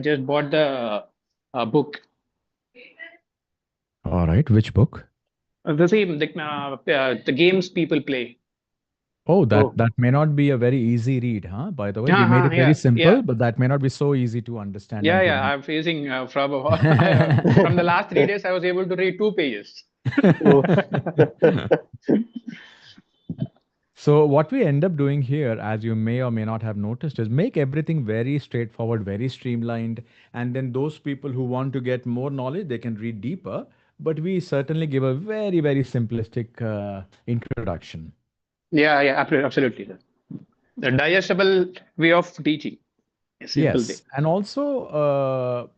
just bought the book. All right. Which book? The same, the games people play. Oh, that Oh, that may not be a very easy read, huh? By the way, we made Uh-huh, it very yeah, simple, yeah, but that may not be so easy to understand yeah, and yeah. remember. I'm facing from the last 3 days. I was able to read 2 pages. oh. So what we end up doing here, as you may or may not have noticed, is make everything very straightforward, very streamlined, and then those people who want to get more knowledge, they can read deeper. But we certainly give a very, very simplistic introduction. Yeah, yeah, absolutely. Sir. The digestible way of teaching. A simple thing. Yes, and also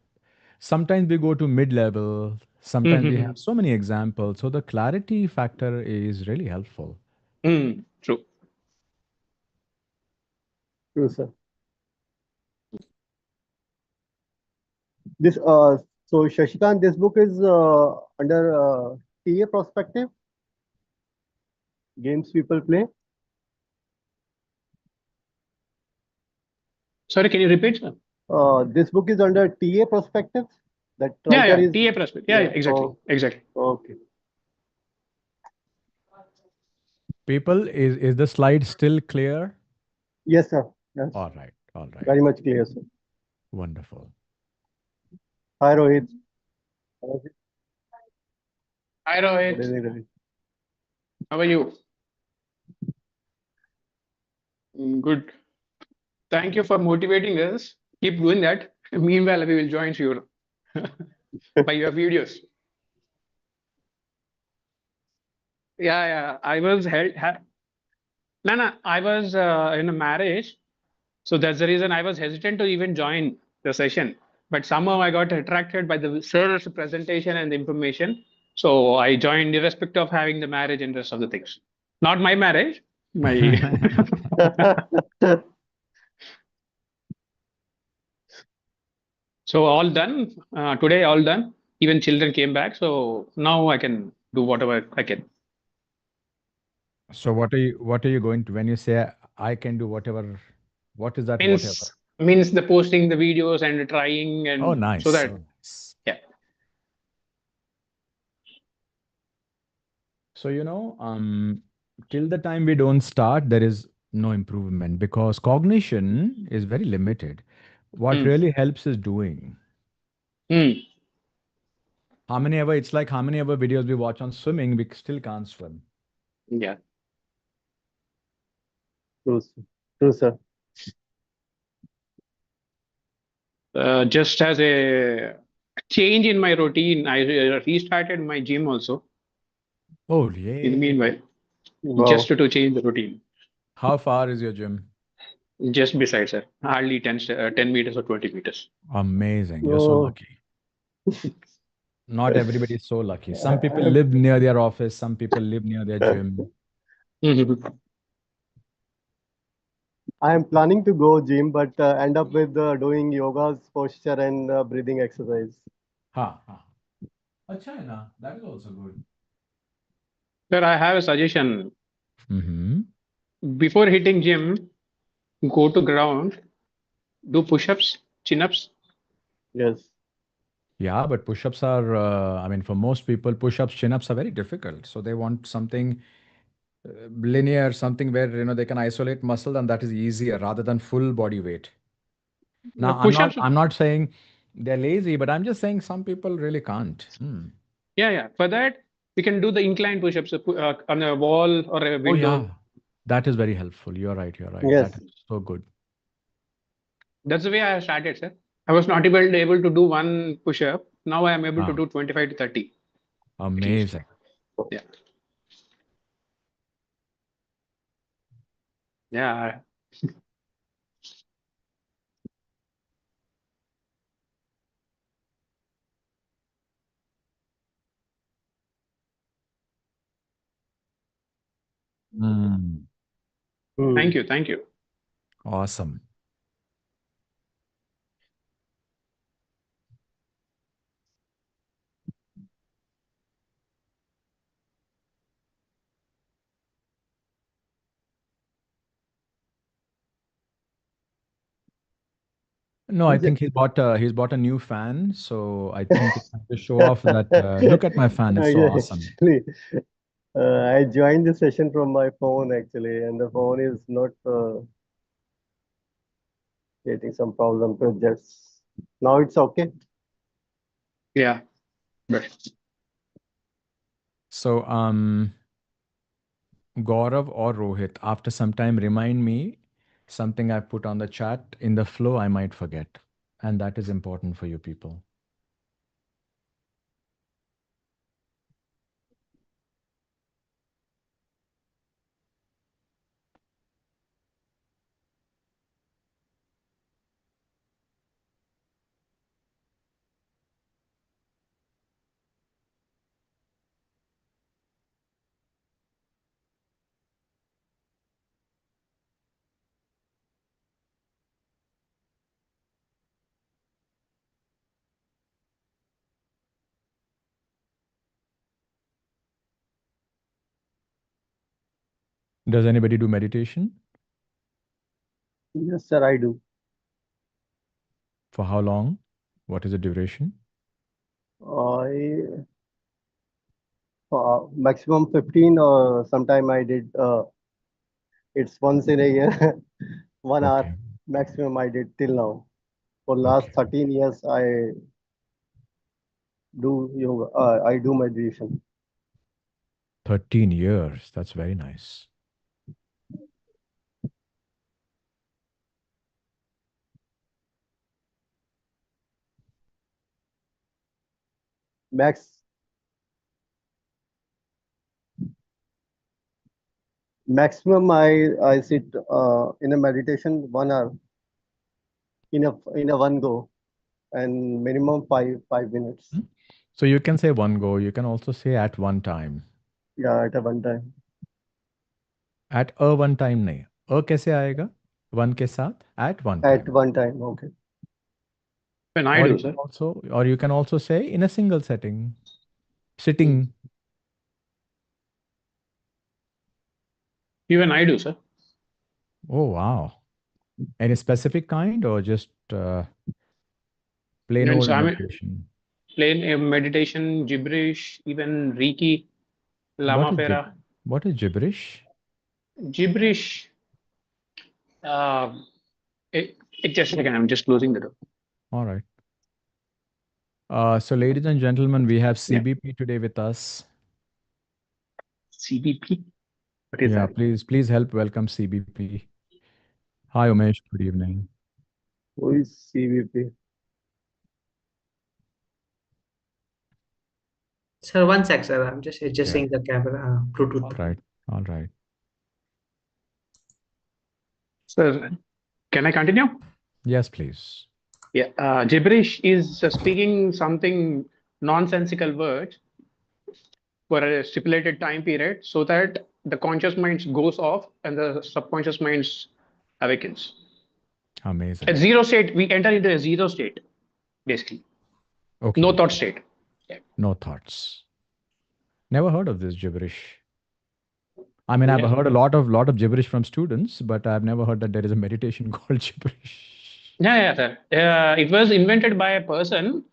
sometimes we go to mid-level, sometimes we Mm-hmm. have so many examples. So the clarity factor is really helpful. True. True, sir. This so Shashikant, this book is under TA perspective, games people play. Sorry, can you repeat, sir? This book is under TA perspective. That Yeah, writer yeah. is, TA prospect. Yeah, yeah. yeah, exactly, Oh, exactly. okay. People, is the slide still clear? Yes, sir. Yes, All right. very much clear, sir. Wonderful. Hi, Rohit. Hi, Good Rohit. evening, Rohit. How are you? Good. Thank you for motivating us. Keep doing that. Meanwhile, we will join you by your videos. Yeah, yeah. I was held. No, no. I was in a marriage, so that's the reason I was hesitant to even join the session. But somehow I got attracted by the sir's presentation and the information. So I joined, irrespective of having the marriage and rest of the things. Not my marriage, my. So all done. Today, all done. Even children came back. So now I can do whatever I can. So what are you going to when you say I can do whatever? What is that whatever? Means the posting the videos and trying Oh, and so nice. that Oh, nice. yeah. So, till the time we don't start, there is no improvement because cognition is very limited. What Hmm. really helps is doing. Hmm. How many ever videos we watch on swimming, we still can't swim. Yeah. True, sir. True, sir. Just as a change in my routine, I restarted my gym also Oh, in the yay. meanwhile, just Wow. to change the routine. How far is your gym? Just besides, sir, hardly 10 meters or 20 meters. Amazing. You're so Oh, lucky. Not everybody is so lucky. Some people live near their office, some people live near their gym. Mhm. I am planning to go gym, but end up with doing yoga's posture and breathing exercise. Ha, ha. Acha hai na. That is also good. Sir, I have a suggestion. Mm-hmm. Before hitting gym, go to ground, do push-ups, chin-ups. Yes. Yeah, but push-ups are, I mean, for most people, push-ups, chin-ups are very difficult. So they want something linear, something where, they can isolate muscle and that is easier rather than full body weight. Now, I'm not, Push-ups. I'm not saying they're lazy, but I'm just saying some people really can't. Hmm. Yeah, yeah. For that, we can do the incline push-ups on a wall or a Oh, window. yeah. That is very helpful. You're right. You're right. That Yes. is so good. That's the way I started, sir. I was not able to do one push-up. Now I am able to Ah, do 25 to 30 at least. amazing. Yeah. Yeah. Mm, Hmm. Thank you. Thank you. awesome. No, I Is it? think he's bought a new fan, so I think he's trying to show off that look at my fan, it's so Yeah, awesome. actually, I joined the session from my phone actually, and the phone is not getting some problem to just. Now it's okay. Yeah. But So Gaurav or Rohit, after some time, remind me something I put on the chat in the flow I might forget. And that is important for you people. Does anybody do meditation? Yes, sir, I do. For how long? What is the duration? I maximum 15 or sometime I did. It's once in a year, 1 hour Okay. maximum I did till now. For last Okay. 13 years, I do yoga. I do meditation. 13 years. That's very nice. Max maximum I sit in a meditation 1 hour in a one go, and minimum five minutes. Hmm? So you can say one go. You can also say at one time. Yeah, at a one time. At a one time नहीं. A कैसे आएगा? One के साथ at one At time. one time. Okay. when I Or do, you can sir. also or you can also say in a single setting. Sitting. Even I do, sir. Oh wow. Any specific kind or just plain And so old I mean, meditation? plain meditation, gibberish, even Reiki, What Lama is Pera, what is gibberish? gibberish. Uh, just a second, I'm just closing the door. All right. So ladies and gentlemen, we have Yeah. CBP today with us. CBP. What is Yeah, that? please help welcome CBP. Hi Umesh, good evening. Who is CVP? Sir, one sec, sir. I'm just Yeah. adjusting the camera, All Bluetooth. right. All right. Sir, can I continue? Yes, please. Yeah. Gibberish is speaking something nonsensical words for a stipulated time period so that the conscious mind goes off and the subconscious mind awakens. Amazing. At zero state, we enter into a zero state, basically. Okay. No thought state. Yeah. No thoughts. Never heard of this gibberish. I mean, I've Yeah. heard a lot of gibberish from students, but I've never heard that there is a meditation called gibberish. Yeah, sir. It was invented by a person.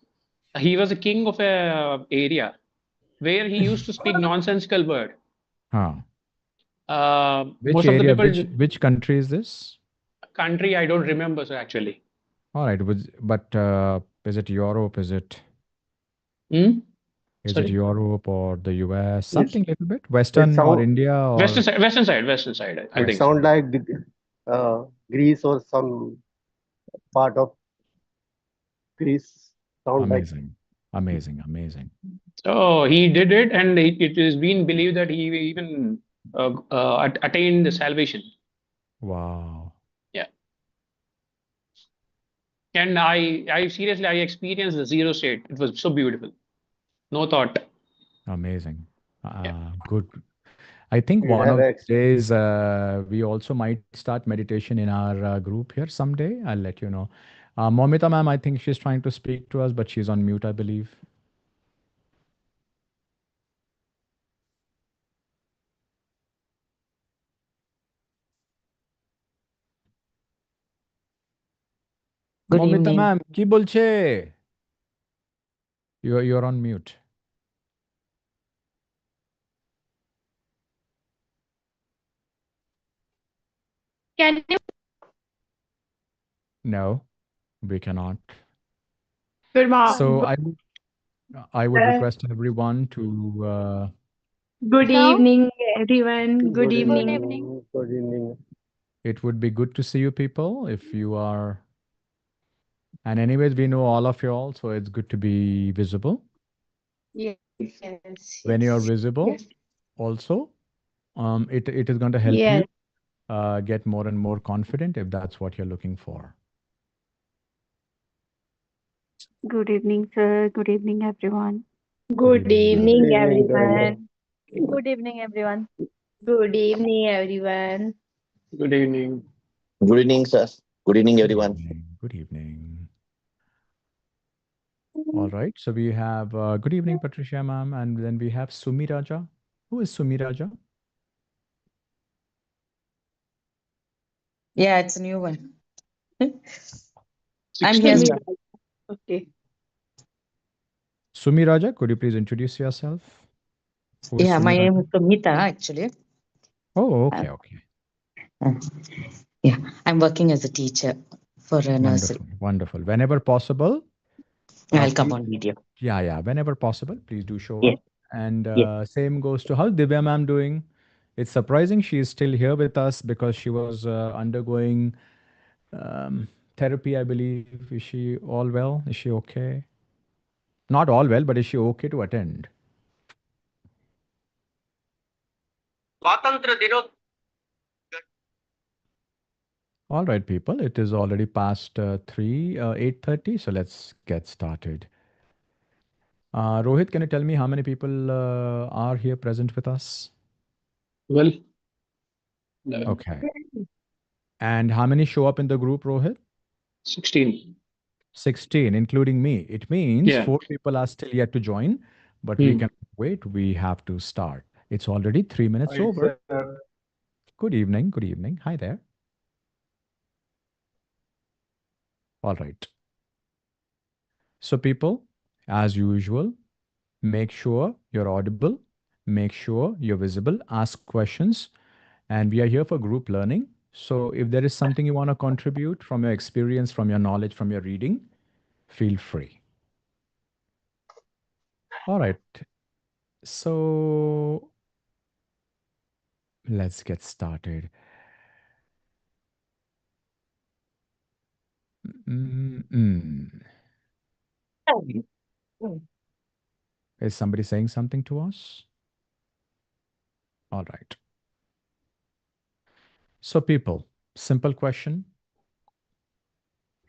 He was a king of a area where he used to speak nonsensical word. Huh. Which Most of the area, people, which country is this? country, I don't remember, sir, actually. All right, but is it Europe? Hmm? Is it Sorry? Europe or the US? It's Something little bit it Western or sound India or Western side, I it think so. Western? sound like Greece or some part of Greece. Sound like. Amazing, amazing, amazing. So he did it, and it is being believed that he even attained the salvation. Wow, Yeah. And I seriously, I experienced the zero state. It was so beautiful. No thought. amazing. Yeah. Good. I think You one have of these ex days we also might start meditation in our group here someday. I'll let you know. Momita ma'am, I think she's trying to speak to us, but she's on mute, I believe. Good Momita evening. ma'am, কি বলছে? You're on mute. Can you? No, we cannot. Good So morning. I would request everyone to Good Now? evening, everyone. Good Good evening. evening. Good evening. it would be good to see you people if you are. And anyways, we know all of you all, so it's good to be visible. Yes. When you are Yes. visible, Yes. also, it is going to help Yes. you get more and more confident if that's what you're looking for. Good evening, sir. Good evening, everyone. Good Good evening. evening, Good evening, everyone. Good evening, everyone. Good evening, everyone. Good evening. Good evening, sir. Good evening, Good everyone. evening. Good evening. All right. So we have good evening, Patricia ma'am, and then we have Sumi Raja. Who is Sumi Raja? Yeah, it's a new one. I'm 16. here, Sumi. sir. Okay. Sumi Raja, could you please introduce yourself? Who is Yeah, Sumi my name Raja? is Sumita, actually. Oh, Uh, okay, okay. uh, yeah, I'm working as a teacher for a nursery. Wonderful, wonderful. Whenever possible, I'll come please, on video. yeah, whenever possible, please do show Yes, up. And yes. same goes to how's Divya ma'am doing? It's surprising she is still here with us because she was undergoing um, therapy, I believe. Is she all well? Is she okay? Not all well, but is she okay to attend? All right, people. It is already past 8:30, so let's get started. Rohit, can you tell me how many people are here present with us? Well, 11. Okay. And how many show up in the group, Rohit? 16. 16, including me. It means Yeah. 4 people are still yet to join, but we Hmm. can wait. We have to start. It's already 3 minutes over. Good evening. Good evening. Hi there. All right. So, people, as usual, make sure you're audible, make sure you're visible, ask questions, and we are here for group learning. So, if there is something you want to contribute from your experience, from your knowledge, from your reading, feel free. All right. So, let's get started. Mm-mm. Is somebody saying something to us? All right. So, people, simple question,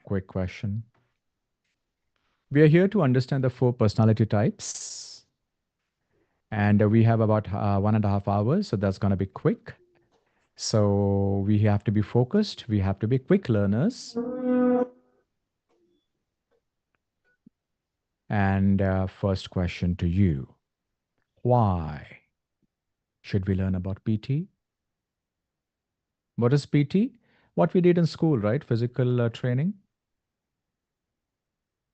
quick question. We are here to understand the 4 personality types. And we have about 1.5 hours, so that's going to be quick. So, we have to be focused, we have to be quick learners. And first question to you, why should we learn about PT? What is PT? What we did in school, right? Physical training?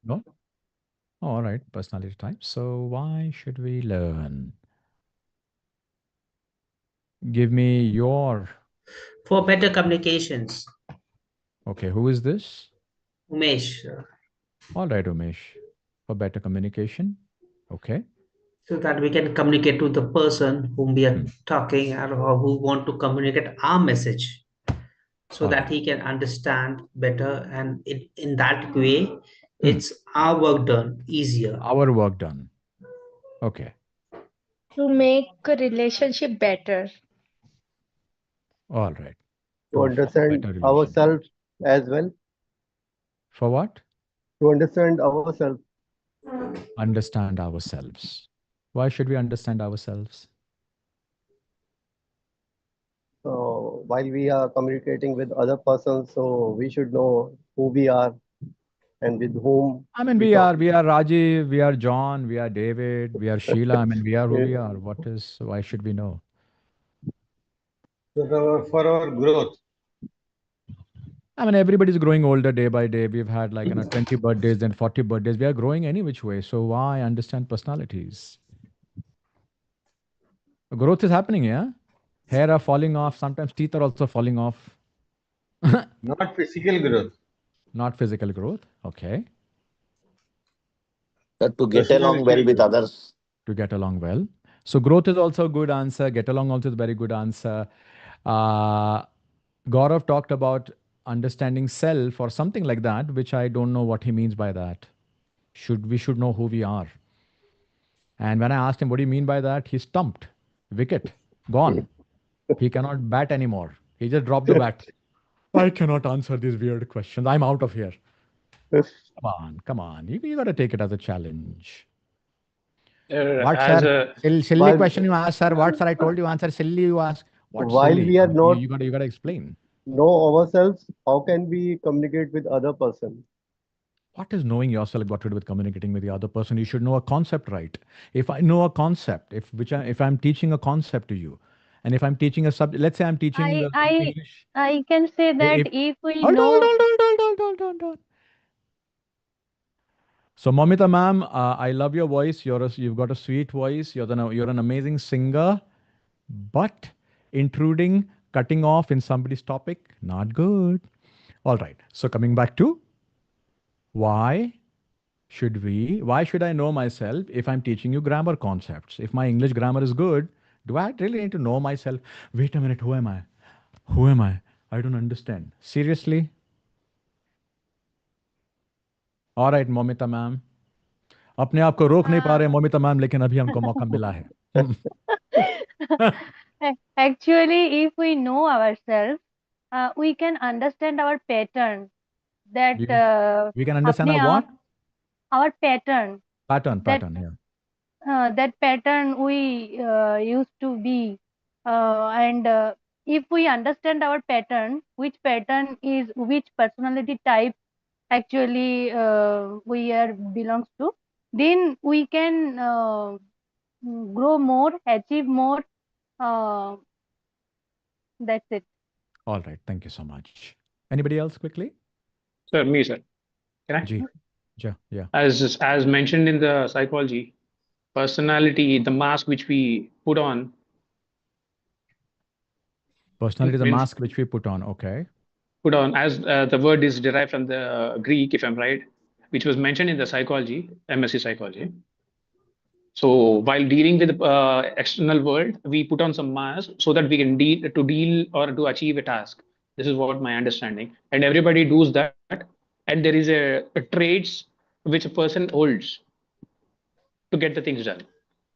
No? Oh, all right, personality type. So why should we learn? Give me your. For better communications, Okay, who is this? Umesh. All right, Umesh. For better communication. Okay. So that we can communicate to the person whom we are Hmm. talking or who want to communicate our message so All that right. he can understand better, and in that way Hmm. it's our work done easier. Our work done. Okay. To make a relationship better. All right. To understand better relationship. ourselves as well. For what? To understand ourselves. Understand ourselves. Why should we understand ourselves? So while we are communicating with other persons, so we should know who we are and with whom I mean, we we talk. are Rajiv, we are John, we are David, we are Sheila. I mean, we are who we are. Why should we know? For our growth. I mean, everybody's growing older day by day. We've had like 20 birthdays, then 40 birthdays. We are growing any which way. So why understand personalities? Growth is happening, yeah. Hair are falling off. Sometimes teeth are also falling off. Not physical growth. Not physical growth. Okay. Sir, to get along well with others. To get along well. So growth is also a good answer. Get along also is a very good answer. Gaurav talked about understanding self or something like that, which I don't know what he means by that. We should know who we are. And when I asked him, what do you mean by that? He stumped. Wicket. Gone. He cannot bat anymore. He just dropped the bat. I cannot answer these weird questions. I'm out of here. Come on. You got to take it as a challenge. What, as sir? Silly while- question you asked, sir. What, sir? I told you answer silly. You ask. What While silly? we are not- You got to explain. Know ourselves, how can we communicate with other person? What is knowing yourself got to do with communicating with the other person? You should know a concept, right? If I know a concept, if I'm teaching a concept to you, and if I'm teaching a subject, let's say I'm teaching English. I can say that if we know. Hold. So, Momita ma'am, I love your voice. You've got a sweet voice. You're an amazing singer, but intruding, cutting off in somebody's topic, not good. All right. So, coming back to why should I know myself if I'm teaching you grammar concepts? If my English grammar is good, do I really need to know myself? Wait a minute, who am I? I don't understand. Seriously? All right, Momita ma'am. अपने आप को रोक नहीं पा रहे Momita ma'am, लेकिन अभी हमको मौका मिला है. Actually, if we know ourselves, we can understand our pattern. That we can understand our what? Our pattern. Pattern, yeah. That pattern we used to be, and if we understand our pattern, which pattern is which personality type actually we belongs to, then we can grow more, achieve more. That's it. All right, thank you so much. Anybody else quickly? Sir, me, sir. Can I? Yeah. As mentioned in the psychology, personality, the mask which we put on. Personality is a mask which we put on. Okay. Put on, as the word is derived from the Greek, if I'm right, which was mentioned in the psychology, MSc psychology. So while dealing with the external world, we put on some mask so that we can deal or to achieve a task. This is what my understanding. And everybody does that. And there is a traits which a person holds to get the things done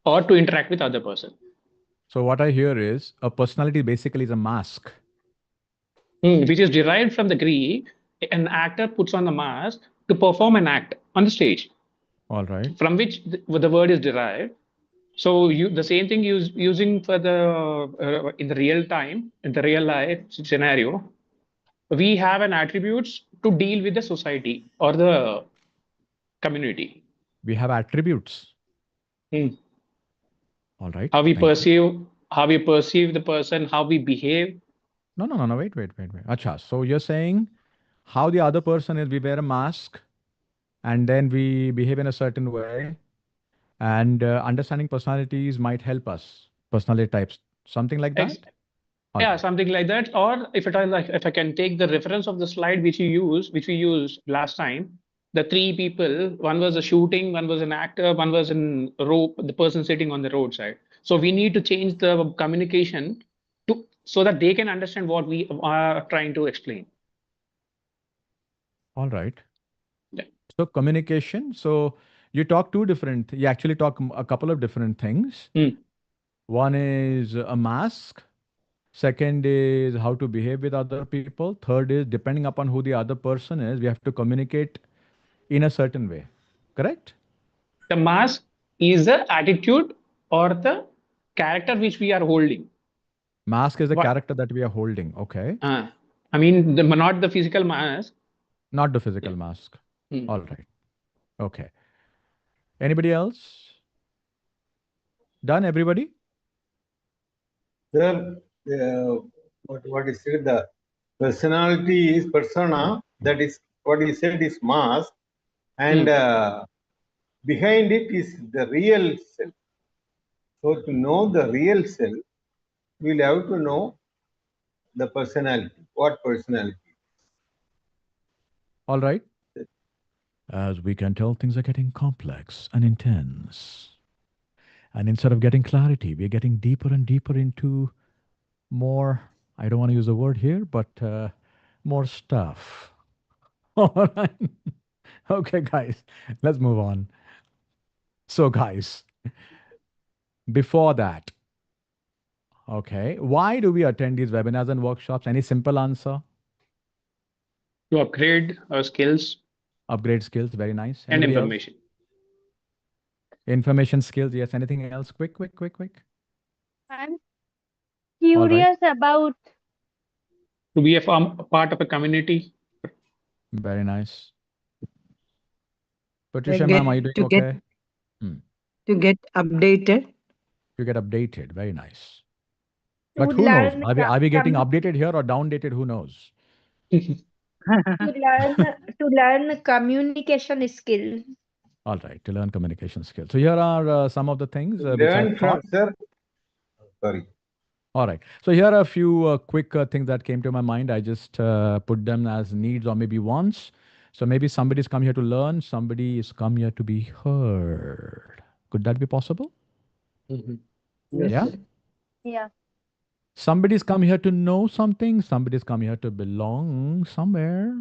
or to interact with other person. So what I hear is a personality basically is a mask. Which is derived from the Greek. An actor puts on the mask to perform an act on the stage. All right. From which the word is derived. So the same thing using for the in the real time, in the real life scenario, we have an attributes to deal with the society or the community. We have attributes. All right. How we perceive the person, how we behave. No. Wait. Acha. So you're saying how the other person is, we wear a mask and then we behave in a certain way, and understanding personalities might help us. Personality types, something like that? Yeah, something like that. Or if I can take the reference of the slide which we used last time, the three people, one was a shooting, one was an actor, one was in rope, the person sitting on the roadside. So we need to change the communication so that they can understand what we are trying to explain. All right. Yeah. So communication. So you actually talk a couple of different things. One is a mask. Second is how to behave with other people. Third is depending upon who the other person is, we have to communicate in a certain way. Correct? The mask is the attitude or the character which we are holding. Mask is the character that we are holding. Okay. I mean, not the physical mask. Not the physical mask. All right. Okay. Anybody else? Done, everybody? Sir, what is said, Personality is persona. That is what he said is mask, and behind it is the real self. So to know the real self, we'll have to know the personality. What personality? All right. As we can tell, things are getting complex and intense. And instead of getting clarity, we're getting deeper and deeper into more, I don't want to use the word here, but more stuff. All right. Okay, guys, let's move on. So, guys, before that, okay, why do we attend these webinars and workshops? Any simple answer? To upgrade our skills Upgrade skills, very nice. and Anybody else? information. Information skills, yes. Anything else? Quick. I'm All right. curious about To be a part of a community. Very nice. Patricia, ma'am, are you doing okay? To get updated. You get updated. Very nice. To But who knows? learn Are we getting updated here or downdated? Who knows? to learn communication skill. All right, to learn communication skills. So here are some of the things which Learn I from thought. sir. Sorry. All right. So here are a few quick things that came to my mind. I just put them as needs or maybe wants. So maybe somebody's come here to learn. Somebody is come here to be heard. Could that be possible? Yeah. yeah. Somebody's come here to know something. Somebody's come here to belong somewhere.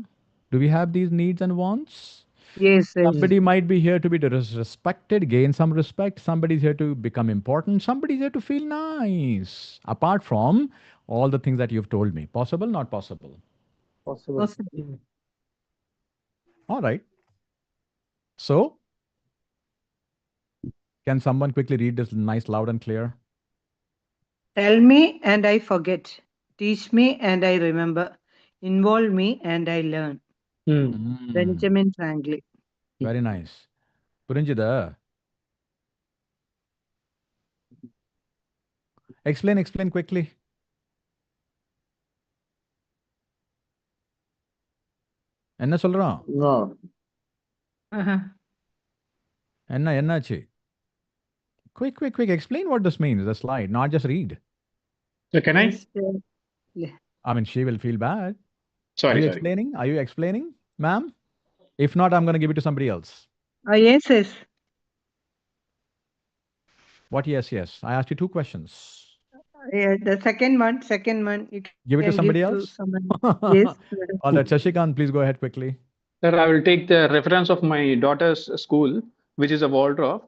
Do we have these needs and wants? Yes. Somebody might be here to be respected, gain some respect. Somebody's here to become important. Somebody's here to feel nice. Apart from all the things that you've told me. Possible, not possible? Possible. All right. So, can someone quickly read this nice, loud and clear? Tell me and I forget. Teach me and I remember. Involve me and I learn. Benjamin Franklin. Very nice. Puranjida. Explain quickly. என்ன சொல்றான்? No. என்னாச்சு? Quick. Explain what this means, the slide, not just read. So can I? I mean, she will feel bad. Sorry. Are you explaining, ma'am? If not, I'm going to give it to somebody else. Yes. What yes? I asked you two questions. Yeah, the second one. You Give it to can somebody give to else? someone. Yes. All right, Shashikant, please go ahead quickly. Sir, I will take the reference of my daughter's school, which is a Waldorf.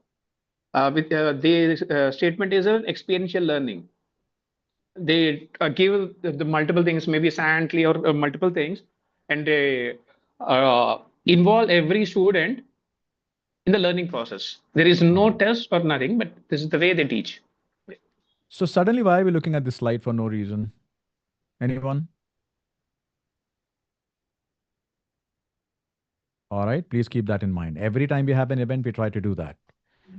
The statement is an experiential learning. They give the multiple things, maybe silently or multiple things, and they involve every student in the learning process. There is no test or nothing, but this is the way they teach. So suddenly, why are we looking at this slide for no reason? Anyone? All right, please keep that in mind. Every time we have an event, we try to do that.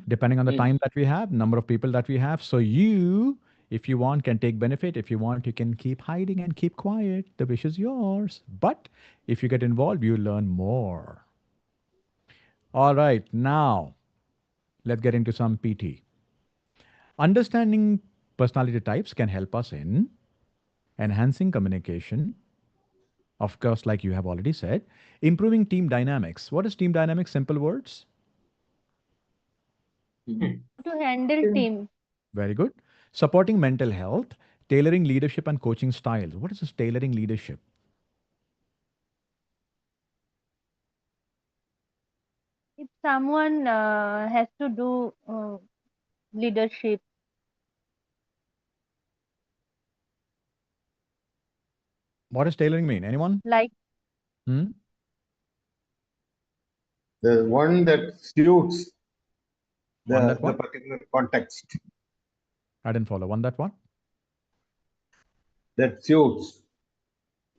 Depending on the time that we have, number of people that we have. So you, if you want, can take benefit. If you want, you can keep hiding and keep quiet. The wish is yours. But if you get involved, you learn more. All right, now let's get into some PT. Understanding personality types can help us in enhancing communication. Of course, like you have already said, improving team dynamics. What is team dynamics? Simple words. To handle team. Very good. Supporting mental health, tailoring leadership and coaching styles. What is this tailoring leadership? If someone has to do leadership. What does tailoring mean? Anyone? Like The one that suits One that the what? particular context. I didn't follow. One that what? That suits.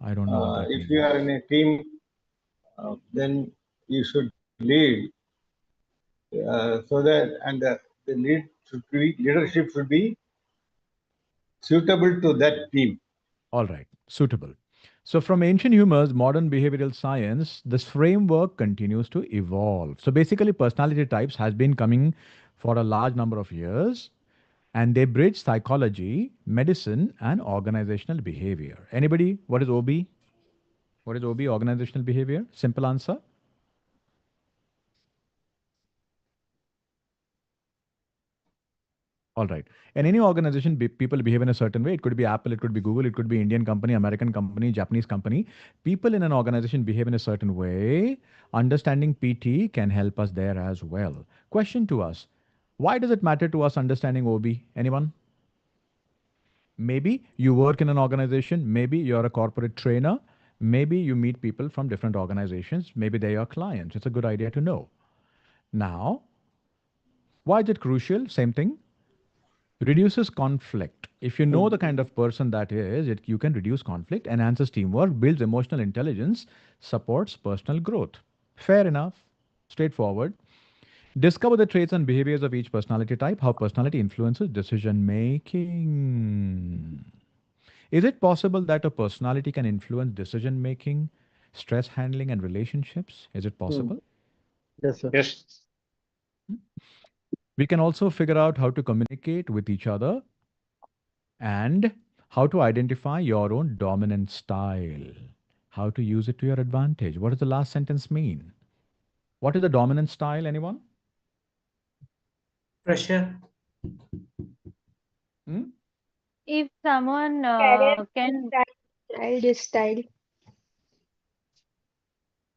I don't know what that If means. you are in a team, then you should lead so that the leadership should be suitable to that team. All right, suitable. So from ancient humors, modern behavioral science, this framework continues to evolve. So basically, personality types has been coming for a large number of years, and they bridge psychology, medicine, and organizational behavior. Anybody? What is OB? What is OB? Organizational behavior? Simple answer. All right. In any organization, people behave in a certain way. It could be Apple, it could be Google, it could be Indian company, American company, Japanese company. People in an organization behave in a certain way. Understanding PT can help us there as well. Question to us. Why does it matter to us understanding OB? Anyone? Maybe you work in an organization. Maybe you're a corporate trainer. Maybe you meet people from different organizations. Maybe they're your clients. It's a good idea to know. Now, why is it crucial? Same thing. Reduces conflict. If you know the kind of person that is, you can reduce conflict, enhances teamwork, builds emotional intelligence, supports personal growth. Fair enough. Straightforward. Discover the traits and behaviors of each personality type, how personality influences decision making. Is it possible that a personality can influence decision making, stress handling, and relationships? Is it possible? Yes, sir. Yes. We can also figure out how to communicate with each other and how to identify your own dominant style, how to use it to your advantage. What does the last sentence mean? What is the dominant style, anyone? Pressure. If someone can Child style.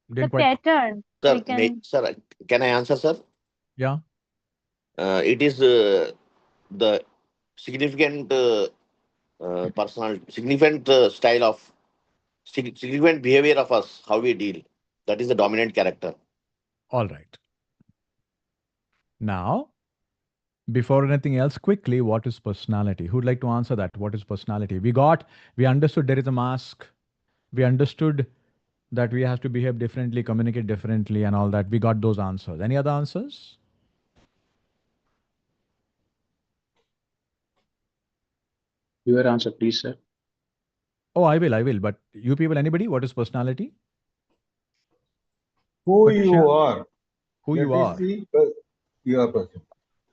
the Didn't quite. pattern, Sir, we can sir, can I answer, sir? Yeah. It is the significant significant style of significant behavior of us, how we deal. That is the dominant character. All right. Now, before anything else, quickly, what is personality? Who'd like to answer that? What is personality? We understood there is a mask. We understood that we have to behave differently, communicate differently, and all that. We got those answers. Any other answers? Your answer, please, sir. Oh, I will. But you people, anybody? What is personality? Who Patricia? you are. Who you That are. is your person.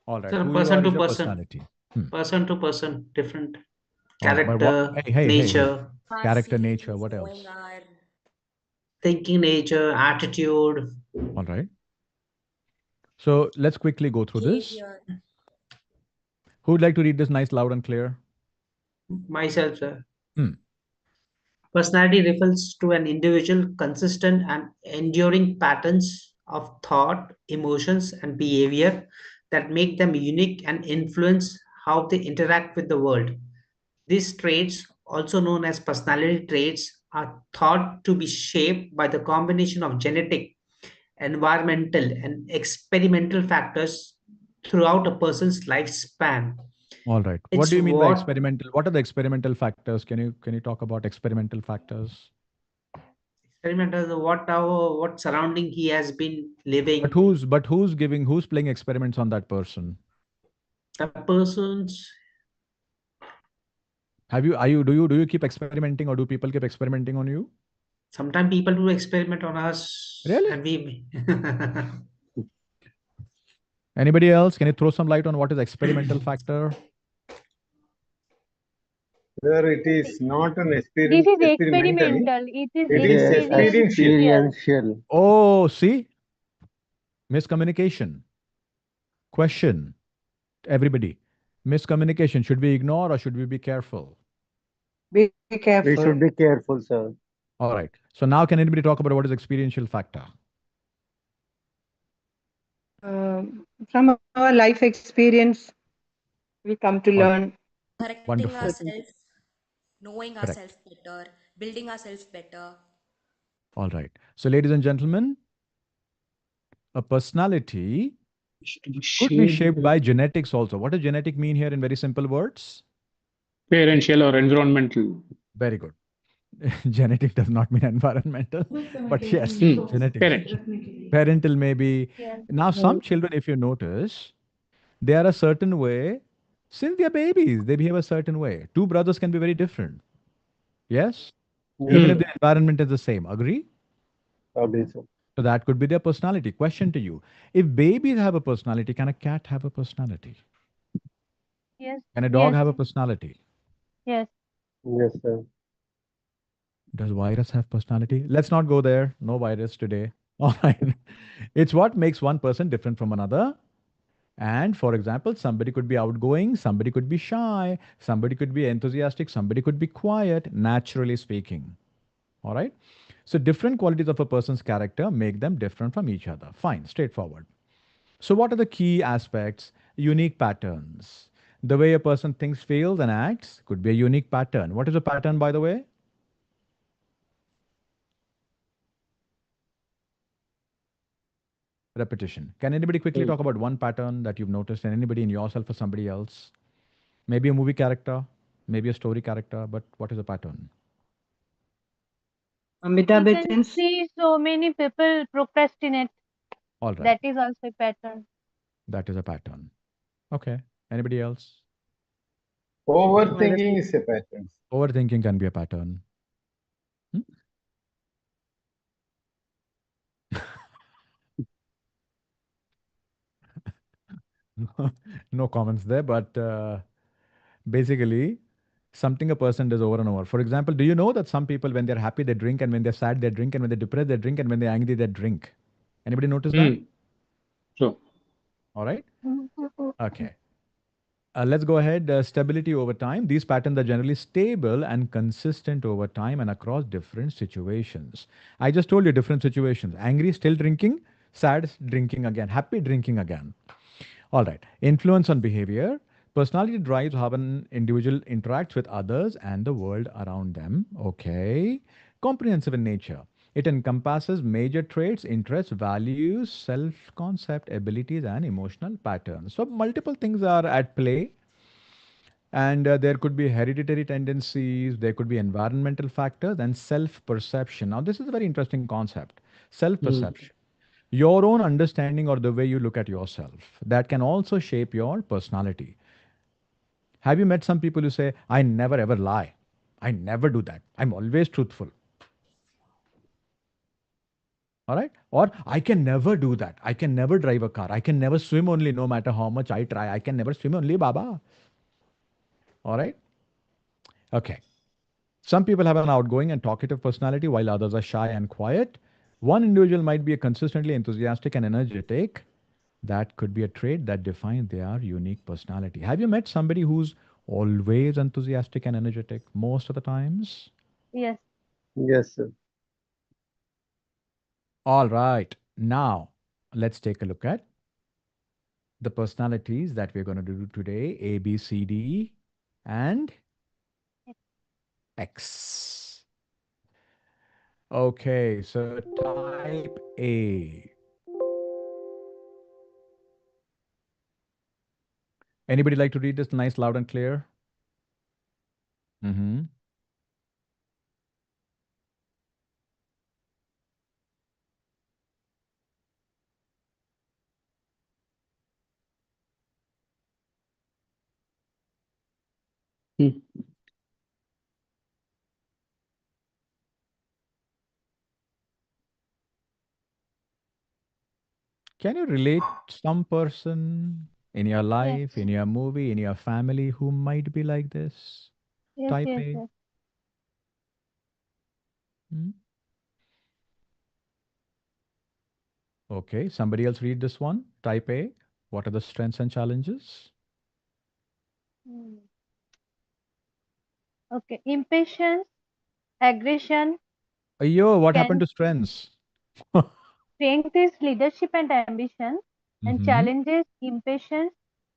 All right. Sir, Who you person are to is your person. personality. Person to person, different All right, but character, hey. nature, Character, nature, what else? thinking nature, attitude. All right. So let's quickly go through this. Who'd like to read this nice, loud, and clear? Myself, sir. Hmm. Personality refers to an individual consistent and enduring patterns of thought, emotions, and behavior that make them unique and influence how they interact with the world. These traits, also known as personality traits, are thought to be shaped by the combination of genetic, environmental, and experimental factors throughout a person's lifespan. All right. What It's do you mean by what experimental? What are the experimental factors? Can you talk about experimental factors? experimental, what surrounding he has been living. But who's playing experiments on that person? The person's Do you keep experimenting, or do people keep experimenting on you? sometimes people do experiment on us. Really? And we Anybody else? Can you throw some light on what is experimental factor? Sir, it is not an this experience. is experimental. It is It is experiential. Experiential. Oh, see? Miscommunication. Question. Everybody. Miscommunication. Should we ignore or should we be careful? Be We careful. should be careful, sir. All right. So now can anybody talk about what is experiential factor? From our life experience, we come to learn. Correcting Wonderful. ourselves, knowing Correct. ourselves better, building ourselves better. All right. So ladies and gentlemen, a personality could be shaped by genetics also. What does genetic mean here in very simple words? Parential or environmental. Very good. Genetic does not mean environmental, but yes, genetic. Parental maybe. Yeah. Now, some children, if you notice, they are a certain way. Since they are babies, they behave a certain way. Two brothers can be very different. Yes? even if Hmm. the environment is the same. Agree? Agree, sir. So that could be their personality. Question to you: if babies have a personality, can a cat have a personality? Yes. Can a dog Yes. have a personality? Yes. Yes, sir. Does virus have personality? Let's not go there. No virus today. All right. It's what makes one person different from another. And for example, somebody could be outgoing, somebody could be shy, somebody could be enthusiastic, somebody could be quiet, naturally speaking. All right. So different qualities of a person's character make them different from each other. Fine, straightforward. So what are the key aspects? Unique patterns. The way a person thinks, feels, and acts could be a unique pattern. What is a pattern, by the way? Repetition. Can anybody quickly Hmm. talk about one pattern that you've noticed in anybody, in yourself or somebody else? Maybe a movie character, maybe a story character, but what is a pattern? Amitabh We can Bachchan's see so many people procrastinate. All right, That is also a pattern. that is a pattern. Okay. Anybody else? Overthinking is a pattern. Overthinking can be a pattern. Hmm? No comments there, but basically, something a person does over and over. For example, do you know that some people, when they're happy, they drink, and when they're sad, they drink, and when they're depressed, they drink, and when they're angry, they drink? Anybody notice that? Hmm. True. All right. Mm-hmm. Okay. Let's go ahead. Stability over time. These patterns are generally stable and consistent over time and across different situations. I just told you different situations. Angry, still drinking. Sad, drinking again. Happy, drinking again. All right. Influence on behavior. Personality drives how an individual interacts with others and the world around them. Okay. Comprehensive in nature. It encompasses major traits, interests, values, self concept, abilities, and emotional patterns. So, multiple things are at play. And there could be hereditary tendencies, there could be environmental factors, and self perception. Now, this is a very interesting concept, self Hmm. perception. Your own understanding or the way you look at yourself that can also shape your personality. Have you met some people who say, I never ever lie? I never do that. I'm always truthful. All right. Or I can never do that. I can never drive a car. I can never swim only, no matter how much I try. I can never swim only, Baba. All right. Okay. Some people have an outgoing and talkative personality while others are shy and quiet. One individual might be consistently enthusiastic and energetic. That could be a trait that defines their unique personality. Have you met somebody who's always enthusiastic and energetic most of the times? Yes. Yes, sir. All right. Now, let's take a look at the personalities that we're going to do today: A, B, C, D, and X. Okay, so type A. Anybody like to read this nice, loud, and clear? Mm-hmm. Hmm. Can you relate some person in your Yes. life, in your movie, in your family who might be like this? Yes. Type Yes. A. Yes. Hmm? Okay, somebody else read this one. Type A. What are the strengths and challenges? Hmm. Okay. Impatience, aggression Yo, what happened can to strengths? strength is leadership and ambition, and Mm-hmm. challenges, impatience,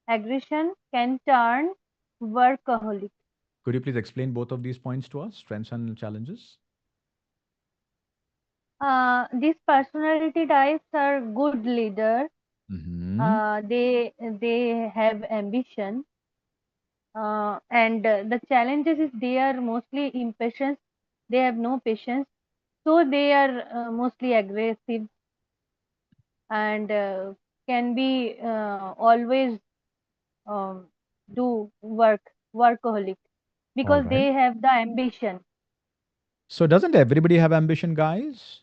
aggression can turn workaholic. Could you please explain both of these points to us, strengths and challenges? These personality types are good leaders. Mm-hmm. They have ambition, and the challenges is they are mostly impatient. They have no patience, so they are mostly aggressive and can be always um, do workaholic All because right. they have the ambition. So doesn't everybody have ambition, guys?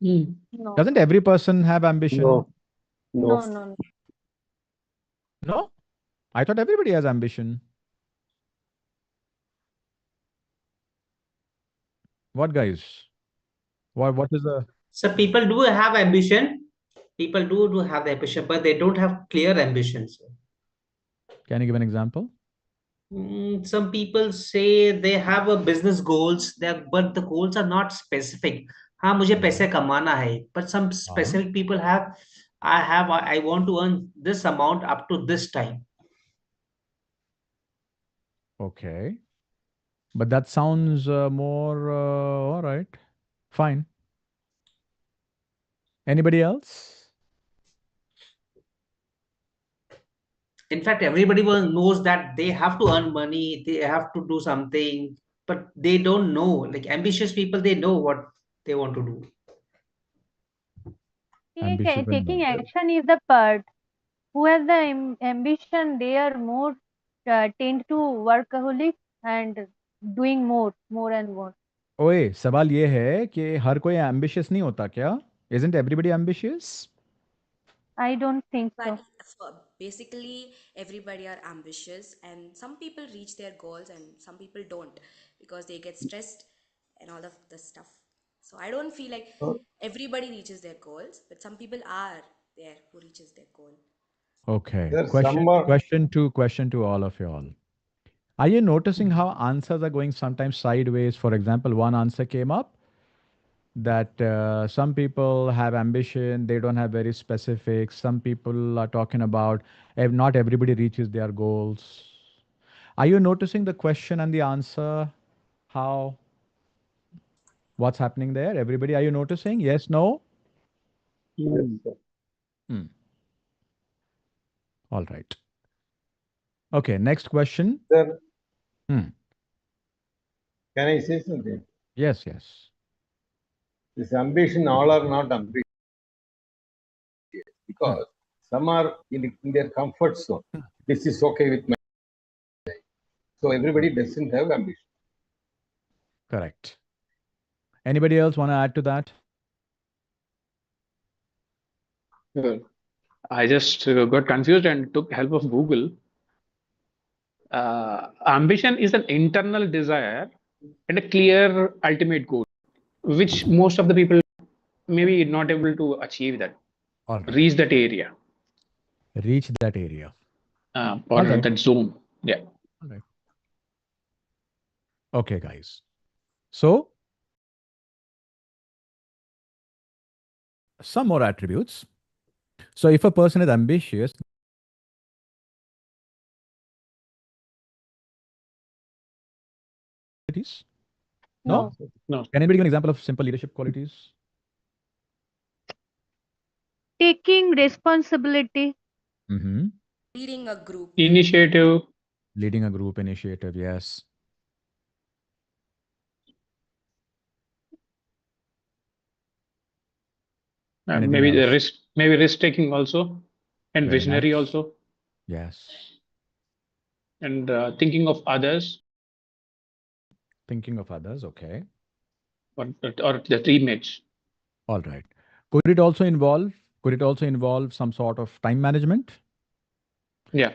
Mm. No, Doesn't every person have ambition? No, no, no. no, no. No? I thought everybody has ambition. What, guys? What is the... So people do have ambition. People do have the ambition, but they don't have clear ambitions. Can you give an example? Some people say they have a business goals, but the goals are not specific. हाँ मुझे पैसे कमाना है, but some specific people have, I want to earn this amount up to this time. Okay. But that sounds more, all right. Fine. Anybody else? In fact, everybody knows that they have to earn money, they have to do something, but they don't know. Like ambitious people, they know what they want to do. Taking action is the part. Who has the ambition, they are more tend to workaholic and doing more and more. ओए सवाल ये है कि हर कोई ambitious नहीं होता क्या? Isn't everybody ambitious? I don't think so. But basically, everybody are ambitious, and some people reach their goals, and some people don't because they get stressed and all of this stuff. So I don't feel like everybody reaches their goals, but some people are there who reaches their goal. Okay. There's Question to all of you all. Are you noticing how answers are going sometimes sideways? For example, one answer came up that some people have ambition, they don't have very specific. Some people are talking about not everybody reaches their goals. Are you noticing the question and the answer? How? What's happening there? Everybody, are you noticing? Yes, no? Yes, sir. All right. Okay, next question. Sir, Hmm. can I say something? Yes. This ambition, all are not ambitious because some are in their comfort zone. This is okay with my life. So everybody doesn't have ambition. Correct. Anybody else want to add to that? I just got confused and took help of Google. Ambition is an internal desire and a clear ultimate goal, which most of the people maybe not able to achieve that, reach that area. Reach that area. Or that zone. Yeah. All right. Okay, guys. So, some more attributes. So, if a person is ambitious, No? No. Can anybody give an example of simple leadership qualities? Taking responsibility. Mm-hmm. Leading a group. Initiative. Leading a group initiative, yes. Maybe the risk taking also, and Very visionary nice. also, Yes. and thinking of others, Thinking of others, okay. or the teammates. All right. Could it also involve some sort of time management? Yeah.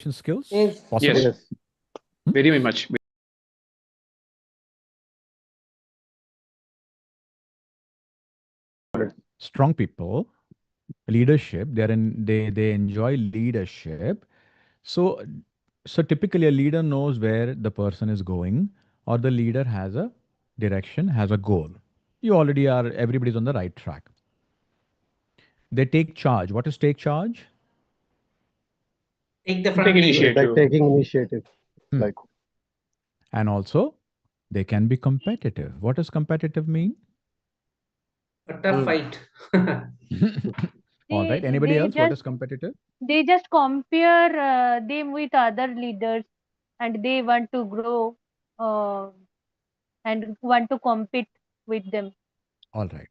Skills? Yes. Possible? Yes. Very much. Strong people, leadership, they enjoy leadership. So typically a leader knows where the person is going, or the leader has a direction, has a goal. Everybody's on the right track. They take charge. What is take charge? Take the front lead. initiative. Like taking initiative. Like. And also, they can be competitive. What does competitive mean? A tough fight. All right. Anybody else? What is competitive? They just compare them with other leaders, and they want to grow and want to compete with them. All right.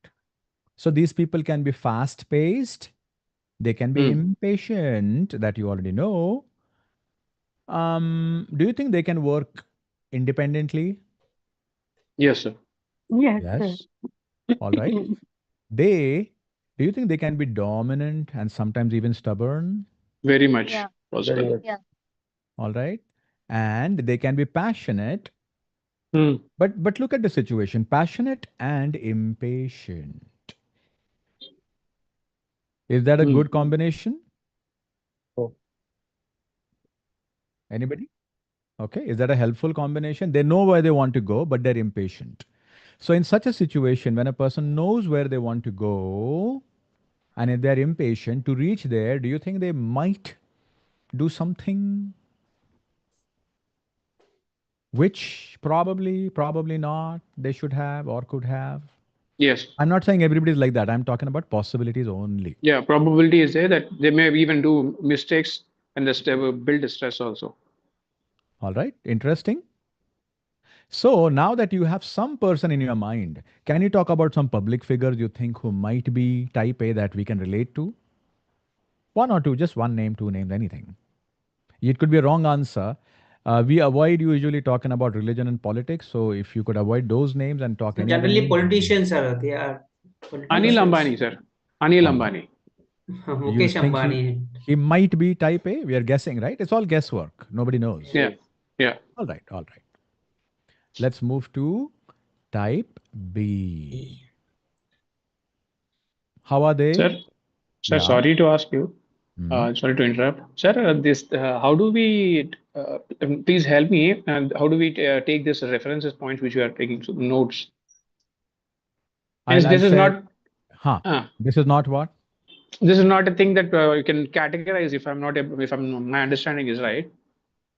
So these people can be fast-paced. They can be impatient, that you already know. Do you think they can work independently? Yes, sir. Yes, sir. Yes. All right. Do you think they can be dominant and sometimes even stubborn? Very much Yeah. possible. Very much. Yeah. All right. And they can be passionate, Hmm. but look at the situation, passionate and impatient. Is that a Hmm. good combination? Oh, Anybody? Okay. Is that a helpful combination? They know where they want to go, but they're impatient. So, in such a situation, when a person knows where they want to go and if they're impatient to reach there, do you think they might do something which probably not, they should have or could have? Yes. I'm not saying everybody's like that. I'm talking about possibilities only. Yeah. Probability is there that they may even do mistakes and they will build stress also. All right. Interesting. So now that you have some person in your mind, can you talk about some public figures you think who might be type A that we can relate to? One or two, just one name, two names, anything. It could be a wrong answer. We avoid usually talking about religion and politics. So if you could avoid those names and talk So any other generally, name. politicians are they are Anil politicians. Ambani, sir. Anil All right. Ambani. You Mukesh think Ambani. he might be type A? We are guessing, right? It's all guesswork. Nobody knows. Yeah. Yeah. All right. All right. Let's move to type B. How are they? Sir, Yeah. sorry to ask you. Mhm. Sorry to interrupt. Sir, how do we, please help me, and how do we take this references points which you are taking notes? Means I'll this is share. not, This is not what? this is not a thing that you can categorize if I'm not, if my understanding is right.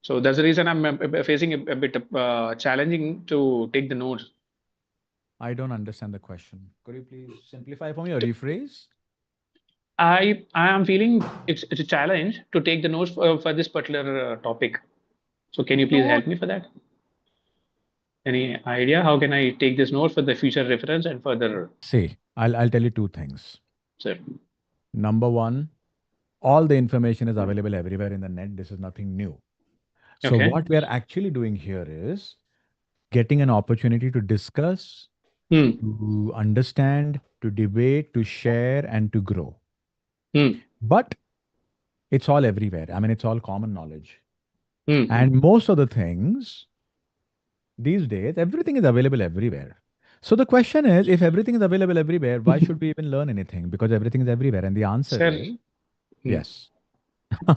So that's the reason I'm facing a bit challenging to take the notes. I don't understand the question. Could you please simplify for me or rephrase? I am feeling it's a challenge to take the notes for this particular topic. So can you please help me for that? Any idea how can I take this note for the future reference and further? See, I'll tell you two things. Sir. Number one, all the information is available everywhere in the net. This is nothing new. So Okay. what we are actually doing here is getting an opportunity to discuss, to understand, to debate, to share, and to grow. But it's all everywhere. I mean, it's all common knowledge. And most of the things these days, everything is available everywhere. So the question is, if everything is available everywhere, why should we even learn anything? Because everything is everywhere. And the answer Sir, is yes.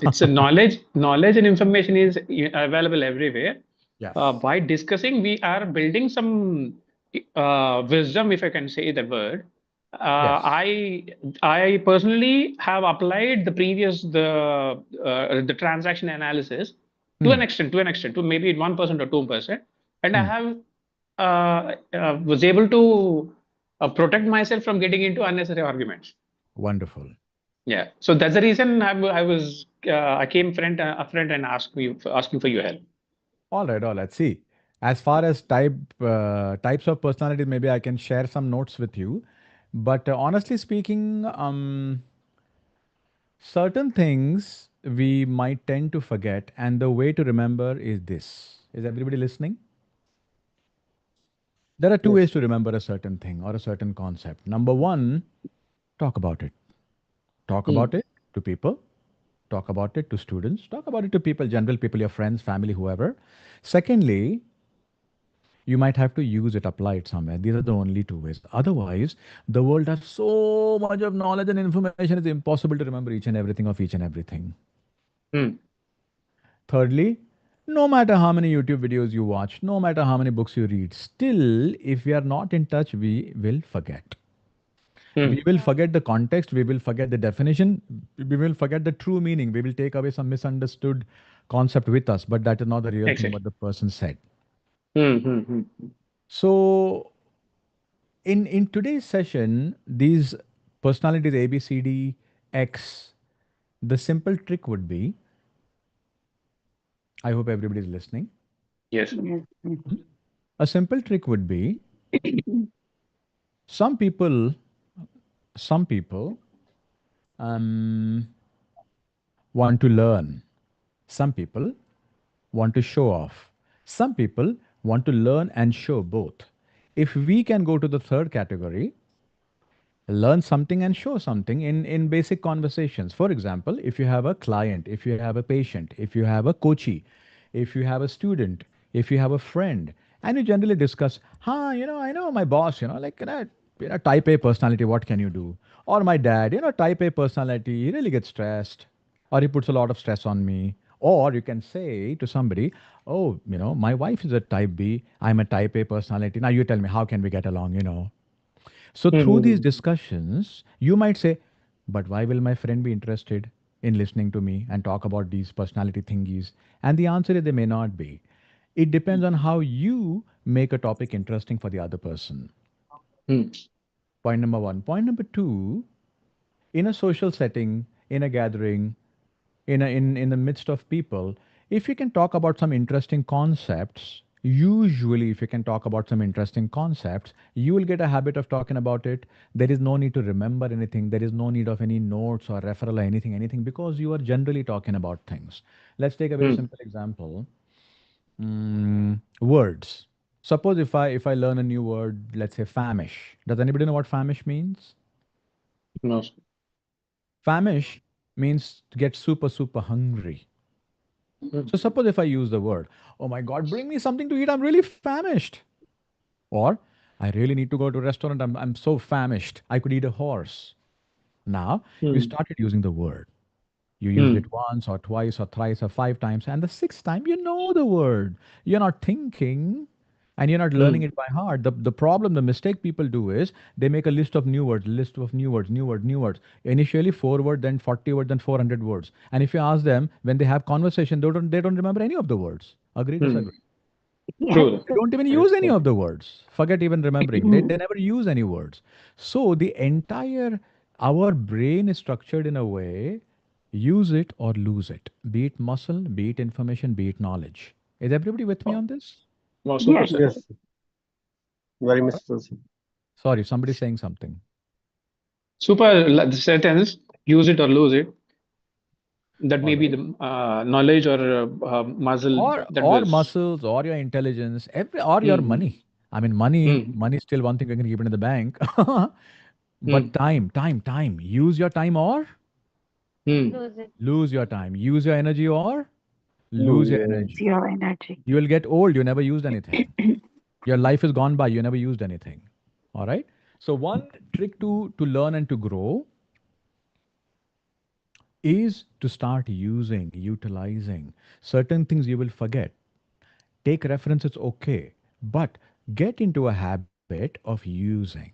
it's a knowledge and information is available everywhere. Yes. By discussing, we are building some wisdom, if I can say the word. I personally have applied the previous the transaction analysis to an extent, to maybe 1% or 2%, and I have was able to protect myself from getting into unnecessary arguments. Wonderful. Yeah, so that's the reason I came upfront and asking for your help. All right. See, as far as types of personalities, maybe I can share some notes with you. But honestly speaking, certain things we might tend to forget, and the way to remember is this. Is everybody listening? There are two ways to remember a certain thing or a certain concept. Number one, talk about it. Talk about it to people. Talk about it to students. Talk about it to people, general people, your friends, family, whoever. Secondly, you might have to use it, apply it somewhere. These are the only two ways. Otherwise, the world has so much of knowledge and information, it's impossible to remember each and everything of each and everything. Thirdly, no matter how many YouTube videos you watch, no matter how many books you read, still, if we are not in touch, we will forget. We will forget the context, we will forget the definition, we will forget the true meaning, we will take away some misunderstood concept with us, but that is not the real thing what the person said. So, in today's session, these personalities A, B, C, D, X, the simple trick would be, I hope everybody is listening. Yes. A simple trick would be, some people want to learn. Some people want to show off. Some people want to learn and show both. If we can go to the third category, learn something and show something in basic conversations. For example, if you have a client, if you have a patient, if you have a coachee, if you have a student, if you have a friend, and you generally discuss, I know my boss, like, type A personality, what can you do? Or my dad, type A personality, he really gets stressed, or he puts a lot of stress on me. Or you can say to somebody, oh, my wife is a type B, I'm a type A personality, now you tell me, how can we get along? So through these discussions, you might say, but why will my friend be interested in listening to me and talk about these personality thingies? And the answer is they may not be. It depends on how you make a topic interesting for the other person. Point number one. Point number two, in a social setting, in a gathering, in the midst of people, if you can talk about some interesting concepts, usually if you can talk about some interesting concepts, you will get a habit of talking about it. There is no need to remember anything, there is no need of any notes or referral or anything, because you are generally talking about things. Let's take a very simple example. Words. Suppose if I learn a new word, let's say famish. Does anybody know what famish means? No. Famish means to get super hungry. So suppose if I use the word, oh my God, bring me something to eat, I'm really famished. Or I really need to go to a restaurant, I'm so famished, I could eat a horse. Now you started using the word. You used it once or twice or thrice or 5 times, and the sixth time you know the word. You're not thinking and you're not learning it by heart. The problem, the mistake people do is they make a list of new words, new words. Initially 4 words, then 40 words, then 400 words. And if you ask them when they have conversation, they don't remember any of the words. Agree, disagree? True. They don't even use any of the words. Forget even remembering. They never use any words. So the entire, our brain is structured in a way, use it or lose it. Be it muscle, be it information, be it knowledge. Is everybody with me on this? Yes. Very much so. Sorry, somebody's saying something. The sentence, use it or lose it. That may be the knowledge or muscle Or that or was. muscles or your intelligence, or your money. I mean, money is still one thing you can keep it in the bank. But time. Use your time or Lose it. lose your time. Use your energy or lose your energy. Your energy. You will get old, you never used anything. Your life is gone by, you never used anything. All right. So one trick to learn and to grow is to start utilizing certain things. You will forget. Take references, okay, but get into a habit of using.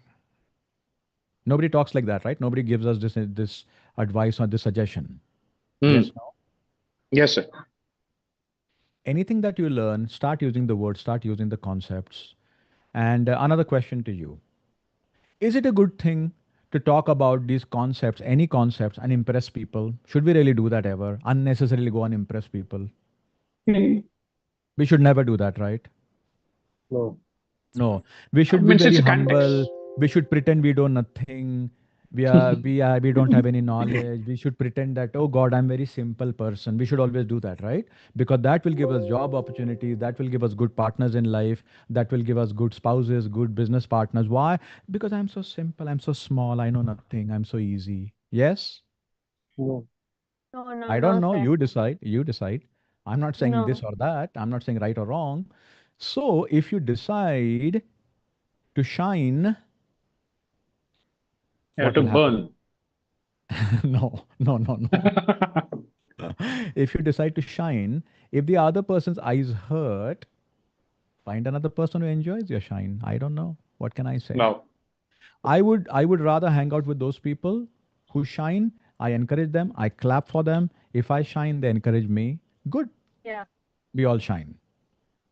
Nobody talks like that, right? Nobody gives us this advice or this suggestion. Yes, no? Yes, sir. Anything that you learn, start using the words, start using the concepts. And another question to you. Is it a good thing to talk about these concepts, any concepts, and impress people? Should we really do that ever? Unnecessarily go and impress people? We should never do that, right? No. No. We should be Means very it's a context. humble. We should pretend we know nothing. We don't have any knowledge. We should pretend that, oh God, I'm very simple person. We should always do that, right? Because that will give us job opportunities. That will give us good partners in life. That will give us good spouses, good business partners. Why? Because I'm so simple. I'm so small. I know nothing. I'm so easy. Yes? No. No, I don't know. sir. You decide. You decide. I'm not saying No. this or that. I'm not saying right or wrong. So if you decide to shine, what to will happen? burn. No. If you decide to shine, if the other person's eyes hurt, find another person who enjoys your shine. I don't know. What can I say? Wow. I would rather hang out with those people who shine. I encourage them. I clap for them. If I shine, they encourage me. Good. Yeah. We all shine.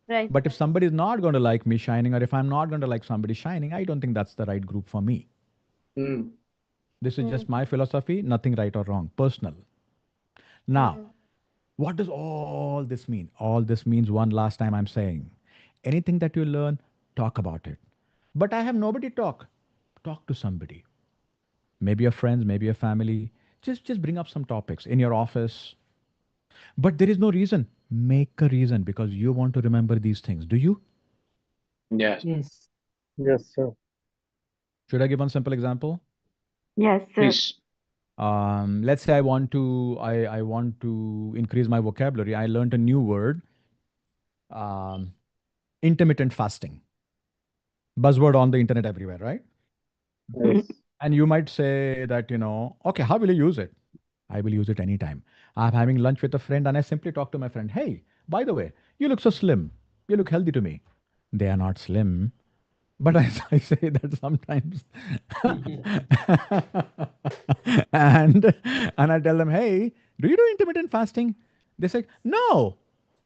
Right. But if somebody is not going to like me shining, or if I'm not going to like somebody shining, I don't think that's the right group for me. This is just my philosophy, nothing right or wrong, personal. Now, what does all this mean? All this means, one last time I'm saying, anything that you learn, talk about it. But I have nobody talk. Talk to somebody. Maybe your friends, maybe your family. Just bring up some topics in your office. But there is no reason. Make a reason because you want to remember these things. Do you? Yes. Yes. Yes, sir. Should I give one simple example? Yes, sir. Please. Let's say I want to increase my vocabulary. I learned a new word, um, intermittent fasting. Buzzword on the internet everywhere, right? Yes. And you might say that, okay, how will you use it? I will use it anytime. I'm having lunch with a friend and I simply talk to my friend, hey, by the way, you look so slim. You look healthy to me. They are not slim. But I say that sometimes. and I tell them, hey, do you do intermittent fasting? They say, no,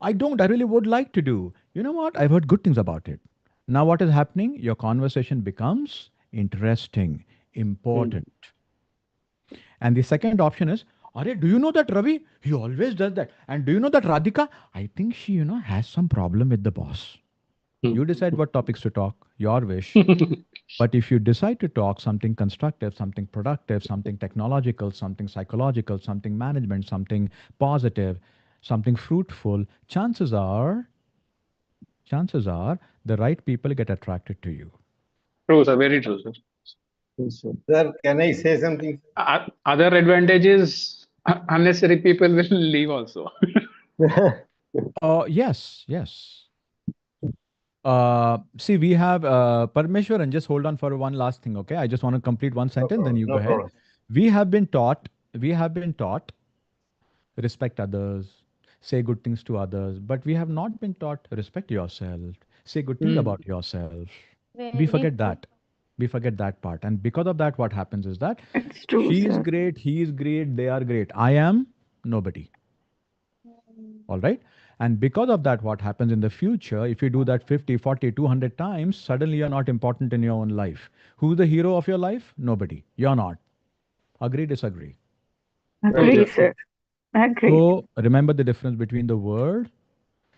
I don't. I really would like to do. You know what? I've heard good things about it. Now, what is happening? Your conversation becomes interesting, important. And the second option is, Arey, do you know that Ravi? He always does that. And do you know that Radhika? I think she, has some problem with the boss. You decide what topics to talk, your wish. But if you decide to talk something constructive, something productive, something technological, something psychological, something management, something positive, something fruitful, chances are the right people get attracted to you. True, sir. Very true, sir. Yes, sir. Sir, can I say something? Other advantages, unnecessary people will leave also. Yes. See, we have Parmeshwar, and just hold on for one last thing, okay? I just want to complete one sentence, then you go No ahead. problem. We have been taught respect others, say good things to others, but we have not been taught respect yourself, say good things about yourself. We Very forget true. that. We forget that part. And because of that, what happens is that It's true, she is sir. great, he is great, they are great. I am nobody. All right. And because of that, what happens in the future, if you do that 50, 40, 200 times, suddenly you're not important in your own life. Who's the hero of your life? Nobody. You're not. Agree, disagree? Agree, Yes, sir. Agree. So remember the difference between the word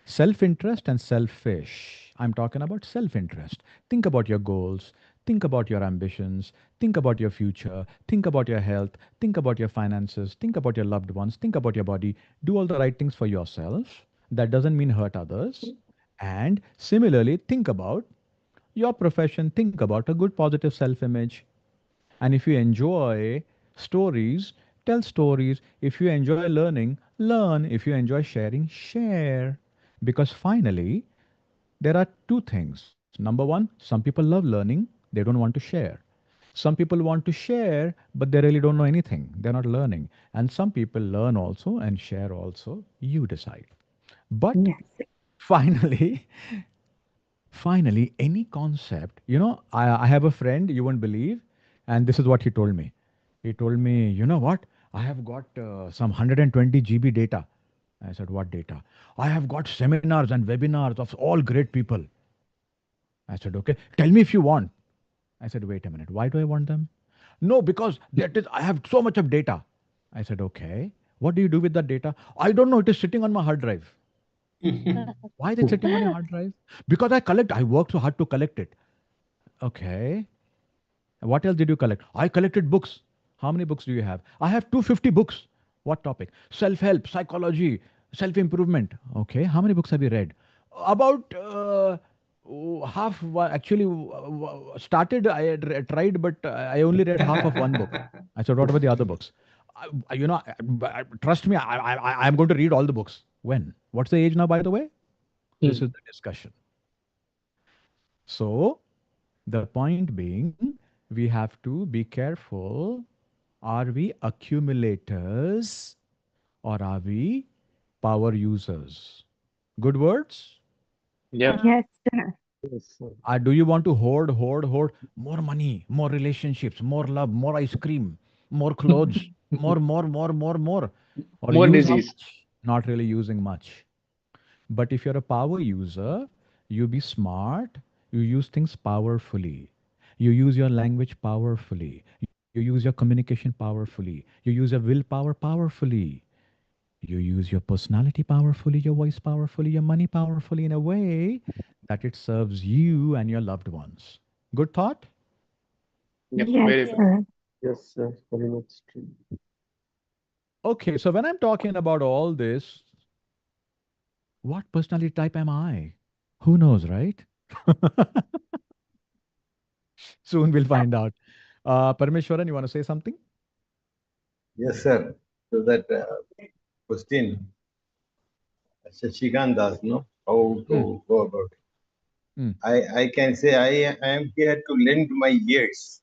self-interest and selfish. I'm talking about self-interest. Think about your goals. Think about your ambitions. Think about your future. Think about your health. Think about your finances. Think about your loved ones. Think about your body. Do all the right things for yourself. That doesn't mean hurt others. And similarly, think about your profession. Think about a good positive self-image. And if you enjoy stories, tell stories. If you enjoy learning, learn. If you enjoy sharing, share. Because finally, there are two things. Number one, some people love learning, they don't want to share. Some people want to share, but they really don't know anything. They're not learning. And some people learn also and share also. You decide. But Yes. finally, finally, any concept, I have a friend, you won't believe, and this is what he told me. He told me, you know what? I have got some 120 GB data. I said, what data? I have got seminars and webinars of all great people. I said, okay, tell me if you want. I said, wait a minute, why do I want them? No, because I have so much of data. I said, okay, what do you do with that data? I don't know, it is sitting on my hard drive. Why is it sitting on your hard drive? Because I worked so hard to collect it. Okay. What else did you collect? I collected books. How many books do you have? I have 250 books. What topic? Self-help, psychology, self-improvement. Okay. How many books have you read? About half. Actually, started. I had tried, but I only read half of one book. I said, what about the other books? Trust me, I'm going to read all the books. When? What's the age now, by the way? This is the discussion. So the point being, we have to be careful. Are we accumulators or are we power users? Good words? Yeah. Yes, sir. yes, sir. Do you want to hoard more money, more relationships, more love, more ice cream, more clothes, more? Or More use how disease. much? Not really using much. But if you're a power user, you be smart, you use things powerfully. You use your language powerfully. You use your communication powerfully. You use your willpower powerfully. You use your personality powerfully, your voice powerfully, your money powerfully in a way that it serves you and your loved ones. Good thought? Yep. Yes, Very good. sir. Yes, sir. Very much true. Okay, so when I'm talking about all this, What personality type am I? Who knows, right? Soon we'll find out. Parameshwaran, you want to say something? Yes, sir. So that question, Shashikant does know how to go about it. I can say I am here to lend my ears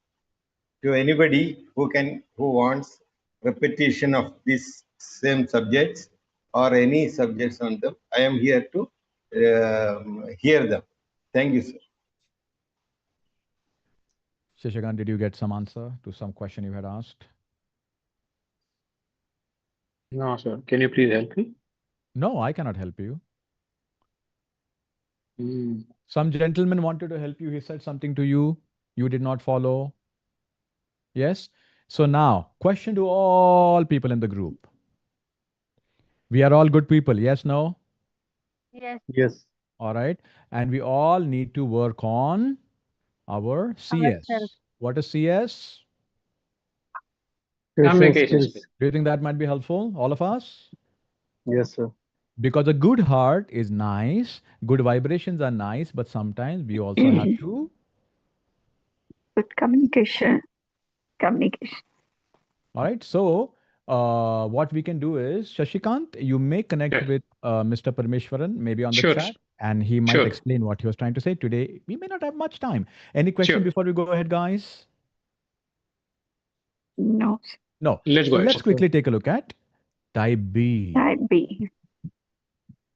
to anybody who wants repetition of these same subjects or any subjects on them. I am here to hear them. Thank you, sir. Shashakan, did you get some answer to some question you had asked? No, sir. Can you please help me? No, I cannot help you. Some gentleman wanted to help you. He said something to you. You did not follow. Yes? So now, question to all people in the group. We are all good people. Yes, no? Yes. Yes. All right. And we all need to work on our CS. Ourselves. What is CS? Communication skills. Do you think that might be helpful, all of us? Yes, sir. Because a good heart is nice, good vibrations are nice, but sometimes we also have to. Good communication. Communication. All right. So, what we can do is, Shashikant, you may connect with Mr. Parameshwaran, maybe on the Sure. chat, and he might Sure. explain what he was trying to say today. We may not have much time. Any question Sure. before we go ahead, guys? No. No. Let's So go let's ahead. quickly take a look at type B. Type B.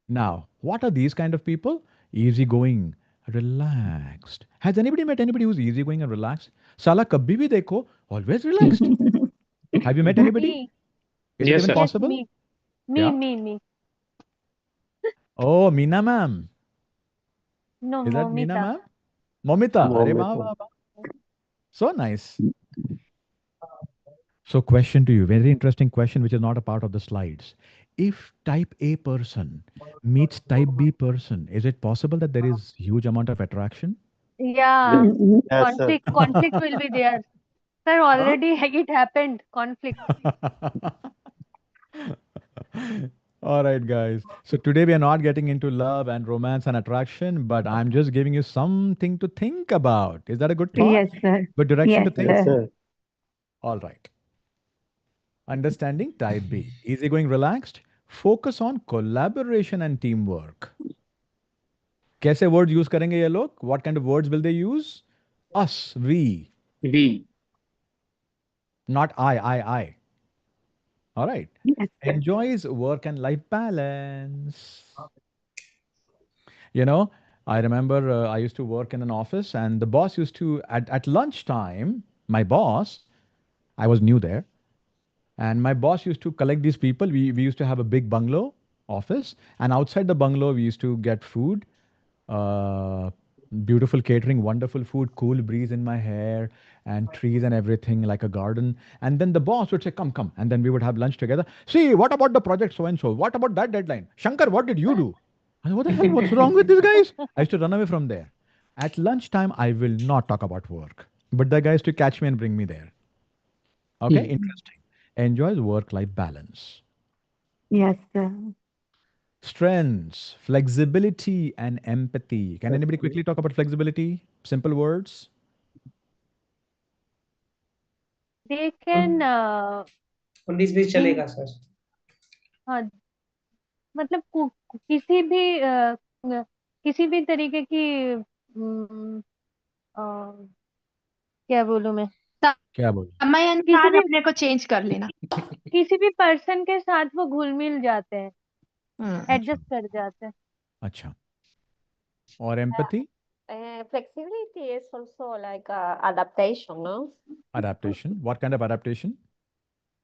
Now, what are these kind of people? Easygoing, relaxed. Has anybody met anybody who's easygoing and relaxed? Sala kabhi bhi dekho, always relaxed. Have you met anybody? Me. Is it Yes, even sir. possible? Me. Yeah. Me. Oh, Meena ma'am. No, Is that Meena Momita. ma'am? Momita. Arey Momita. wah, wah, wah. So nice. So question to you, very interesting question, which is not a part of the slides. If type A person meets type B person, is it possible that there is huge amount of attraction? Yeah. Yes, sir. Conflict will be there. Sir, already it happened. Conflict. All right, guys. So today we are not getting into love and romance and attraction, but I'm just giving you something to think about. Is that a good thought? Yes, sir. Good direction Yes, to think? Yes, sir. sir. All right. Understanding type B. Easygoing, relaxed. Focus on collaboration and teamwork. कैसे words use करेंगे ये लोग? What kind of words will they use? Us, we. We. Not I. All right. Yes, sir. Enjoys work and life balance. You know, I remember I used to work in an office and the boss used to, at lunchtime, my boss, I was new there, and my boss used to collect these people. We used to have a big bungalow office, and outside the bungalow, we used to get food, beautiful catering, wonderful food, cool breeze in my hair, and trees and everything like a garden. And then the boss would say, come. And then we would have lunch together. See, what about the project so and so? What about that deadline? Shankar, what did you do? I said, what the hell? What's wrong with these guys? I used to run away from there. At lunchtime, I will not talk about work, but the guy used to catch me and bring me there. Okay, interesting. Enjoys work-life balance. Yes, sir. Strengths, flexibility, and empathy. Can anybody quickly talk about flexibility? Simple words. They can 19-20 चलेगा sir. हाँ, मतलब किसी भी तरीके की क्या बोलूं मैं? क्या बोलूं? समय अनुसार अपने को चेंज कर लेना. किसी भी पर्सन के साथ वो घुल मिल जाते हैं, एडजस्ट कर जाते हैं. अच्छा. और empathy? Flexibility is also like adaptation, no? Adaptation. What kind of adaptation?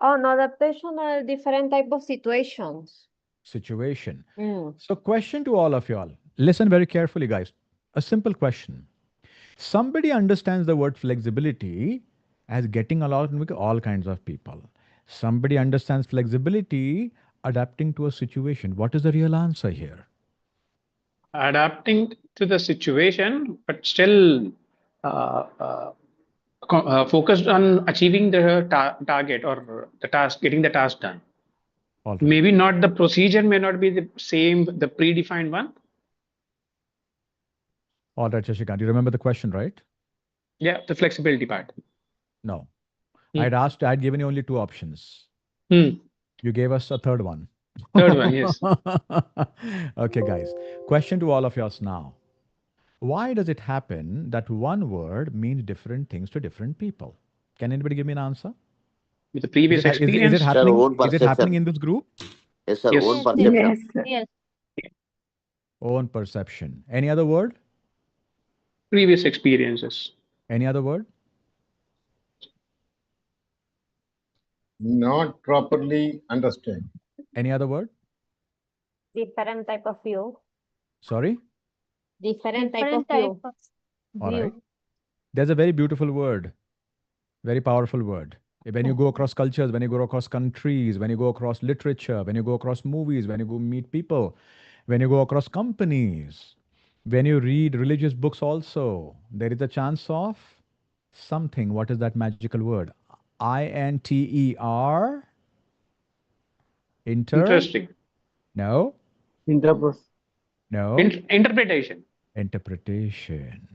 Oh, no, adaptation are different type of situations. Situation. So question to all of y'all. Listen very carefully, guys. A simple question. Somebody understands the word flexibility as getting along with all kinds of people. Somebody understands flexibility adapting to a situation. What is the real answer here? Adapting to the situation, but still focused on achieving the target or the task, getting the task done. All right. Maybe not the procedure may not be the same, the predefined one. All right, Shashikant. You remember the question, right? Yeah, the flexibility part. No. Hmm. I'd given you only two options. Hmm. You gave us a third one. Third one, yes. Okay, guys. Question to all of us now. Why does it happen that one word means different things to different people? Can anybody give me an answer? With the previous Is it experience. Their happening? own Is it happening perception. in this group? Yes, sir. Yes. Own Yes, perception. Yes, sir. yes. Own perception. Any other word? Previous experiences. Any other word? Not properly understand. Any other word? Different type of view. Sorry? Different type Different of type view. of All right. view. There's a very beautiful word, very powerful word. When you go across cultures, when you go across countries, when you go across literature, when you go across movies, when you go meet people, when you go across companies, when you read religious books also, there is a chance of something. What is that magical word? INTER? Inter? Interesting. No? Interpret. No? Interpretation. Interpretation.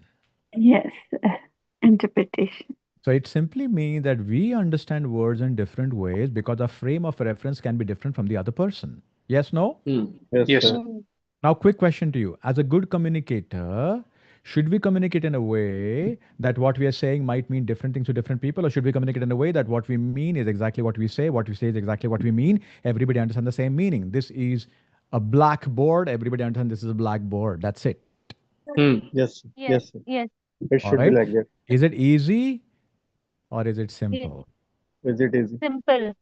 Yes, sir. Interpretation. So it simply means that we understand words in different ways because our frame of reference can be different from the other person. Yes, no? Hmm. Yes, Yes, sir. sir. Now, quick question to you. As a good communicator, should we communicate in a way that what we are saying might mean different things to different people, or should we communicate in a way that what we mean is exactly what we say is exactly what we mean? Everybody understand the same meaning. This is a blackboard. Everybody understand this is a blackboard. That's it. Hmm. Yes, Yes, yes, sir. yes. It All should be right. like that. Is it easy or is it It's simple? Is it easy? simple,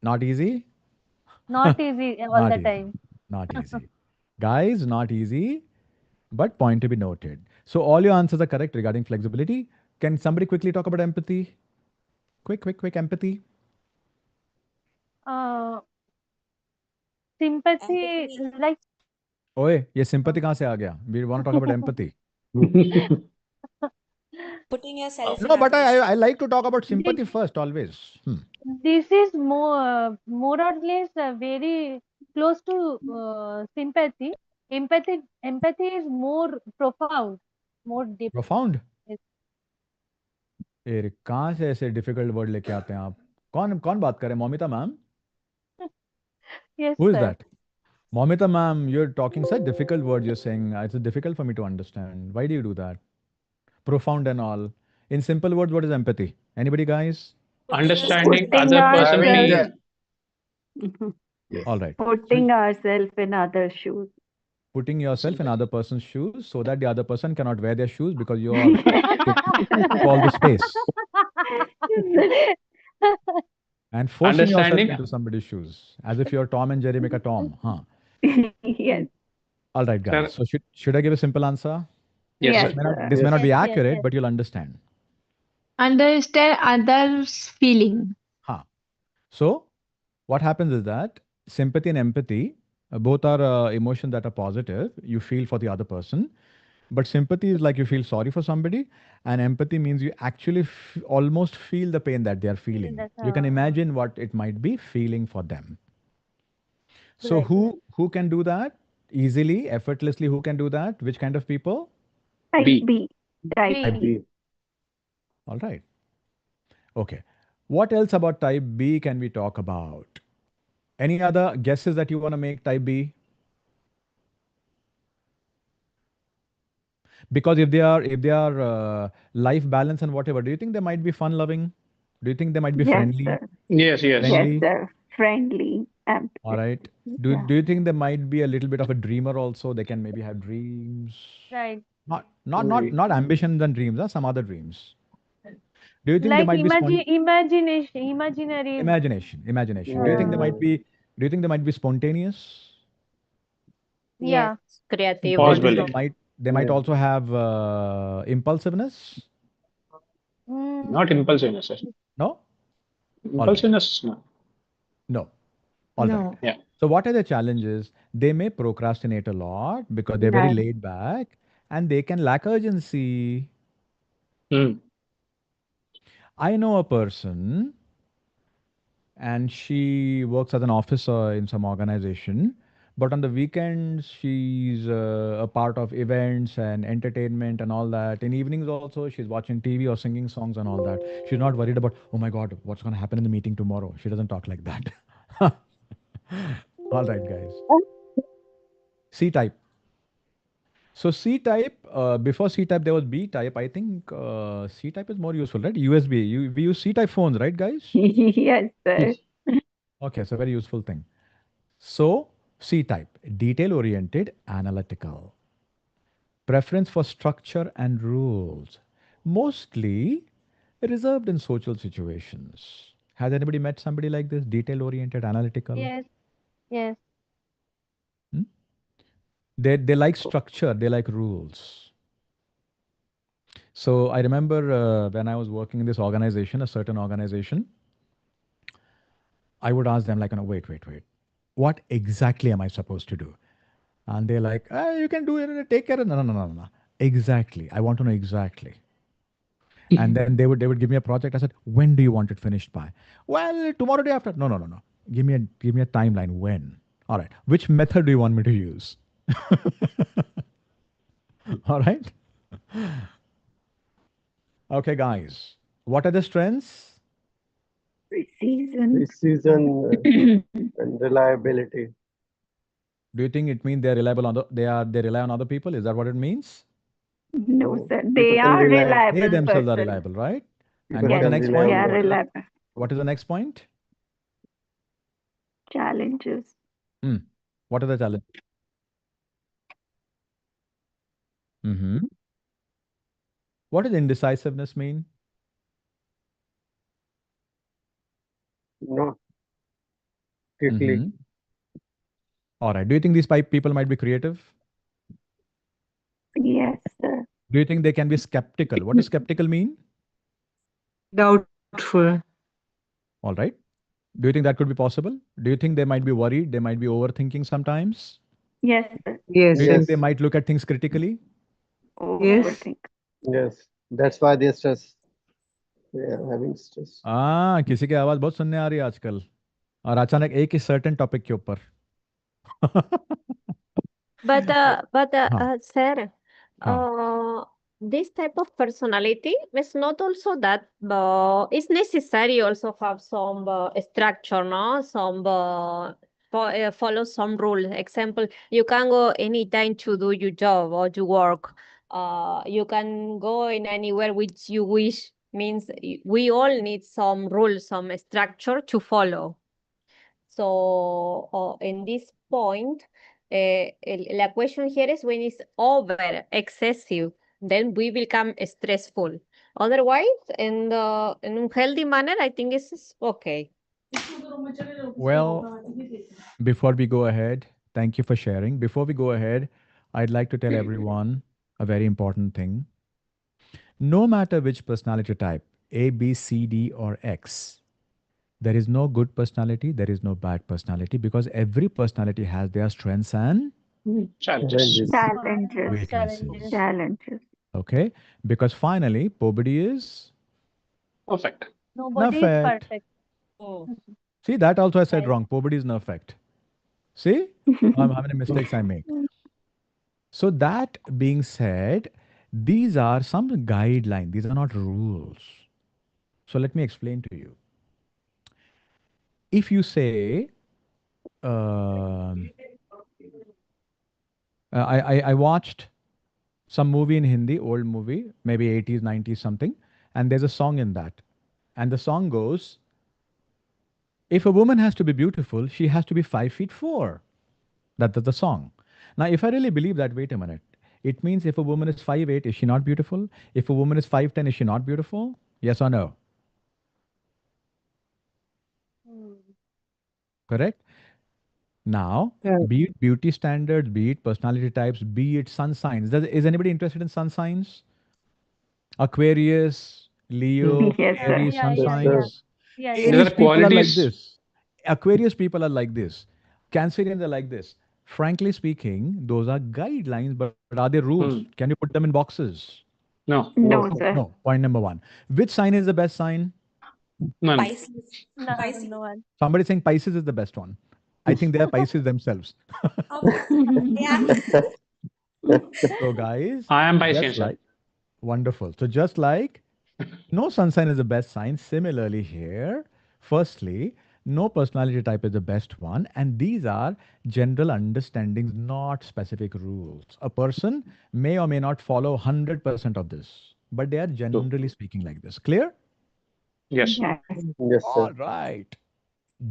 Not easy? not easy all Not the easy. time. Not easy. Guys, not easy, but point to be noted. So all your answers are correct regarding flexibility. Can somebody quickly talk about empathy? Quick empathy. Uh, sympathy, Empathy, like ओए ये sympathy कहाँ से आ गया? We want to talk about empathy. putting yourself in No, but others' I like to shoes. talk about this, sympathy first always. this is more or less very close to sympathy. Empathy is more profound, more deep. Profound. Yes, ये कहाँ से ऐसे difficult word लेके आते हैं आप? कौन बात कर रहे हैं? Moumita ma'am? yes, Who is sir. that? Momita ma'am, you're talking such difficult words. You're saying it's difficult for me to understand. Why do you do that? Profound and all. In simple words, what is empathy? Anybody, guys? Putting yourself Understanding in the Putting other shoes. person Having ourselves, feelings. the yes. All right. So putting ourselves in other shoes. putting yourself in Sympathy. other person's shoes so that the other person cannot wear their shoes because you are took all the space and forcing yourself Understanding. into somebody's shoes as if you're Tom and Jerry make a Tom, huh? Yes, All right, guys. Sir. So should I give a simple answer? Yes, yes, sir. This may not sir. be Yes, accurate, yes. but you'll understand. Understand others' feeling. Huh. So what happens is that sympathy and empathy both are emotions that are positive. You feel for the other person. But sympathy is like you feel sorry for somebody, and empathy means you actually almost feel the pain that they are feeling. That, You can imagine what it might be feeling for them. So right. who can do that easily, effortlessly? Who can do that? Which kind of people? Type B. B. Type B. Type B. B. All right. Okay. What else about type B can we talk about? Any other guesses that you want to make type B? Because if they are life balance and whatever, do you think they might be fun loving? Do you think they might be Yes, friendly? sir. Yes, yes. Yes, Friendly. sir. Friendly. All right. Yeah. Do you think they might be a little bit of a dreamer also? They can maybe have dreams. Right. Not ambitions and dreams, some other dreams. Do you think they Like might be imaginary. imagination? Do you think they might be spontaneous? Yeah. Yes, creative Do you think also. Possibly. they might Yeah. also have impulsiveness? Not impulsiveness, sir. No? All right. Impulsiveness, no. No. All right. No. Yeah. So what are the challenges? They may procrastinate a lot because they're very Right. laid back and they can lack urgency. Hmm. I know a person and she works as an officer in some organization. But on the weekends, she's a part of events and entertainment and all that. In evenings also, she's watching TV or singing songs and all that. She's not worried about, oh my God, what's going to happen in the meeting tomorrow. She doesn't talk like that. All right, guys. C type. So C type, before C type, there was B type. I think C type is more useful, right? USB. We use C type phones, right, guys? Yes, sir. Okay, so very useful thing. So C type, detail-oriented, analytical. Preference for structure and rules. Mostly reserved in social situations. Has anybody met somebody like this? Detail-oriented, analytical? Yes. Yes. Hmm? They like structure, they like rules. So I remember when I was working in this organization, a certain organization, I would ask them like, wait. What exactly am I supposed to do? And they're like, you can do it, take care of it. No. Exactly. I want to know exactly. And then they would give me a project. I said, when do you want it finished by? Well, tomorrow, day after. No. Give me a timeline. When? All right. Which method do you want me to use? All right. Okay, guys. What are the strengths? Precision. Precision and reliability. Do you think it means they're reliable on they rely on other people? Is that what it means? No, sir. People They can are rely. They reliable themselves are person. reliable, right? And People what's the can next Yes, rely they point? on are them. reliable. What is the next point? Challenges. What are the challenges? What does indecisiveness mean? Not quickly. All right. Do you think these people might be creative? Yes, sir. Do you think they can be skeptical? What does skeptical mean? Doubtful. All right. Do you think that could be possible? Do you think they might be worried? They might be overthinking sometimes? Yes, sir. Yes. Do you think Yes. they might look at things critically? Yes. Overthink. Yes. That's why they're stressed. They are having stress. किसी की आवाज बहुत सुनने आ रही है आजकल और अचानक एक ही सर्टेन टॉपिक के ऊपर Sir, हाँ. this type of personality is not also that it's necessary also have some structure, no? Some follow some rules. Example, you can go anytime to do your job or to work. You can go in anywhere which you wish. Means we all need some rules, some structure to follow. So in this point, la question here is when it's over, excessive, then we become stressful. Otherwise, in a healthy manner, I think it's okay. Well, before we go ahead, thank you for sharing. Before we go ahead, I'd like to tell everyone a very important thing. No matter which personality type, A, B, C, D, or X, there is no good personality, there is no bad personality because every personality has their strengths and Challenges. weaknesses. Challenges. Okay? Because finally, Pobody is Perfect. Nobody is perfect. perfect. See, that also I said Right. wrong. Pobody is perfect. See how many mistakes I make. So that being said, these are some guidelines. These are not rules. So let me explain to you. If you say, I watched some movie in Hindi, old movie, maybe 80s, 90s something, and there's a song in that. And the song goes, if a woman has to be beautiful, she has to be 5'4". That's the song. Now, if I really believe that, wait a minute. It means if a woman is 5'8", is she not beautiful? If a woman is 5'10", is she not beautiful? Yes or no? Correct? Now, be it beauty standards, be it personality types, be it sun signs. Is anybody interested in sun signs? Aquarius, Leo, Yes, sir. Aries, sun Yeah. signs. Yeah. These Aries are people are like qualities. this. Aquarius people are like this. Cancerians are like this. Frankly speaking, those are guidelines, but are they rules? Can you put them in boxes? No. No, sir. No. Point number one. Which sign is the best sign? None. Pisces. No, Pisces. no one. Somebody saying Pisces is the best one. I think they are Pisces themselves. Yeah. So guys, I am Piscean, just sir. like wonderful. So just like no sun sign is the best sign. Similarly here, firstly, no personality type is the best one. And these are general understandings, not specific rules. A person may or may not follow 100% of this, but they are generally speaking like this. Clear? Yes. Yes. Yes, All sir. right.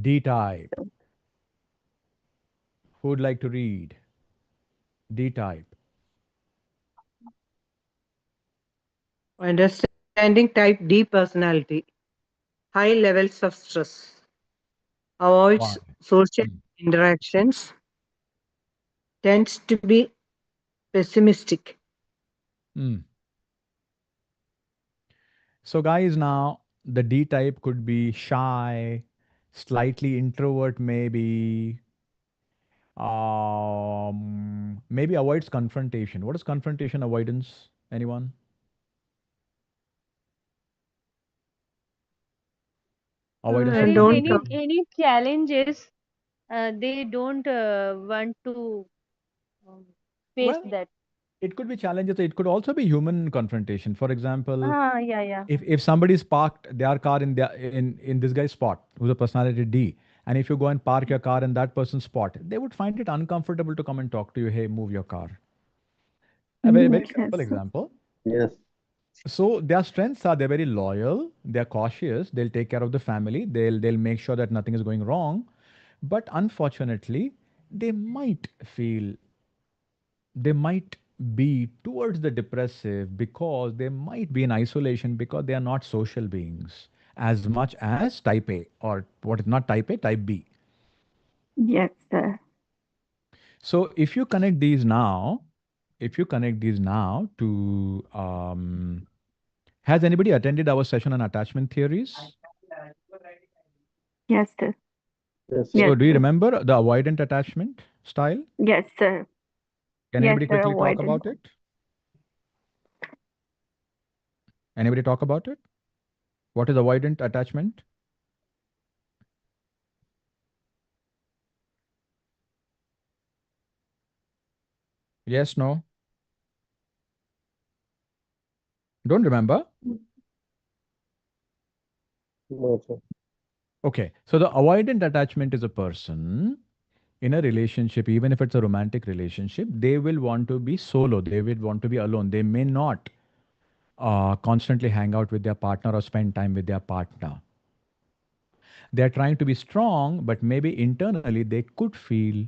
D type. Who would like to read? D type. Understanding type D personality. High levels of stress. Avoids Why? social interactions. Tends to be pessimistic. Hmm. So guys, now the D type could be shy, slightly introvert, maybe maybe avoids confrontation. What is confrontation avoidance? Anyone? Avoidance There of is Don't confrontation. any challenges, they don't want to um, face Well, that. it could be challenges. It could also be human confrontation. For example, Yeah, yeah. if somebody's parked their car in in this guy's spot, who's a personality D, and if you go and park your car in that person's spot, they would find it uncomfortable to come and talk to you. Hey, move your car. A very simple Yes. example. Yes. So their strengths are they're very loyal, they're cautious, they'll take care of the family, they'll make sure that nothing is going wrong. But unfortunately, they might feel they might be towards the depressive because they might be in isolation because they are not social beings as much as type A, or what is not type A, type B. Yes, sir. So if you connect these now to has anybody attended our session on attachment theories? Yes, sir. Yes, So Yes, do you sir. remember the avoidant attachment style? Yes, sir. Can Yes, anybody sir. quickly talk Avoidance. about it? Anybody talk about it? What is avoidant attachment? Yes, no? Don't remember? no, sir. Okay. So the avoidant attachment is a person in a relationship, even if it's a romantic relationship, they will want to be solo. They will want to be alone. They may not constantly hang out with their partner or spend time with their partner. They're trying to be strong, but maybe internally they could feel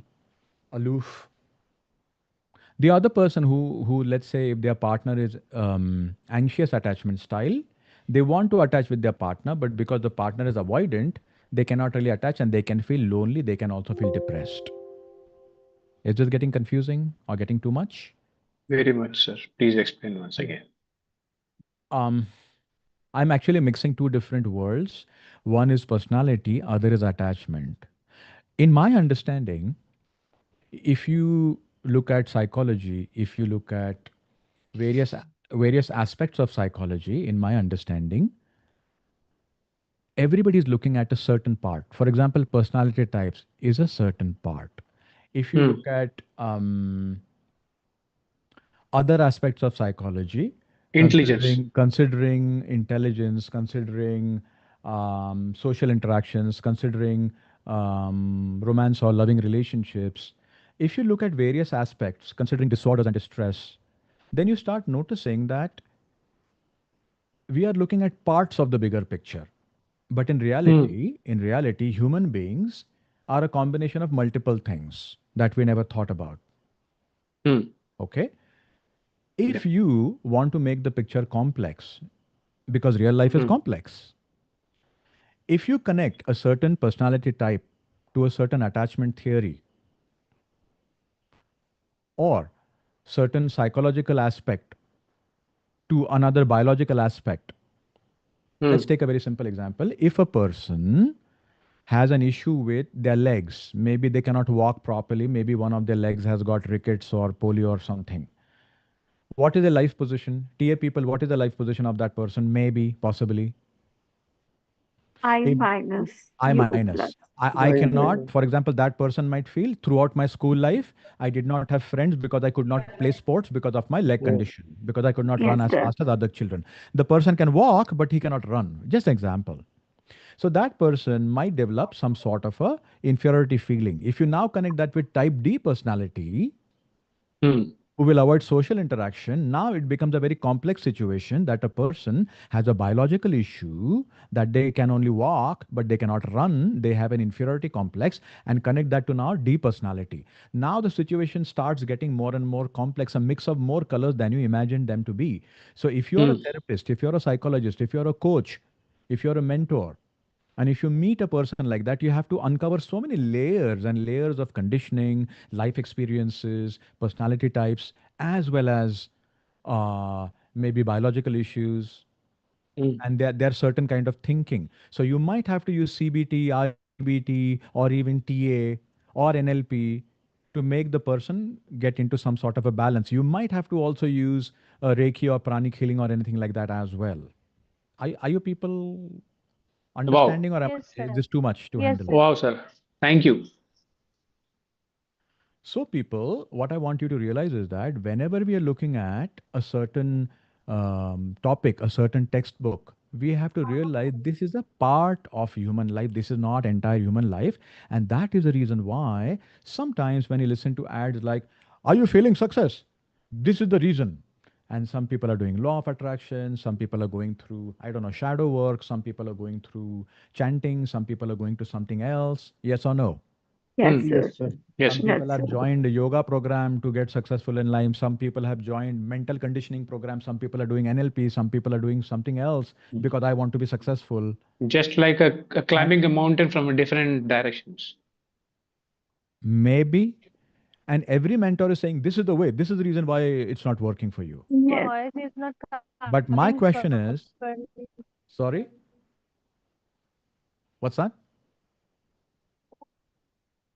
aloof. The other person who let's say if their partner is anxious attachment style, they want to attach with their partner, but because the partner is avoidant, they cannot really attach and they can feel lonely. They can also feel depressed. Is this getting confusing or getting too much? Very much, sir. Please explain once again. I'm actually mixing two different worlds. One is personality, other is attachment. In my understanding, if you look at psychology, if you look at various various aspects of psychology, in my understanding, everybody is looking at a certain part. For example, personality types is a certain part. If you look at other aspects of psychology, Intelligence. considering intelligence, considering social interactions, considering romance or loving relationships, if you look at various aspects, considering disorders and distress, then you start noticing that we are looking at parts of the bigger picture. But in reality, human beings are a combination of multiple things that we never thought about. Okay? If you want to make the picture complex, because real life is complex, if you connect a certain personality type to a certain attachment theory or certain psychological aspect to another biological aspect, let's take a very simple example. If a person has an issue with their legs, maybe they cannot walk properly, maybe one of their legs has got rickets or polio or something. What is the life position? TA people, what is the life position of that person? Maybe, possibly. I In minus, I U minus. plus. I cannot, for example, that person might feel throughout my school life, I did not have friends because I could not play sports because of my leg condition, because I could not Yes, run as sir. fast as other children. The person can walk, but he cannot run. Just example. So that person might develop some sort of a inferiority feeling. If you now connect that with type D personality, who will avoid social interaction, now it becomes a very complex situation that a person has a biological issue that they can only walk, but they cannot run. They have an inferiority complex, and connect that to now D personality. Now the situation starts getting more and more complex, a mix of more colors than you imagined them to be. So if you're a therapist, if you're a psychologist, if you're a coach, if you're a mentor, and if you meet a person like that, you have to uncover so many layers and layers of conditioning, life experiences, personality types, as well as maybe biological issues. And there are certain kind of thinking. So you might have to use CBT, IBT, or even TA or NLP to make the person get into some sort of a balance. You might have to also use Reiki or pranic healing or anything like that as well. Are you people understanding, or Yes, is sir. this too much to Yes, handle? sir. Wow, sir. Thank you. So people, what I want you to realize is that whenever we are looking at a certain topic, a certain textbook, we have to realize this is a part of human life. This is not entire human life. And that is the reason why sometimes when you listen to ads like, are you feeling success? This is the reason. And some people are doing law of attraction. Some people are going through, I don't know, shadow work. Some people are going through chanting. Some people are going to something else. Yes or no? Yes, sir. Yes, sir. Yes. Some people Yes, have sir. joined a yoga program to get successful in life. Some people have joined mental conditioning program. Some people are doing NLP. Some people are doing something else because I want to be successful. Just like a climbing a mountain from a different directions. Maybe. And every mentor is saying, this is the way. This is the reason why it's not working for you. Your Yes. voice is not But my coming question is, properly. sorry, what's that?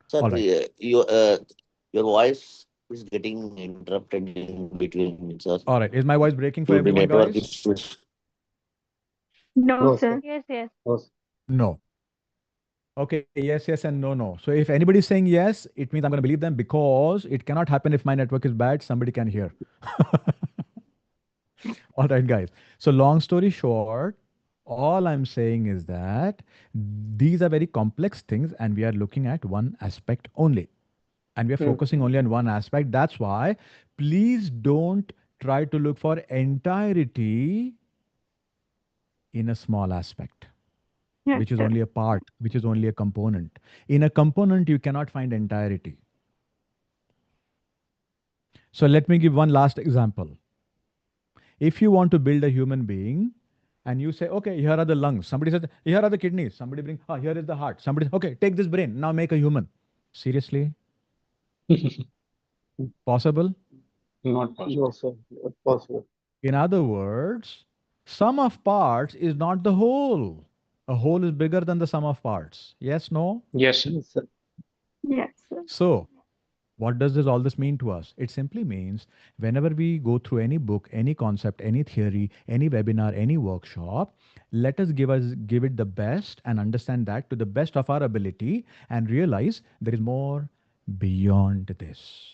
Sir, All right. your voice is getting interrupted in between, sir. All right. Is my voice breaking for Due to everyone, network guys? issues. No, No, sir. sir. Yes, yes. No, sir. No. Okay, yes, yes, and no, no. So if anybody's saying yes, it means I'm going to believe them, because it cannot happen if my network is bad. Somebody can hear. All right, guys. So long story short, all I'm saying is that these are very complex things, and we are looking at one aspect only. And we are focusing only on one aspect. That's why please don't try to look for entirety in a small aspect, Yes, which is sir. only a part, which is only a component. In a component, you cannot find entirety. So let me give one last example. If you want to build a human being and you say, okay, here are the lungs. Somebody says, here are the kidneys. Somebody brings, here is the heart. Somebody says, okay, take this brain. Now make a human. Seriously? Possible? Not possible. No, sir. Not possible. In other words, sum of parts is not the whole. A whole is bigger than the sum of parts. Yes, no? Yes. Yes, sir. Yes, sir. So, what does all this mean to us? It simply means whenever we go through any book, any concept, any theory, any webinar, any workshop, let us give it the best and understand that to the best of our ability, and realize there is more beyond this.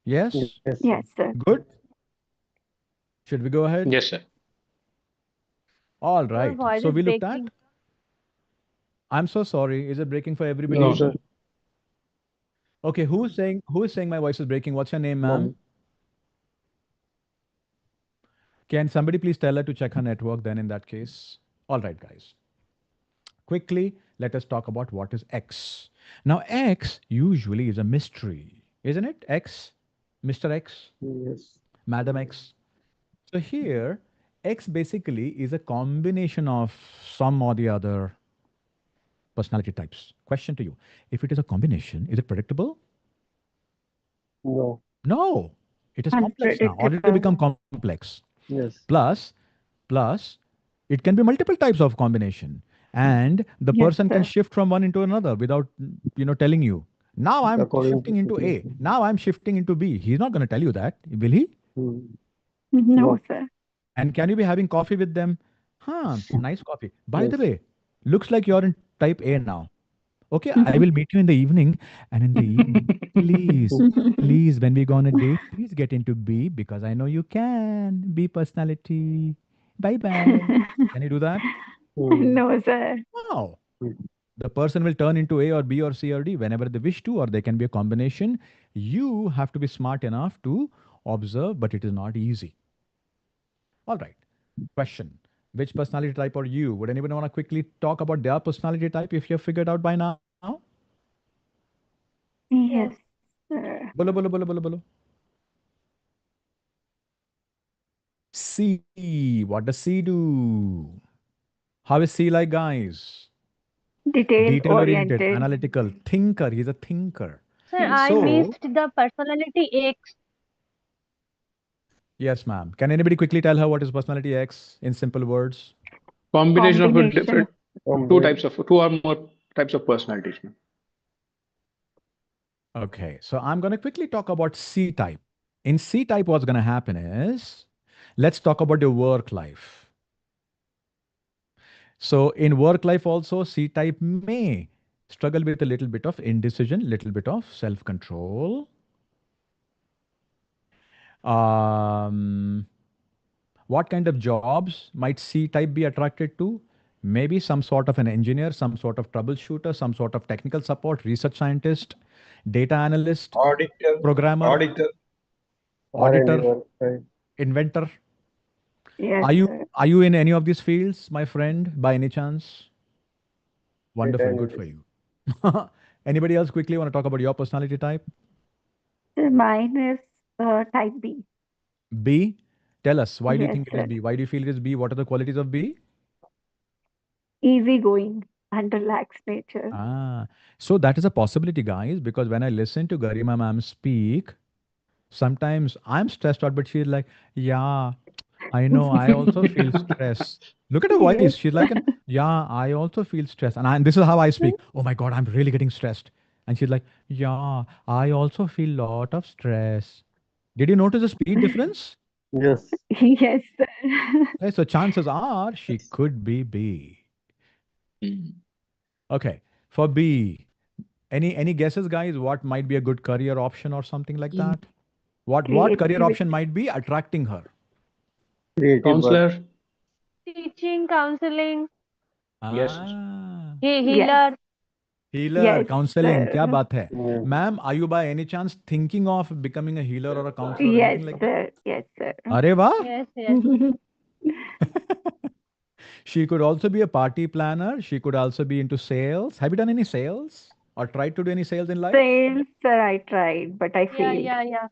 Yes? Yes, sir. Yes, sir. Good? Should we go ahead? Yes, sir. All Your right. voice So is we looked at. breaking. I'm so sorry. Is it breaking for everybody? No, sir. Okay, who is saying my voice is breaking? What's your name, ma'am? Mom. Can somebody please tell her to check her network then in that case? All right, guys. Quickly, let us talk about what is X. Now, X usually is a mystery, isn't it? X, Mr. X, Yes. Madam X. So here, X basically is a combination of some or the other personality types. Question to you. If it is a combination, is it predictable? No. No. It is complex now. Already become complex. Yes. Plus, it can be multiple types of combination. And the Yes, person can sir. shift from one into another without, telling you. Now I'm According shifting to into A. situation. Now I'm shifting into B. He's not going to tell you that, will he? Hmm. No, No. sir. And can you be having coffee with them? Nice coffee. By the Yes. way, looks like you're in type A now. Okay, I will meet you in the evening. And in the evening, please, when we go on a date, please get into B because I know you can. B personality. Bye bye. Can you do that? No, sir. Wow. Mm. The person will turn into A or B or C or D whenever they wish to, or they can be a combination. You have to be smart enough to observe, but it is not easy. All right. Question. Which personality type are you? Would anybody want to quickly talk about their personality type if you have figured out by now? Yes, sir. Bolo, bolo, bolo, bolo, bolo. C. What does C do? How is C like, guys? Detail Detail oriented, oriented. analytical, thinker. He's a thinker. Sir, I So, missed the personality X. yes, ma'am. Can anybody quickly tell her what is personality X in simple words? Combination of a Combination different two or more types of personalities. ma'am. Okay, so I'm going to quickly talk about C type. In C type, what's going to happen is, let's talk about your work life. So in work life also, C type may struggle with a little bit of indecision, little bit of self-control. What kind of jobs might C type be attracted to? Maybe some sort of an engineer, some sort of troubleshooter, some sort of technical support, research scientist, data analyst, programmer, auditor. auditor, R&D, right. inventor. Yes, Are you sir. are you in any of these fields, my friend, by any chance? Wonderful, Data good for you. Anybody else quickly want to talk about your personality type? Sir, mine is type B. B. Tell us, why do you Yes, think it is sir. B? Why do you feel it is B? What are the qualities of B? Easygoing and relaxed nature. So that is a possibility, guys, because when I listen to Garima ma'am speak, sometimes I'm stressed out, but she's like, yeah, I know, I also feel stress. Look at her voice. Yes. She's like, yeah, I also feel stress. And this is how I speak. Oh my God, I'm really getting stressed. And she's like, yeah, I also feel lot of stress. Did you notice the speed difference? Yes. Yes, sir. Okay, so chances are she could be B. Okay, for B, any guesses, guys? What might be a good career option or something like that? What career option Creativity. might be attracting her? Creative work. Counselor. Teaching, counseling, Yes. Yes. healer. Healer, Yes, counseling, sir. क्या बात है? Mm. Ma'am, are you by any chance thinking of becoming a healer or a counselor or Yes, anything like that? sir. Yes, sir. अरे वाह! Yes, yes. She could also be a party planner. She could also be into sales. Have you done any sales or tried to do any sales in life? Sales, sir, I tried, but I Yeah, failed. yeah.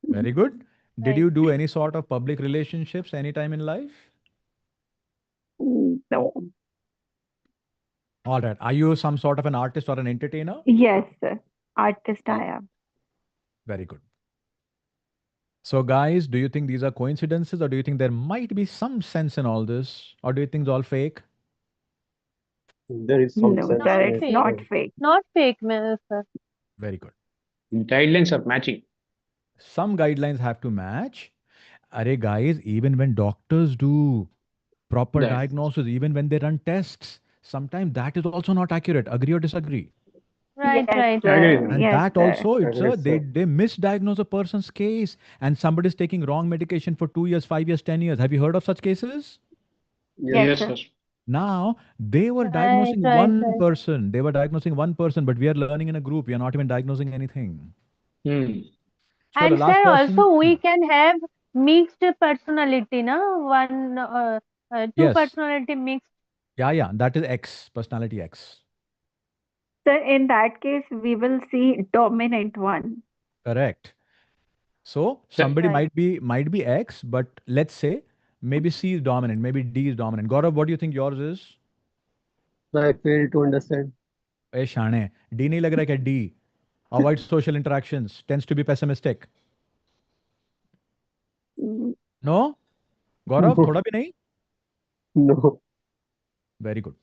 Very good. Did Right. you do any sort of public relationships anytime in life? No. All right. Are you some sort of an artist or an entertainer? Yes, sir. Artist I am. Very good. So, guys, do you think these are coincidences or do you think there might be some sense in all this? Or do you think it's all fake? There is some No, sense sir, in it's it. not fake. Not fake, sir. Very good. Guidelines are matching. Some guidelines have to match. Arey, guys, even when doctors do proper That- diagnosis, even when they run tests, sometimes that is also not accurate. Agree or disagree? Right, Yes, right. I agree. sir. And Yes, that sir. also, it's Agree, a, they, sir. they misdiagnose a person's case and somebody is taking wrong medication for 2 years, 5 years, 10 years. Have you heard of such cases? Yes, Yes, sir. yes. Now, they were Right, diagnosing right, one right. person. They were diagnosing one person, but we are learning in a group. We are not even diagnosing anything. Hmm. So the And last sir, person, also we can have mixed personality, no? Two yes. personality mixed. Yeah, that is X, personality X. Sir, in that case, we will see dominant one. Correct. So somebody Right. might be X, but let's say maybe C is dominant, maybe D is dominant. Gaurav, what do you think yours is? I fail to understand. A शाणे, D नहीं लग रहा है क्या? D. Avoid social interactions, tends to be pessimistic. Mm, No? Gaurav, No. थोड़ा भी नहीं? No. Very good.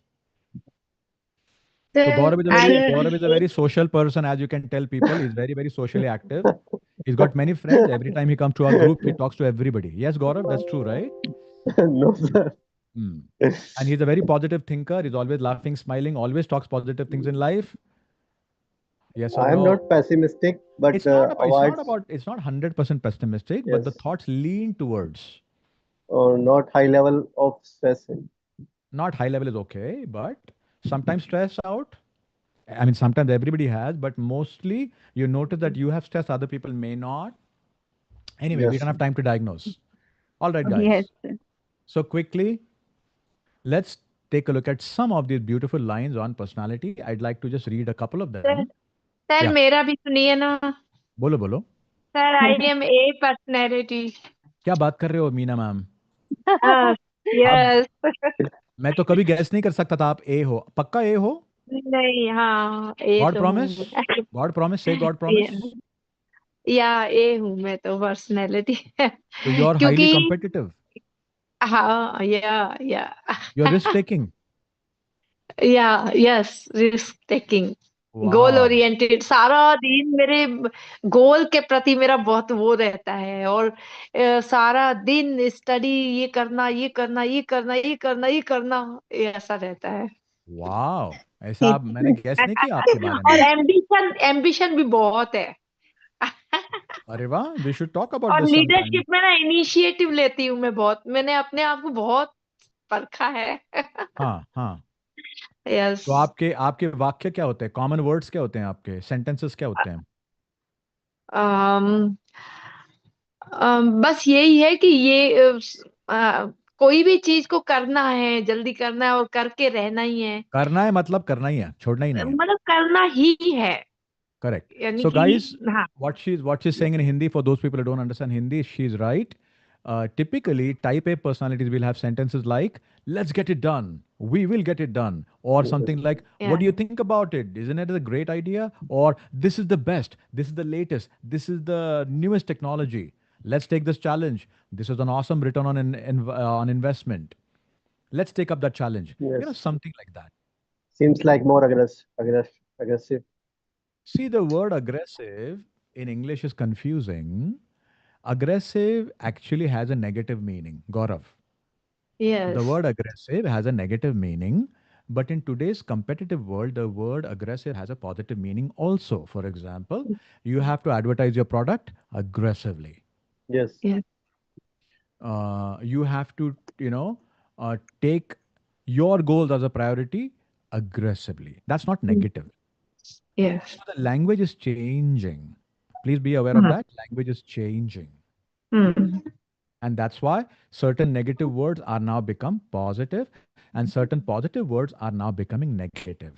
Sir, So Gaurav I is a very social person, as you can tell people. He's very, very socially active. He's got many friends. Every time he comes to our group, he talks to everybody. Yes, Gaurav, that's true, right? No, sir. And he's a very positive thinker. He's always laughing, smiling, always talks positive things in life. Yes or I am no? not pessimistic, but It's not about, avoids it's not 100% pessimistic, but the yes, thoughts lean towards. or not high level of stress. Not high level is okay, but sometimes stress out. I mean, sometimes everybody has, but mostly you notice that you have stress, other people may not. Anyway, we Yes. don't have time to diagnose. All right, Yes. guys. So quickly, let's take a look at some of these beautiful lines on personality. I'd like to just read a couple of sir them. Sir Yeah. मेरा भी सुनिए ना बोलो बोलो. Sir I am a personality क्या बात कर रहे हो मीना मैम? अब यस मैं तो कभी गैस नहीं कर सकता था आप ए हो. पक्का ए हो? नहीं हाँ ए गॉड तो प्रॉमिस? हूँ गॉड प्रॉमिस? से गॉड प्रॉमिस? या ए हूँ मैं तो personality So you are highly क्योंकि competitive. हाँ या You're risk taking. या यस रिस्क टेकिंग गोल Wow. ओरिएंटेड सारा दिन मेरे गोल के प्रति मेरा बहुत वो रहता है और सारा दिन स्टडी ये करना ये करना ये करना ये करना ये करना ऐसा रहता है Wow. ऐसा आप मैंने गैस नहीं किया आपके बारे और में. एम्बिशन भी बहुत है अरे वाह. We should talk about और this sometime. लीडरशिप में ना इनिशिएटिव लेती हूँ मैं बहुत मैंने अपने आप को बहुत परखा है हाँ. यस तो आपके आपके वाक्य क्या होते हैं? कॉमन वर्ड्स क्या होते हैं आपके? सेंटेंसेस क्या होते हैं? बस यही है कि ये कोई भी चीज को करना है जल्दी करना है और करके रहना ही है करना है मतलब करना ही है, छोड़ना ही नहीं है. मतलब करना ही है Correct. यानी So कि guys, हाँ what she's saying in Hindi, for those people who don't understand Hindi, she's right. Typically, type A personalities will have sentences like, let's get it done. We will get it done. Or something like, Yeah. what do you think about it? Isn't it a great idea? Or this is the best. This is the latest. This is the newest technology. Let's take this challenge. This is an awesome return on investment. Let's take up that challenge. You know, Yes. something like that. Seems like more aggressive. See, the word aggressive in English is confusing. Aggressive actually has a negative meaning, Gaurav. yes The word aggressive has a negative meaning, but in today's competitive world, the word aggressive has a positive meaning also. For example, you have to advertise your product aggressively. Yes. yes You have to, take your goals as a priority aggressively. That's not negative. yes So the language is changing. Please be aware of that. Language is changing. And that's why certain negative words are now become positive and certain positive words are now becoming negative.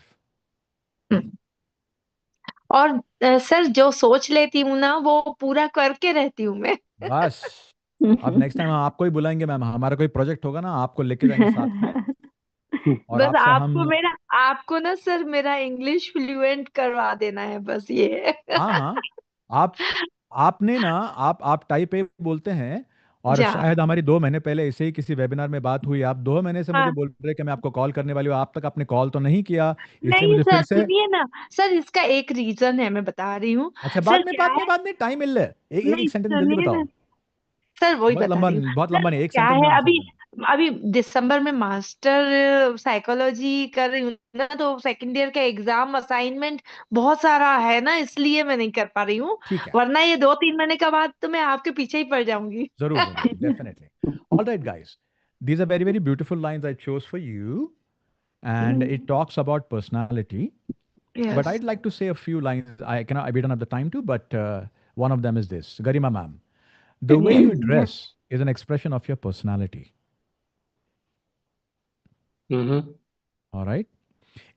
और sir जो सोच लेती हूँ ना वो पूरा करके रहती हूँ मैं बस अब नेक्स्ट टाइम हम आपको ही बुलाएंगे मैम. हमारा कोई प्रोजेक्ट होगा ना, आपको लेके जाएंगे साथ में. और बस आपसे आपको हम आपको ना सर मेरा इंग्लिश फ्लुएंट करवा देना है बस ये हाँ आपने ना आप टाइप ए बोलते हैं और जा शायद हमारी 2 महीने पहले ऐसे ही किसी वेबिनार में बात हुई. आप 2 महीने से मुझे हाँ बोल रहे कि मैं आपको कॉल करने वाली हूँ. आप तक आपने कॉल तो नहीं किया, इसलिए नहीं मुझे सर फिर से. सुनिए ना सर इसका एक रीजन है मैं बता रही हूँ अच्छा, सर क्या है बाद में टाइम मिल रहा है. एक नहीं सेंटेंस जल्दी सुनिए बताओ. ना सर वही बहुत बता लंबा रही हूँ बहुत सर लंबा नहीं, एक क्या सेंटेंस में है आंसर अभी दो. अभी दिसंबर में मास्टर साइकोलॉजी कर रही हूँ ना तो सेकंड ईयर का एग्जाम असाइनमेंट बहुत सारा है ना इसलिए मैं नहीं कर पा रही हूँ ठीक है, वरना ये 2-3 महीने के बाद तो मैं आपके पीछे ही पड़ जाऊंगी जरूर definitely. All right guys, these are very beautiful lines I chose for you and it talks about personality. But yes I'd like to say a few lines. We don't have the time to, but one of them is this. Garima ma'am, the way you dress is an expression of your personality. All right.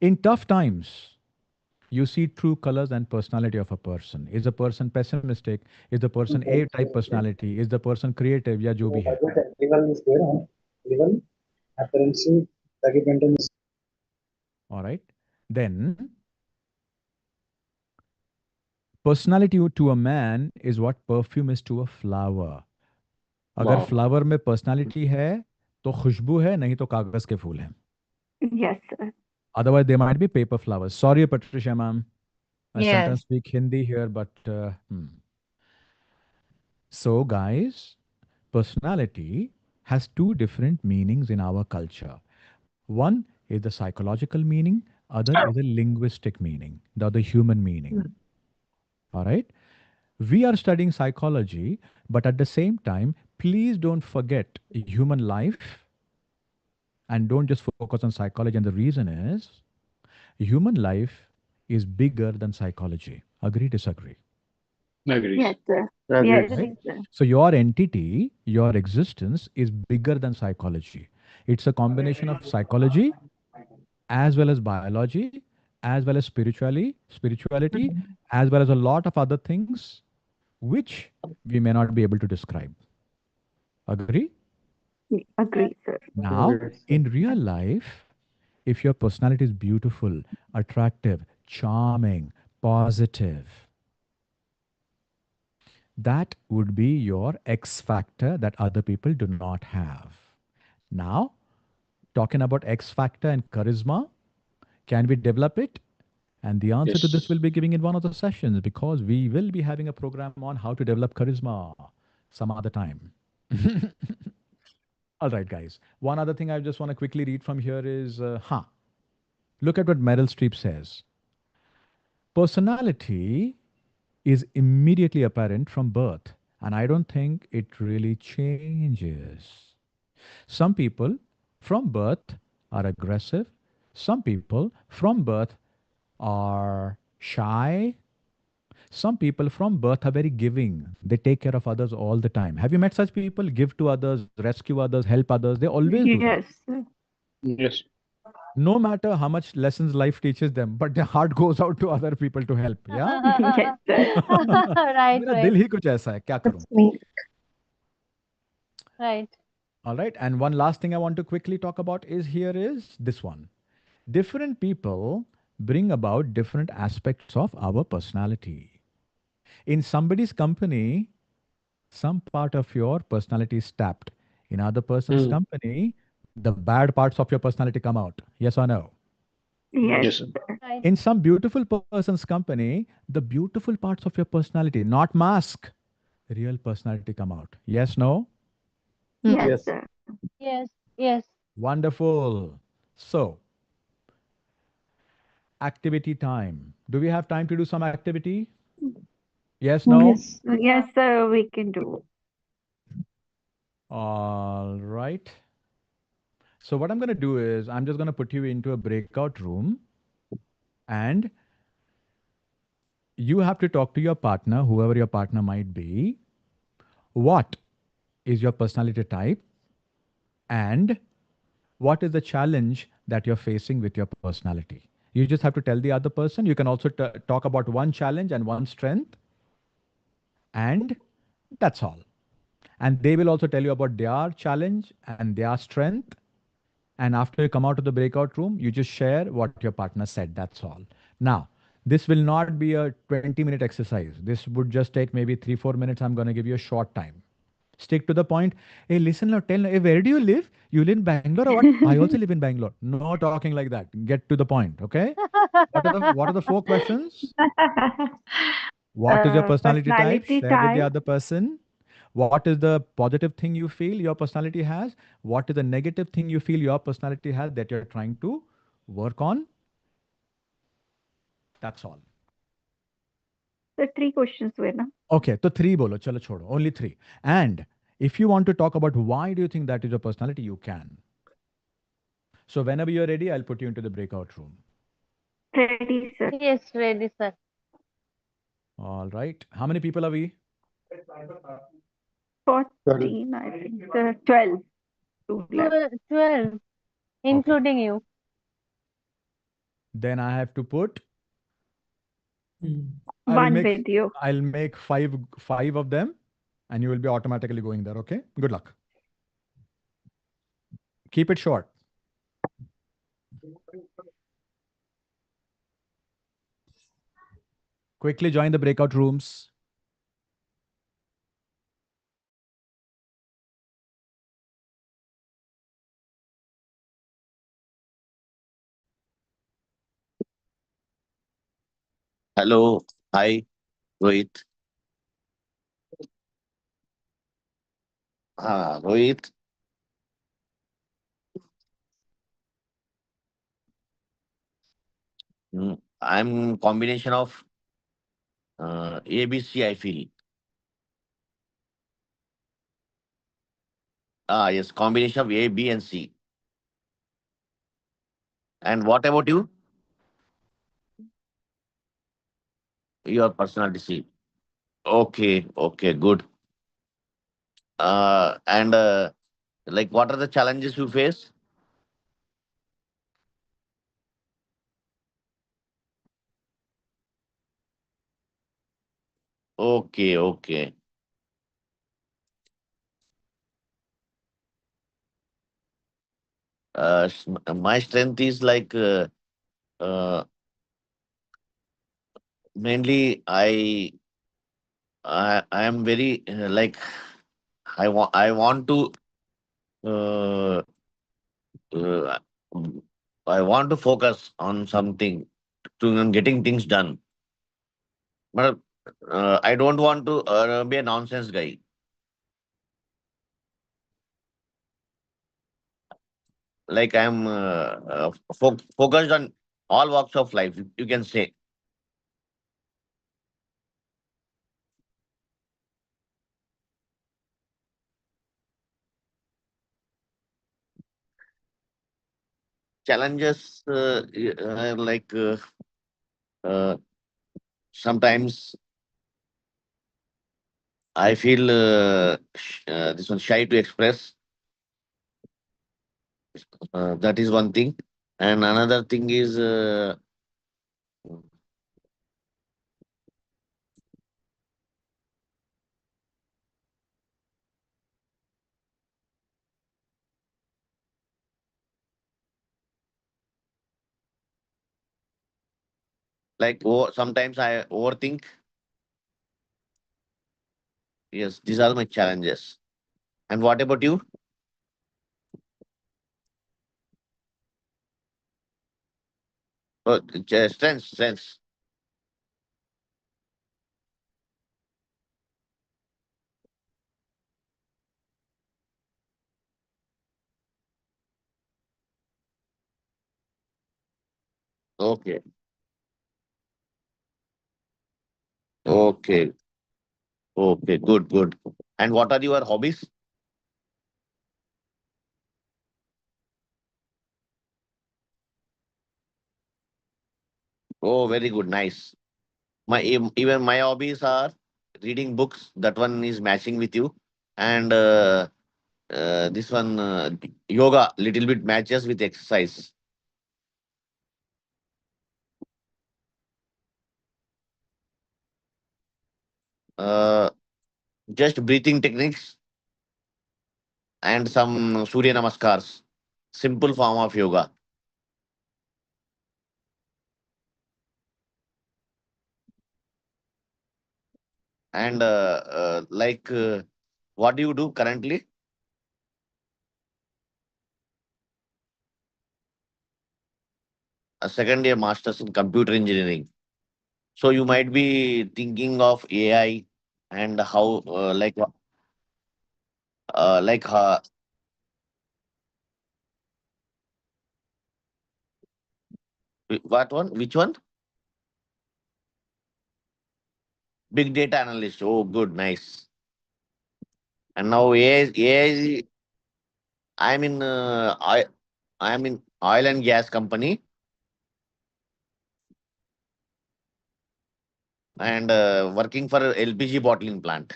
In tough times, you see true colors and personality of a person. Is the person pessimistic? Is the person A-type personality? Is the person creative? या जो भी है. All right. Then, personality to a man is what perfume is to a flower. अगर flower में personality है तो खुशबू है, नहीं तो कागज के फूल हैं. Yes, sir. Otherwise, they might be paper flowers. Sorry, Patricia, ma'am. I Yes. sometimes speak Hindi here, but So, guys, personality has two different meanings in our culture. One is the psychological meaning, other is a linguistic meaning, the other human meaning. All right. We are studying psychology, but at the same time, please don't forget human life and don't just focus on psychology. And the reason is human life is bigger than psychology. Agree, disagree? Agree. Yes, sir. Agreed. Yes, Right? sir. So your entity, your existence is bigger than psychology. It's a combination of psychology as well as biology, as well as spirituality, as well as a lot of other things which we may not be able to describe. Agree? Agree, sir. Now, Agreed, sir. in real life, if your personality is beautiful, attractive, charming, positive, that would be your X factor that other people do not have. Now, talking about X factor and charisma, can we develop it? And the answer to this Yes. will be giving in one of the sessions because we will be having a program on how to develop charisma some other time. All right, guys. One other thing I just want to quickly read from here is, look at what Meryl Streep says. Personality is immediately apparent from birth, and I don't think it really changes. Some people from birth are aggressive. Some people from birth are shy. Some people from birth are very giving. They take care of others all the time. Have you met such people? Give to others, rescue others, help others. They always do that. Yes, sir. Yes. No matter how much lessons life teaches them, but their heart goes out to other people to help. Yeah. Yes, sir. Right, मेरा right, दिल ही कुछ ऐसा है, क्या करूं? right. All right. And one last thing I want to quickly talk about is this one. Different people bring about different aspects of our personality. In somebody's company, some part of your personality is tapped. In other person's company, the bad parts of your personality come out. Yes or no? Yes, Yes, sir. sir. Right. In some beautiful person's company, the beautiful parts of your personality, not mask, real personality come out. Yes, no? Yes, Yes. sir. Yes, yes. Wonderful. So, activity time. Do we have time to do some activity? Yes, no? Yes. Yes, sir. We can do. All right. So what I'm going to do is I'm just going to put you into a breakout room and you have to talk to your partner, whoever your partner might be. What is your personality type? And what is the challenge that you're facing with your personality? You just have to tell the other person. You can also talk about one challenge and one strength. And that's all. And they will also tell you about their challenge and their strength. And after you come out of the breakout room, you just share what your partner said. That's all. Now, this will not be a 20-minute exercise. This would just take maybe 3-4 minutes. I'm going to give you a short time. Stick to the point. Hey, listen, now tell, hey, where do you live? You live in Bangalore or what? I also live in Bangalore. No talking like that. Get to the point. Okay. What are the 4 questions? What is your personality type? Personality Share with the type. other person. What is the positive thing you feel your personality has? What is the negative thing you feel your personality has that you're trying to work on? That's all. The 3 questions were na. Okay, so 3 bolo, chalo chodo, only 3. And if you want to talk about why do you think that is your personality, you can. So whenever you're ready, I'll put you into the breakout room. Ready, sir. Yes, ready, sir. All right. How many people are we? 14, I think. 12. 2 left. 12, including you. Then I have to put. One with you. I'll make five of them, and you will be automatically going there. Okay. Good luck. Keep it short. Quickly join the breakout rooms. Hello. Hi, Rohit. Rohit. I'm combination of ABC, I feel. Yes, combination of A, B, and C. And what about you? Your personality C. Okay, good. And like, what are the challenges you face? Okay. My strength is like uh, mainly I am very like I want to uh, uh, I want to focus on something to on getting things done, but I don't want to be a nonsense guy. Like I'm focused on all walks of life. You can say challenges like uh, sometimes I feel this one shy to express. That is one thing, and another thing is like sometimes I overthink. Yes, these are my challenges. And what about you? Strengths. Okay, okay, okay. Good. And what are your hobbies? Oh, very good, nice. Even my hobbies are reading books. That one is matching with you, and this one yoga little bit matches with exercise. Uh, just breathing techniques and some Surya Namaskars. Simple form of yoga. And like, what do you do currently? A second year master's in computer engineering. So you might be thinking of AI and how, like, what one? Which one? Big data analyst. Oh, good, nice. And now AI, I'm in, I'm in oil and gas company and working for a LPG bottling plant.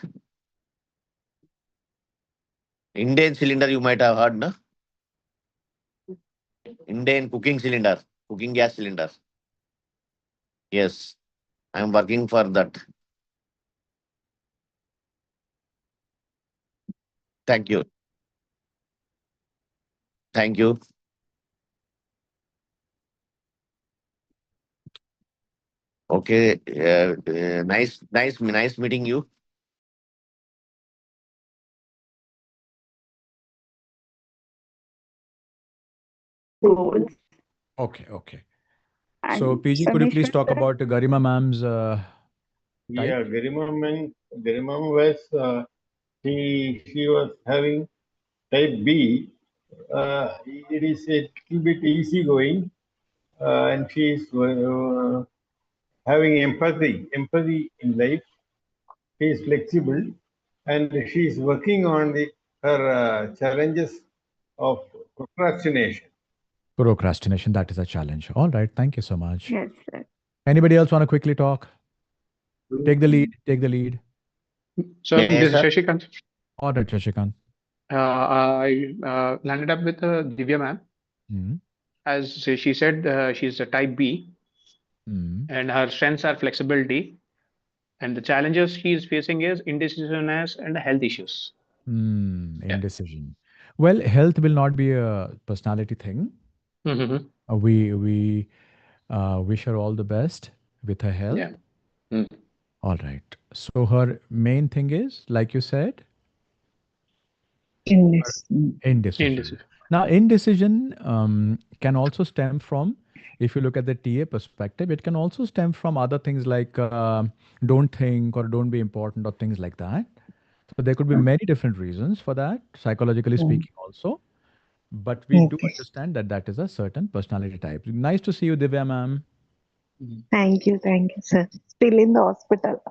Indian cylinder, you might have heard, no? Indian cooking gas cylinder. Yes, I'm working for that. Thank you. Thank you. Okay. Nice meeting you. Goals. Okay. And So, PG, could you Ramesh please talk sir, about Garima ma'am's type? Yeah, Garima was she was having type B. It is a little bit easygoing. and she is having empathy in life. She is flexible, and she is working on her challenges of procrastination. Procrastination, that is a challenge. All right. Thank you so much. Yes, sir. Anybody else want to quickly talk? Take the lead. Take the lead. So Yes, this is sir. Shashikant. All right, Shashikant. I landed up with Divya ma'am. Hmm. As she said, she's a type B, Hmm. and her strengths are flexibility, and the challenges she is facing is indecisiveness and health issues. Yeah. Indecision. Well, health will not be a personality thing. Mm-hmm. We wish her all the best with her health. Yeah. Mm. All right. So her main thing is, like you said, Indecision. indecision. Now, indecision can also stem from, if you look at the TA perspective, it can also stem from other things like don't think or don't be important or things like that. So there could be many different reasons for that, psychologically speaking also. But we do understand that that is a certain personality type. Nice to see you, Divya ma'am. Thank you, sir. Still in the hospital.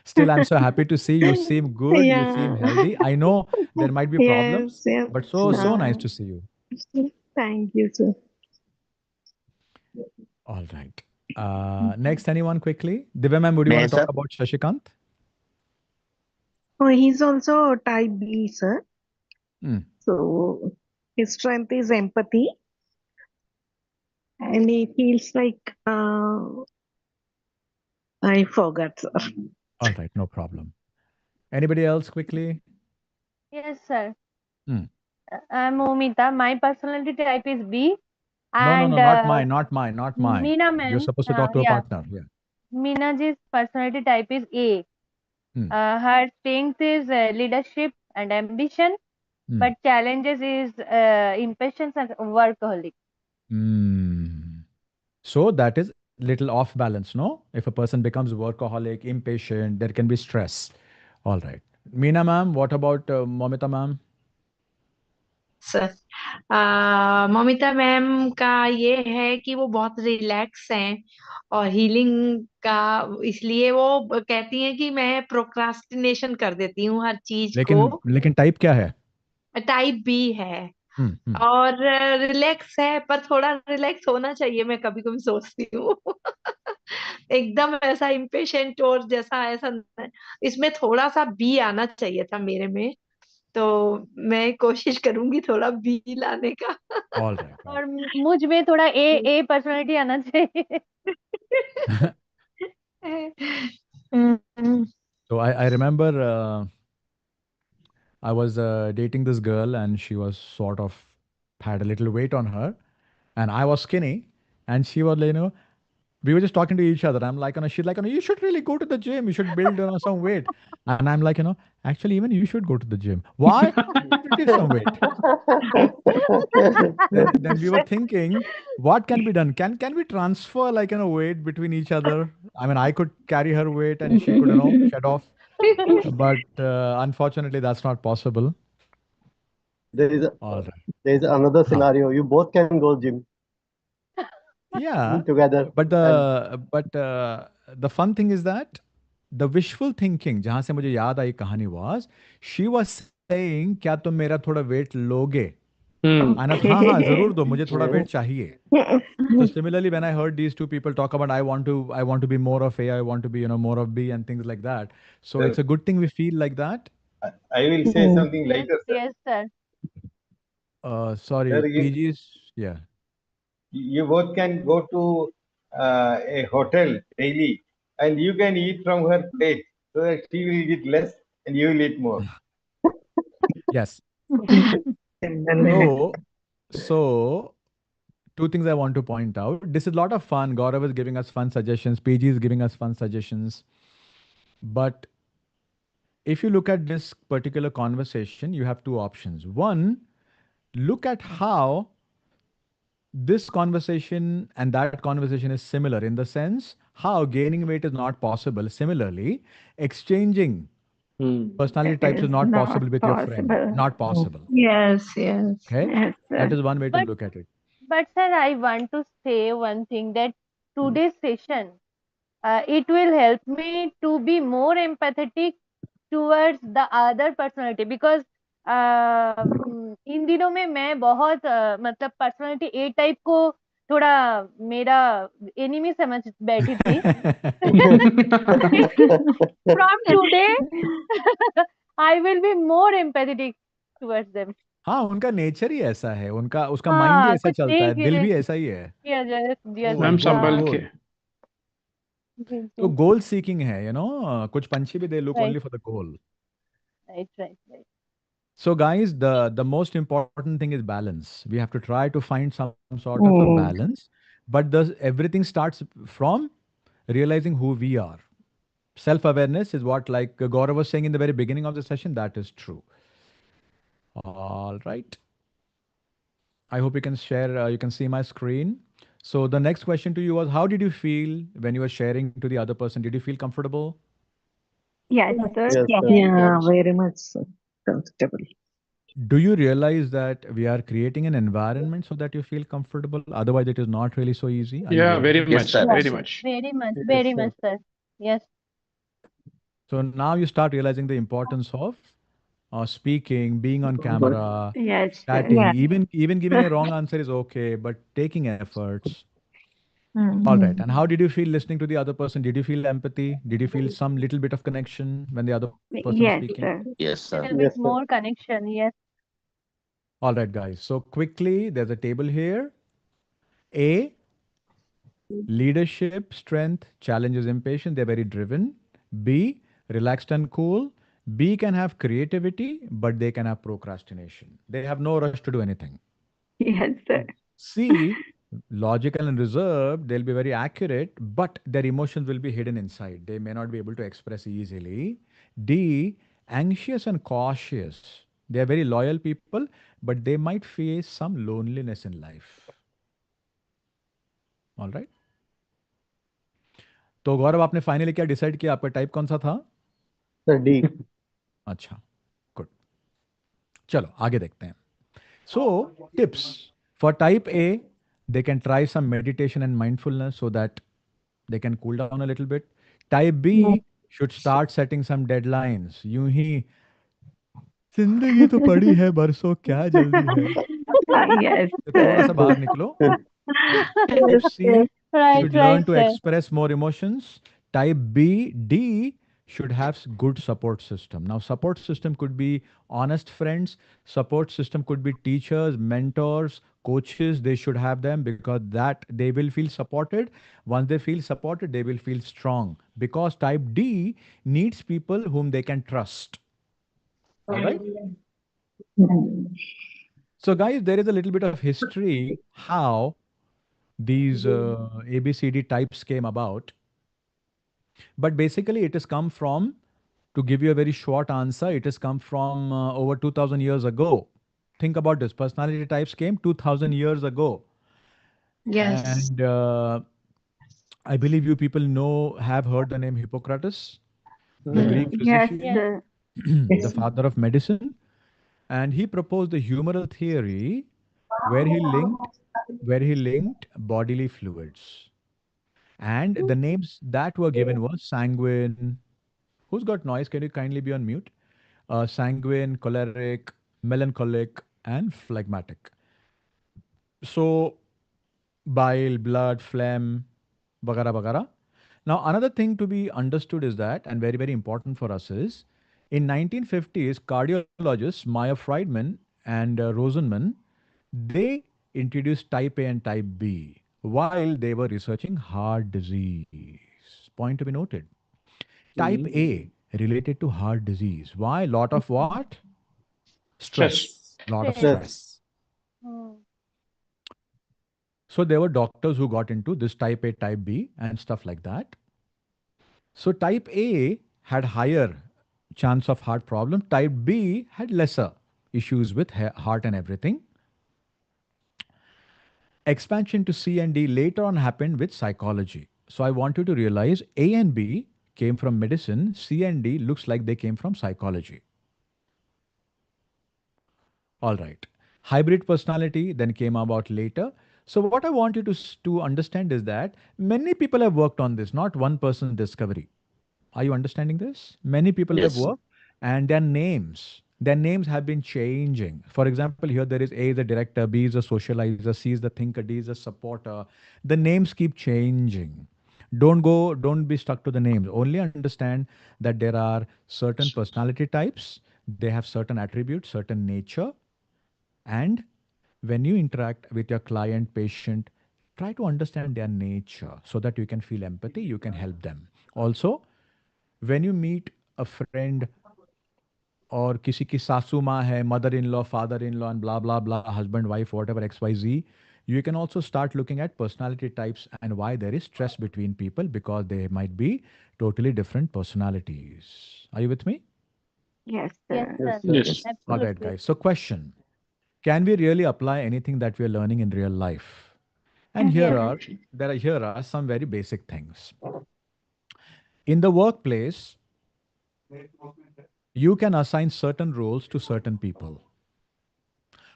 Still, I'm so happy to see you seem good. You seem Yeah. healthy. I know there might be problems, Yes, but so nice to see you. Thank you, sir. All right. Next, anyone quickly? Divya ma'am, would you want Yes, to talk sir. about Shashikant? Oh, he's also type B, sir. Hmm. So his strength is empathy, and he feels like I forgot, sir. All right, no problem. Anybody else quickly? Yes, sir. Hmm. I'm Momita. My personality type is B. No, And not mine, not mine, not mine. Meena You're ma'am, supposed to talk to a yeah, partner. Yeah. Meena ji's personality type is A. Hmm. Her strength is leadership and ambition, Hmm. but challenges is impatience and workaholic. So that is little off balance, no? If a person becomes workaholic, impatient, there can be stress. All right. Meena ma'am, what about Momita ma'am? Sir Mamita ma'am का ये है कि वो बहुत relax हैं और healing का, इसलिए वो कहती हैं कि मैं प्रोक्रास्टिनेशन कर देती हूँ हर चीज को। लेकिन टाइप क्या है? टाइप बी है हम्म। और रिलैक्स है, पर थोड़ा रिलैक्स होना चाहिए, मैं कभी कभी सोचती हूँ। एकदम ऐसा इम्पेशेंट और जैसा ऐसा इसमें थोड़ा सा बी आना चाहिए था मेरे में, तो मैं कोशिश करूंगी थोड़ा बी लाने का। All right. और मुझ में थोड़ा ए पर्सनालिटी आना चाहिए। So I remember I was dating this girl and she was sort of had a little weight on her and I was skinny and she was, we were just talking to each other. I'm like, she's like, you should really go to the gym. You should build some weight. And I'm like, actually, even you should go to the gym. Why? You did some weight. then we were thinking, what can be done? Can we transfer weight between each other? I mean, I could carry her weight and she could, shed off. But unfortunately, that's not possible. There is All right. another scenario. You both can go gym Yeah. together. But the fun thing is that the wishful thinking, जहाँ से मुझे याद आई कहानी was, she was saying, क्या तुम मेरा थोड़ा weight लोगे? And हाँ जरूर दो, मुझे थोड़ा weight चाहिए. So similarly, when I heard these two people talk about, I want to be more of A, I want to be more of B and things like that. So it's a good thing we feel like that. I will say something later. Yes, sir. Sorry, Sir, PG's, yeah. You both can go to a hotel daily and you can eat from her plate so that she will eat less and you will eat more. Yes. So two things I want to point out. This is a lot of fun. Gaurav is giving us fun suggestions. PG is giving us fun suggestions. But if you look at this particular conversation, you have two options. One, look at how this conversation and that conversation is similar in the sense how gaining weight is not possible. Similarly, exchanging personality types is not possible with your friend. Not possible. Yes. Okay? Yes, That is one way to look at it. But sir, I want to say one thing that today's session, it will help me to be more empathetic towards the other personality because इन दिनों में मैं बहुत मतलब personality ए type को थोड़ा मेरा enemy समझ बैठी थी from today I will be more empathetic towards them. हाँ, उनका नेचर ही ऐसा है, उनका उसका माइंड ही हाँ, ऐसा कुछ चलता है, देख दिल रहे भी ऐसा ही है। दिया Oh, मैम good, संभल के। good. जी तो जी गोल सीकिंग है, कुछ पंछी भी they look right only for the goal. Right right So guys, the most important thing is balance. We have to try to find some sort of a balance, but everything starts from realizing who we are. Self-awareness is what, like Gaurav was saying in the very beginning of the session, that is true. All right. I hope you can share, you can see my screen. So the next question to you was, how did you feel when you were sharing to the other person? Did you feel comfortable? Yes, sir. Yes, sir. Yeah, very much comfortable. Do you realize that we are creating an environment so that you feel comfortable? Otherwise, it is not really so easy. Are you Yeah, very realizing? Yes, much, sir. Yeah, very much. very much, Yes, very sir. much, sir. Yes. So now you start realizing the importance of speaking, being on camera, Yes, sir. chatting. Yeah. Even giving a wrong answer is okay, but taking efforts. Mm. All right. And how did you feel listening to the other person? Did you feel empathy? Did you feel some little bit of connection when the other person was Yes, speaking? sir. Yes, sir. Little Yes, bit sir. more connection. Yes. All right, guys. So quickly, there's a table here. A, leadership, strength, challenges, impatient. They're very driven. B, relaxed and cool. B can have creativity, but they can have procrastination. They have no rush to do anything. Yes, sir. C, logical and reserved. They'll be very accurate, but their emotions will be hidden inside. They may not be able to express easily. D, anxious and cautious. They are very loyal people, but they might face some loneliness in life. All right. तो गौरव आपने finally क्या decide किया, आपका type कौन सा था? Sir, D. अच्छा, good. चलो आगे देखते हैं. So tips for type A, they can try some meditation and mindfulness so that they can cool down a little bit. Type B should start setting some deadlines. यूं ही जिंदगी तो पड़ी है बरसों, क्या जल्दी है. Yes, तो थोड़ा सा sir. बाहर निकलो. Type Yes, C yes. Right, should right, learn to sir. express more emotions. Type B, D should have good support system. Now, support system could be honest friends. Support system could be teachers, mentors, coaches. They should have them because that they will feel supported. Once they feel supported, they will feel strong because type D needs people whom they can trust. All right. So, guys, there is a little bit of history how these ABCD types came about. But basically, it has come from, to give you a very short answer, it has come from over 2000 years ago. Think about this. Personality types came 2000 years ago. Yes. And I believe you people have heard the name Hippocrates, the Greek Yes, physician, sir. the father of medicine. And he proposed the humoral theory where he linked bodily fluids. And the names that were given was sanguine. Who's got noise? Can you kindly be on mute? Sanguine, choleric, melancholic, and phlegmatic. So, bile, blood, phlegm, bagara bagara. Now, another thing to be understood is that, and very, very important for us is, in 1950s, cardiologists Maya Friedman and Rosenman, they introduced type A and type B while they were researching heart disease. Point to be noted. Type A related to heart disease. Why? Lot of what? Stress. Lot of Stress. stress. Hmm. So there were doctors who got into this type A, type B and stuff like that. So type A had higher chance of heart problem. Type B had lesser issues with heart and everything. Expansion to C and D later on happened with psychology. So I want you to realize A and B came from medicine. C and D looks like they came from psychology. All right. Hybrid personality then came about later. So what I want you to understand is that many people have worked on this, not one person's discovery. Are you understanding this? Many people have Yes. worked, and their names have been changing. For example, here there is A is a director, B is a socializer, C is the thinker, D is a supporter. The names keep changing. Don't be stuck to the names. Only understand that there are certain personality types, they have certain attributes, certain nature, and when you interact with your client, patient, try to understand their nature so that you can feel empathy, you can help them. Also, when you meet a friend और किसी की सासू माँ है, mother-in-law, father-in-law, and blah blah blah, husband, wife, whatever XYZ, you can also start looking at personality types and why there is stress between people because they might be totally different personalities. Are you with me? Yes, Yes, sir. Yes, sir. sir. Yes. All right, Absolutely. guys. So, question: can we really apply anything that we are learning in real life? And Yes. here are some very basic things. In the workplace, you can assign certain roles to certain people.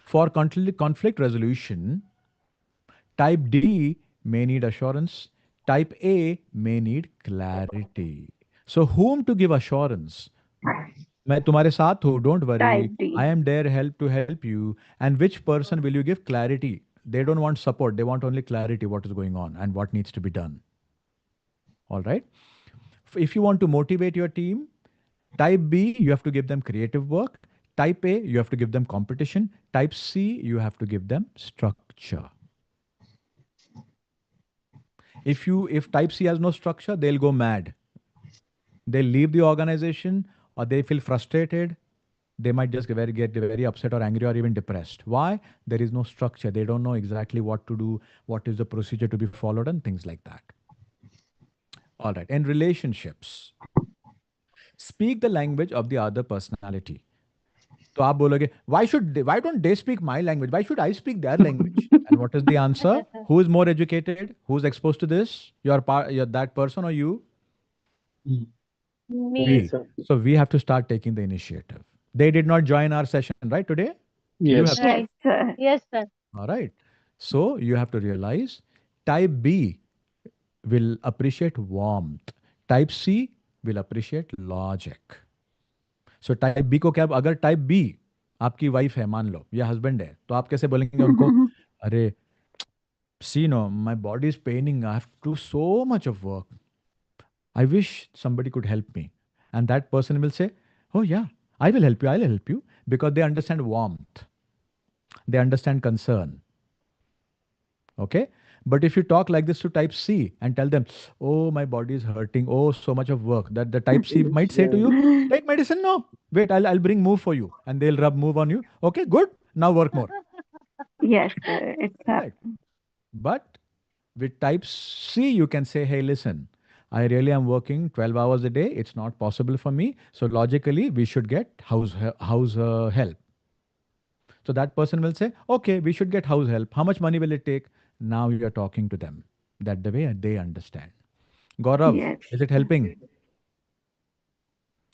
For conflict resolution, type D may need assurance, type A may need clarity. So, whom to give assurance? मैं तुम्हारे साथ हूँ, don't worry, Type D. I am there help to help you. And which person will you give clarity? They don't want support, they want only clarity, what is going on and what needs to be done. All right. If you want to motivate your team, type B, you have to give them creative work. Type A, you have to give them competition. Type C, you have to give them structure. If type C has no structure, they'll go mad. They'll leave the organization or they feel frustrated. They might just get very upset or angry or even depressed. Why? There is no structure. They don't know exactly what to do, what is the procedure to be followed, and things like that. All right. In relationships, speak the language of the other personality. तो आप बोलोगे, why don't they speak my language? Why should I speak their language? And what is the answer? Who is more educated? Who's exposed to this? You're that person or you? Me. We. So we have to start taking the initiative. They did not join our session, right, today? You Yes. have. Right. Sir. Yes, sir. All right. So you have to realize type B will appreciate warmth. Type C will appreciate logic. So type B को क्या, अगर type B आपकी wife है मान लो या husband है तो आप कैसे बोलेंगे उनको, अरे see no, my body is paining, I have to do so much of work, I wish somebody could help me. And that person will say, oh yeah, I'll help you, because they understand warmth, they understand concern. Okay. But if you talk like this to type C and tell them, oh, my body is hurting, oh, so much of work, that the type C might say to you, take medicine. No, wait, I'll bring move for you. And they'll rub move on you. Okay, good. Now work more. Yes, sir. It's Right. But with type C, you can say, hey, listen, I really am working 12 hours a day. It's not possible for me. So logically, we should get house help. So that person will say, okay, we should get house help. How much money will it take? Now you are talking to them. That the way they understand. Gaurav, Yes. is it helping?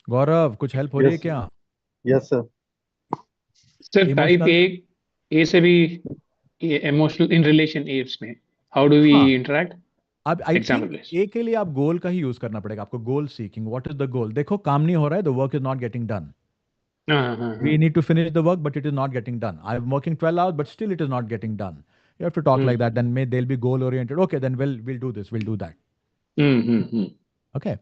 Gaurav, कुछ help हो रही है Yes, क्या? yes, sir. Sir, type Emotional. A से भी emotional in relation A's में. How do we हाँ. interact? अब I Example, think please. A के लिए आप goal का ही use करना पड़ेगा आपको. Goal seeking. What is the goal? देखो काम नहीं हो रहा है. The work is not getting done. We need to finish the work, but it is not getting done. I'm working 12 hours, but still it is not getting done. You have to talk like that. Then they'll be goal oriented. Okay, then we'll do this. We'll do that. Okay.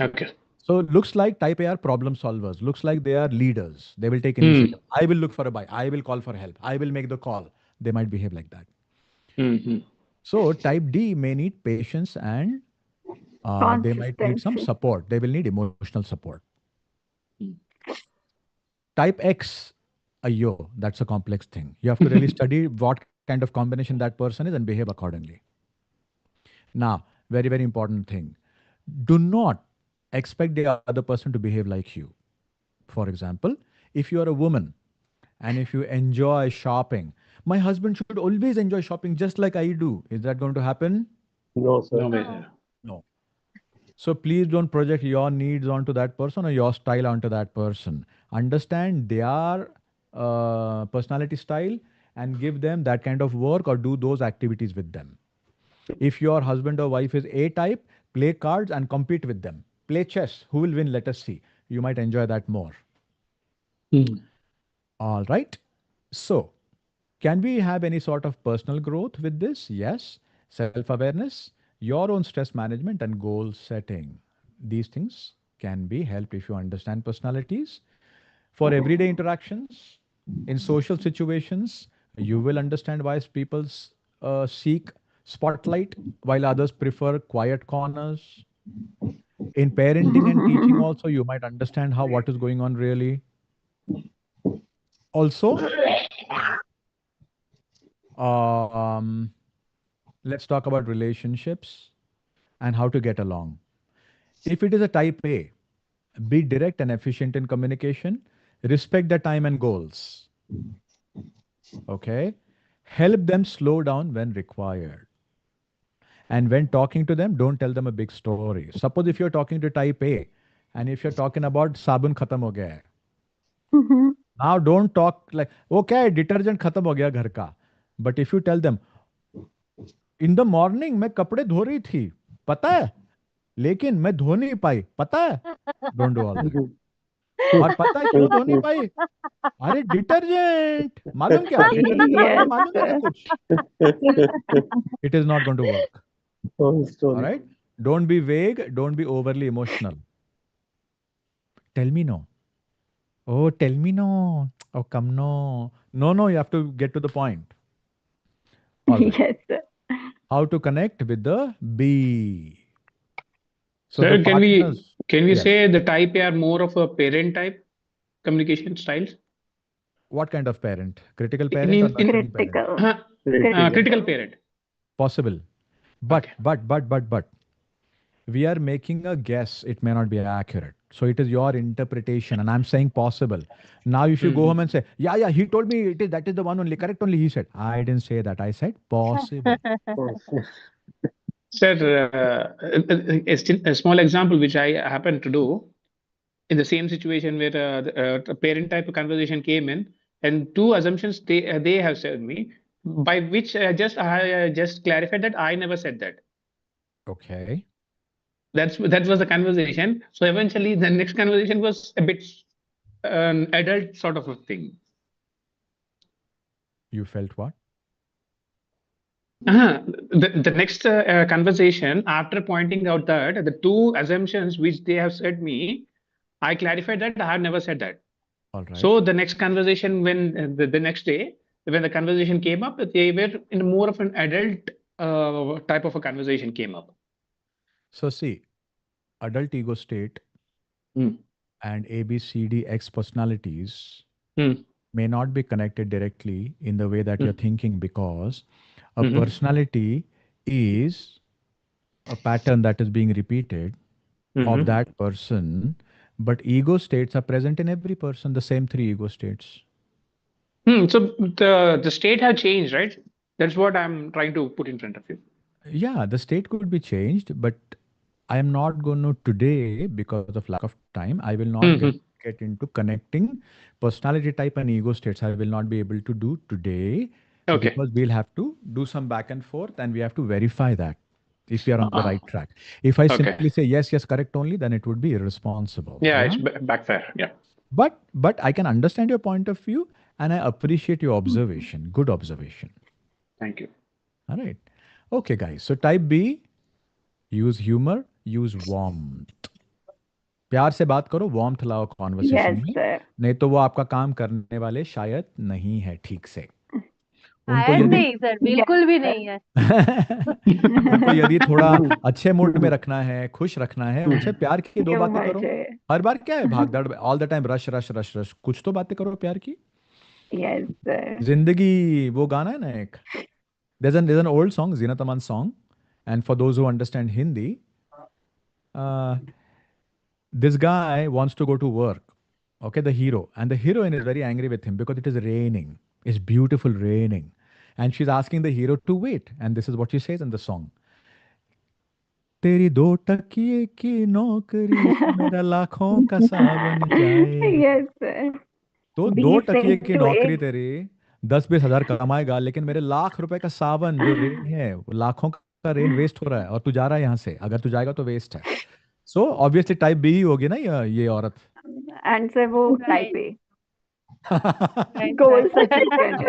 Okay. So looks like type A are problem solvers. Looks like they are leaders. They will take initiative. I will look for a buy. I will call for help. I will make the call. They might behave like that. So type D may need patience and they might need some Consistency. support. They will need emotional support. Type X, ayyo, that's a complex thing. You have to really study what kind of combination that person is and behave accordingly. Now, very, very important thing. Do not expect the other person to behave like you. For example, if you are a woman and if you enjoy shopping, my husband should always enjoy shopping just like I do. Is that going to happen? No, sir. No way, sir. No. So please don't project your needs onto that person or your style onto that person. Understand their personality style and give them that kind of work or do those activities with them. If your husband or wife is A type, play cards and compete with them. Play chess. Who will win? Let us see. You might enjoy that more. All right. So, can we have any sort of personal growth with this? Yes. Self-awareness, your own stress management and goal setting. These things can be helped if you understand personalities. For everyday interactions, in social situations, you will understand why people seek spotlight while others prefer quiet corners. In parenting and teaching also, you might understand what is going on really. Also, let's talk about relationships and how to get along. If it is a type A, be direct and efficient in communication, respect the time and goals. Okay? Help them slow down when required. And when talking to them, don't tell them a big story. Suppose if you're talking to type A and if you're talking about sabun khatam ho gaya hai, now don't talk like, okay, detergent khatam ho gaya ghar ka. But if you tell them, in the morning मैं कपड़े धो रही थी, पता है, लेकिन मैं धो नहीं पाई, पता है, don't do all that. और पता है क्यों धो नहीं पाई? अरे डिटर्जेंट, मालूम क्या? डिटर्जेंट मालूम है ना कुछ? It is not going to work. All right? Don't be vague. Don't be overly emotional. Tell me no. Oh, tell me no. Oh, come no. No, you have to get to the point. All right. Yes, sir. How to connect with the B. So Sir, the can we yes. say the type A are more of a parent type communication styles? What kind of parent? Critical parent or nurturing parent? Critical parent. Possible. But, we are making a guess. It may not be accurate. So it is your interpretation. And I'm saying possible. Now if you go home and say, yeah, he told me that is the one only, correct only, he said. I didn't say that. I said possible. Sir, a small example which I happen to do in the same situation where a parent type of conversation came in, and two assumptions they have said me, by which I just clarified that I never said that. Okay. That was the conversation. So eventually, the next conversation was a bit an adult sort of a thing. You felt what? The next conversation, after pointing out that the two assumptions which they have said me, I clarified that I have never said that. All right. So the next conversation, when the next day, when the conversation came up, they were in more of an adult type of a conversation came up. So see, adult ego state and ABCDX personalities may not be connected directly in the way that you're thinking, because a personality is a pattern that is being repeated of that person, but ego states are present in every person, the same three ego states. So the state have changed, right? That's what I'm trying to put in front of you. Yeah, the state could be changed, but I am not going to today, because of lack of time, I will not get into connecting personality type and ego states. I will not be able to do today. Okay. Because we'll have to do some back and forth and we have to verify that if we are on the right track. If I simply say yes, correct only, then it would be irresponsible. Yeah, it's backfire. Yeah. But I can understand your point of view and I appreciate your observation. Good observation. Thank you. All right. Okay, guys. So type B, use humor, use warmth. प्यार से बात करो, warmth लाओ conversation में, नहीं तो वो आपका काम करने वाले शायद नहीं है ठीक से. नहीं सर, बिल्कुल भी नहीं है. उनको यदि थोड़ा अच्छे मूड में रखना है, खुश रखना है, उनसे प्यार की दो बातें करो. हर बार क्या है भागदौड़, ऑल द टाइम रश, कुछ तो बातें करो प्यार की. जिंदगी, वो गाना है ना एक, there's an old song, Zeenat Aman song, and for those who understand Hindi, this guy wants to go to work, okay, the hero, and the heroine is very angry with him because it is raining. It's beautiful raining. And she's asking the hero to wait. And this is what she says in the song. तेरी दो टकिए की नौकरी मेरा लाखों का सावन जाए. Yes, sir. तो दो टकिए की नौकरी तेरी, 10-20 हजार कमाएगा, लेकिन मेरे लाख रुपए का सावन जो रेन है, वो लाखों का रेन वेस्ट हो रहा है और तू जा रहा है यहाँ से, अगर तू जाएगा तो वेस्ट है. सो ऑब्वियसली टाइप बी ही होगी ना ये औरत. आंसर वो टाइप Right. ए Right, गोल right. अचीव कर लेता है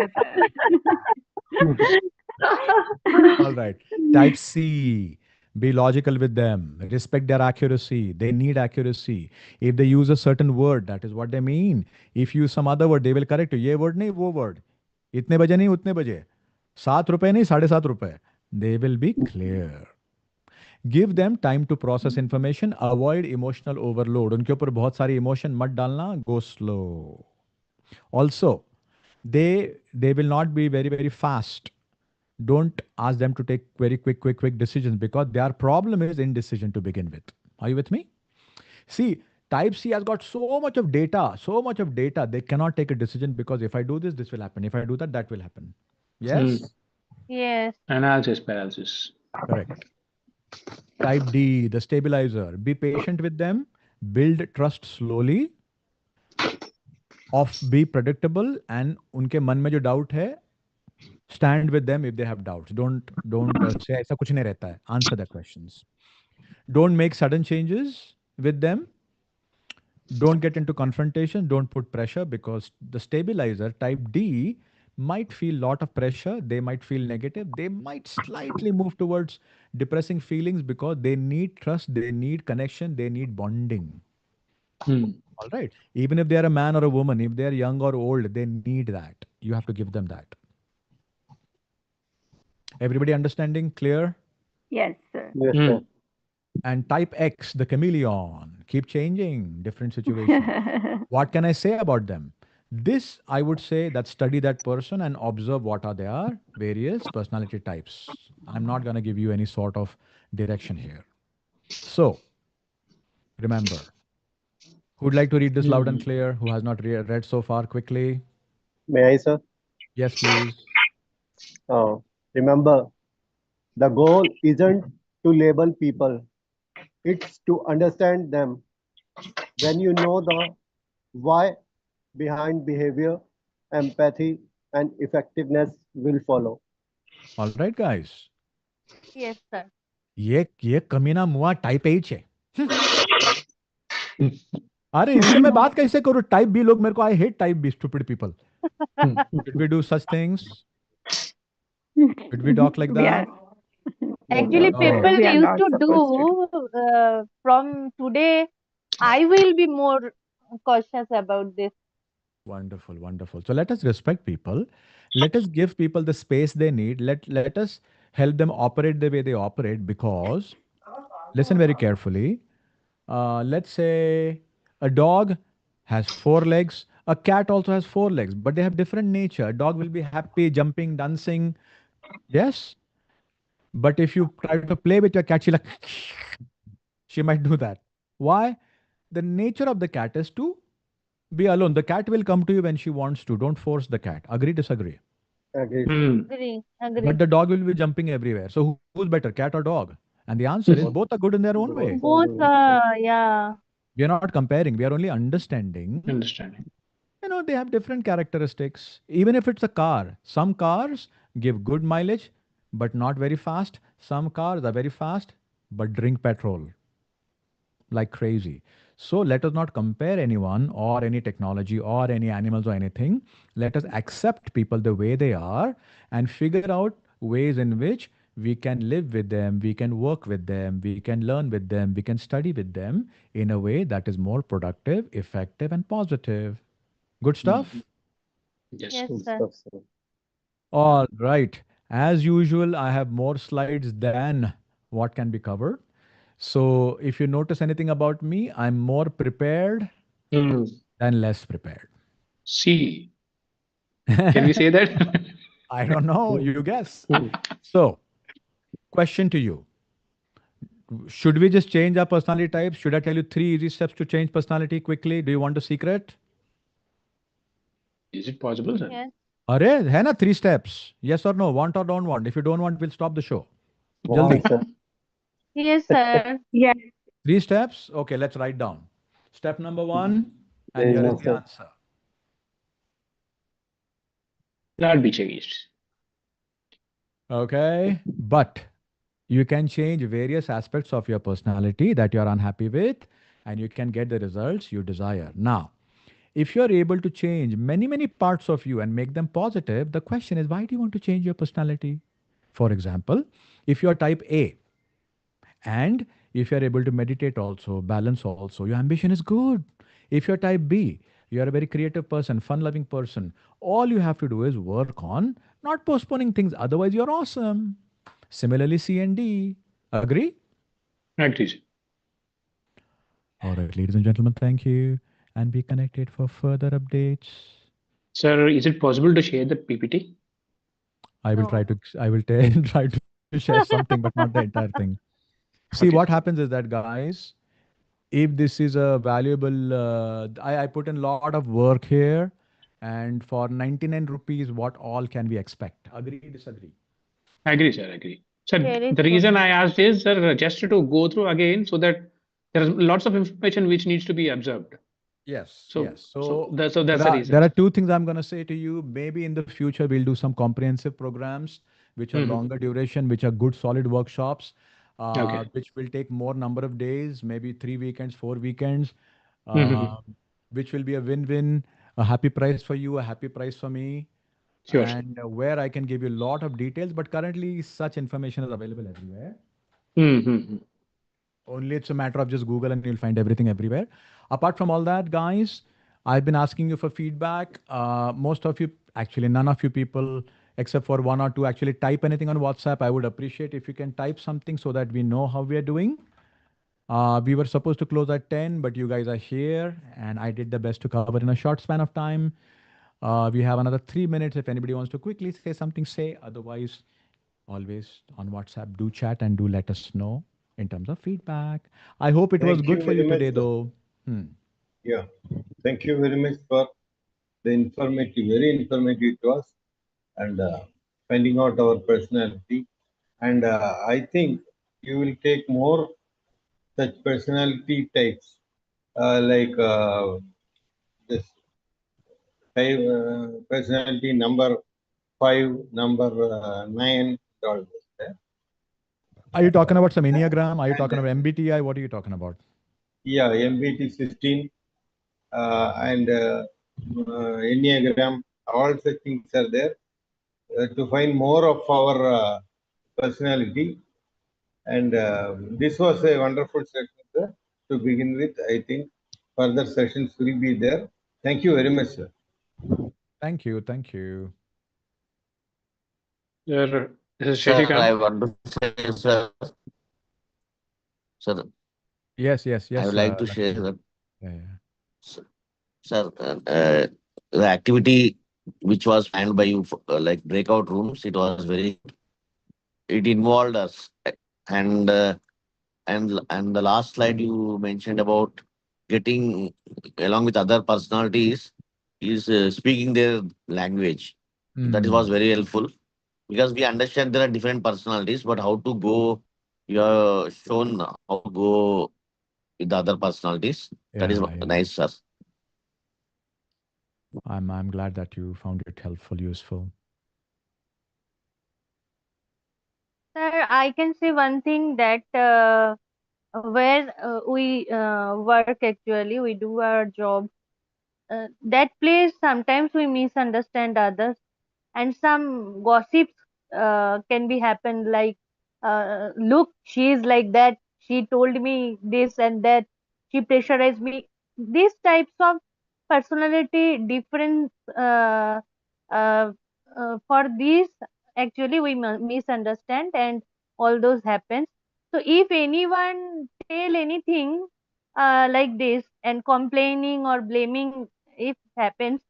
All right. Type C. Be logical with them. Respect their accuracy. They need accuracy. If they use a certain word, that is what they mean. If you use some other word, they will correct you. ये word नहीं, वो word. इतने बजे नहीं, उतने बजे. 7 रुपए नहीं, 7.5 रुपए. They will be clear. Give them time to process information. Avoid emotional overload. उनके ऊपर बहुत सारी emotion मत डालना. Go slow. Also, they will not be very fast. Don't ask them to take very quick decisions, because their problem is indecision to begin with. Are you with me? See, type C has got so much of data, they cannot take a decision, because if I do this, this will happen. If I do that, that will happen. Yes? Yes. Analysis paralysis. Correct. Type D, the stabilizer. Be patient with them. Build trust slowly. Be predictable, and उनके मन में जो doubt है, stand with them if they have doubts. Don't say ऐसा कुछ नहीं रहता है. Answer their questions. Don't make sudden changes with them. Don't get into confrontation. Don't put pressure, because the stabilizer type D might feel lot of pressure. They might feel negative. They might slightly move towards depressing feelings, because they need trust, they need connection, they need bonding. All right. Even if they are a man or a woman, if they are young or old, they need that. You have to give them that. Everybody understanding? Clear? yes sir Yes, sir. And type X, the chameleon, keep changing, different situations. What can I say about them? This, I would say that study that person and observe what are their various personality types. I'm not going to give you any sort of direction here. So, remember, who'd like to read this loud and clear? Who has not read so far? Quickly. May I, sir? Yes, please. Remember, the goal isn't to label people, it's to understand them. When you know the why behind behavior, empathy and effectiveness will follow. All right, guys. Yes, sir. ये कमीना मुआ type H है. अरे इससे मैं बात कैसे करूं? टाइप बी लोग मेरे को, I hate type be stupid people. Did we do such things? Did we talk like that? Yeah. Actually, No. people We are used not to supposed do from today. I will be more cautious about this. Wonderful, wonderful. So let us respect people. Let us give people the space they need. Let us help them operate the way they operate, because listen very carefully. Let's say a dog has 4 legs. A cat also has 4 legs, but they have different nature. A dog will be happy, jumping, dancing. Yes. But if you try to play with your cat, she might do that. Why? The nature of the cat is to be alone. The cat will come to you when she wants to. Don't force the cat. Agree, disagree? Agreed. Agree. But the dog will be jumping everywhere. So who's better, cat or dog? And the answer is both are good in their own way. Both, yeah. We are not comparing. We are only understanding. Understanding. You know, they have different characteristics. Even if it's a car, some cars give good mileage, but not very fast. Some cars are very fast, but drink petrol like crazy. So let us not compare anyone or any technology or any animals or anything. Let us accept people the way they are and figure out ways in which we can live with them, we can work with them, we can learn with them, we can study with them in a way that is more productive, effective, and positive. Good stuff? Yes. Yes, Good sir. stuff, sir. All right. As usual, I have more slides than what can be covered. So if you notice anything about me, I'm more prepared than less prepared. C. Can we say that? I don't know. You guess. So, question to you. Should we just change our personality types? Should I tell you 3 easy steps to change personality quickly? Do you want a secret? Is it possible, sir? Yes. अरे है ना 3 steps. Yes or no? Want or don't want? If you don't want, we'll stop the show. Want, Jaldi. sir. Yes, sir. Yeah. 3 steps? Okay, let's write down. Step number 1, and There is here no is the step. answer. That be changed. Okay. But you can change various aspects of your personality that you are unhappy with, and you can get the results you desire. Now, if you're able to change many parts of you and make them positive, the question is, why do you want to change your personality? For example, if you're type A and if you're able to meditate also, balance also, your ambition is good. If you're type B, you're a very creative person, fun loving person. All you have to do is work on not postponing things. Otherwise, you're awesome. Similarly, C and D. Agree? Agree, sir. All right, ladies and gentlemen, thank you. And be connected for further updates. Sir, is it possible to share the PPT? I will try to try to share something, but not the entire thing. See, Okay. what happens is that, guys, if this is a valuable, I put in a lot of work here, and for 99 rupees, what all can we expect? Agree, disagree? Agree, sir. Agree. Sir, Very the true. reason I asked is, sir, just to go through again so that there is lots of information which needs to be observed. Yes, So, yes. so So that's the reason. there are two things I'm going to say to you. Maybe in the future we'll do some comprehensive programs which are Mhm. longer duration, which are good solid workshops, Okay. which will take more number of days, maybe 3 weekends, 4 weekends, Mhm. which will be a win-win, a happy price for you, a happy price for me, Sure, sir. and where I can give you a lot of details. But currently, such information is available everywhere. Mhm. Only it's a matter of just Google and you'll find everything everywhere. Apart from all that, guys, I've been asking you for feedback. Most of you, actually, none of you people, except for one or two, actually type anything on WhatsApp. I would appreciate if you can type something so that we know how we are doing. We were supposed to close at 10, but you guys are here, and I did the best to cover in a short span of time. We have another 3 minutes. If anybody wants to quickly say something, say. Otherwise, always on WhatsApp, do chat and do let us know in terms of feedback. I hope it was Thank good you for you very much, today, sir. though. Yeah. Thank you very much for the informative, very informative it was, and finding out our personality. And I think you will take more such personality types, like this type, personality number 5, number 9, all this. Are you talking about some Enneagram? Are you And talking about MBTI? What are you talking about? yeah, MBT 16 and Enneagram, all such things are there to find more of our personality. And this was a wonderful session, sir, to begin with. I think further sessions will be there. Thank you very much, sir. Thank you. Thank you. Sir, this is Sir, Shashikant. I want to say, sir, Yes, yes, I yes. would like to share Lakshmi. that, Yeah. sir, the activity which was planned by you, like breakout rooms, it was very, it involved us. And and the last slide you mentioned about getting along with other personalities is speaking their language. That was very helpful because we understand there are different personalities, but how to go, you have shown how to go with the other personalities. That is Yeah, yeah. nice, sir. I'm glad that you found it helpful, useful. Sir, I can say one thing that where we work actually, we do our job. That place sometimes we misunderstand others, and some gossips can be happen like, look, she is like that. She told me this and that. She pressurized me. These types of personality difference uh, for these actually we misunderstand and all those happens. So if anyone tell anything like this and complaining or blaming if happens,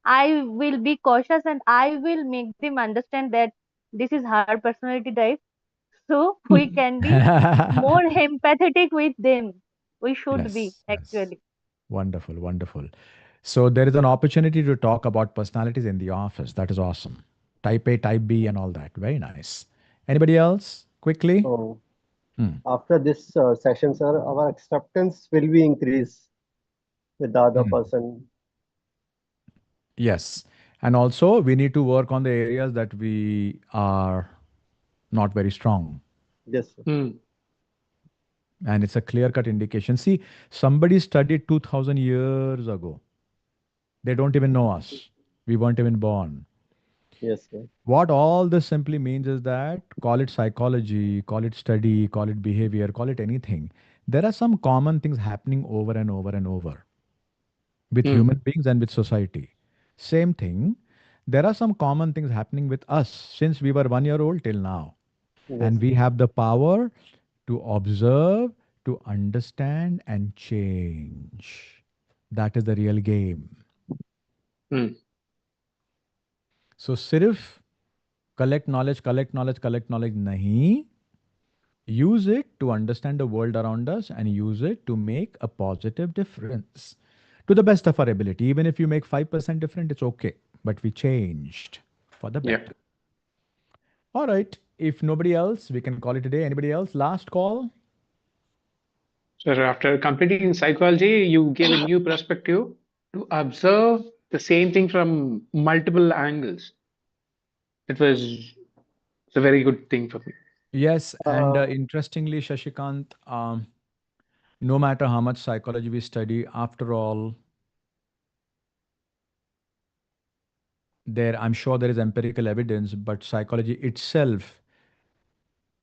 I will be cautious and I will make them understand that this is her personality type. So we can be more empathetic with them. We should be Yes, yes. actually. Wonderful, wonderful. So there is an opportunity to talk about personalities in the office. That is awesome. Type A, type B, and all that. Very nice. Anybody else? Quickly. So Hmm. after this session, sir, our acceptance will be increased with the other Hmm. person. Yes. And also, we need to work on the areas that we are not very strong. Yes, sir. And it's a clear-cut indication. See, somebody studied 2000 years ago. They don't even know us. We weren't even born. Yes, sir. What all this simply means is that, call it psychology, call it study, call it behavior, call it anything. There are some common things happening over and over and over with human beings and with society. Same thing. There are some common things happening with us since we were 1 year old till now. Yes. And we have the power to observe, to understand and change. That is the real game. So सिर्फ collect knowledge nahi. Use it to understand the world around us and use it to make a positive difference to the best of our ability. Even if you make 5% different, it's okay. But we changed for the better. All right. If nobody else, we can call it a day. Anybody else? Last call. So after completing psychology, you gave a new perspective to observe the same thing from multiple angles. It's a very good thing for me. Yes, and interestingly, Shashikant, no matter how much psychology we study, after all, I'm sure there is empirical evidence, but psychology itself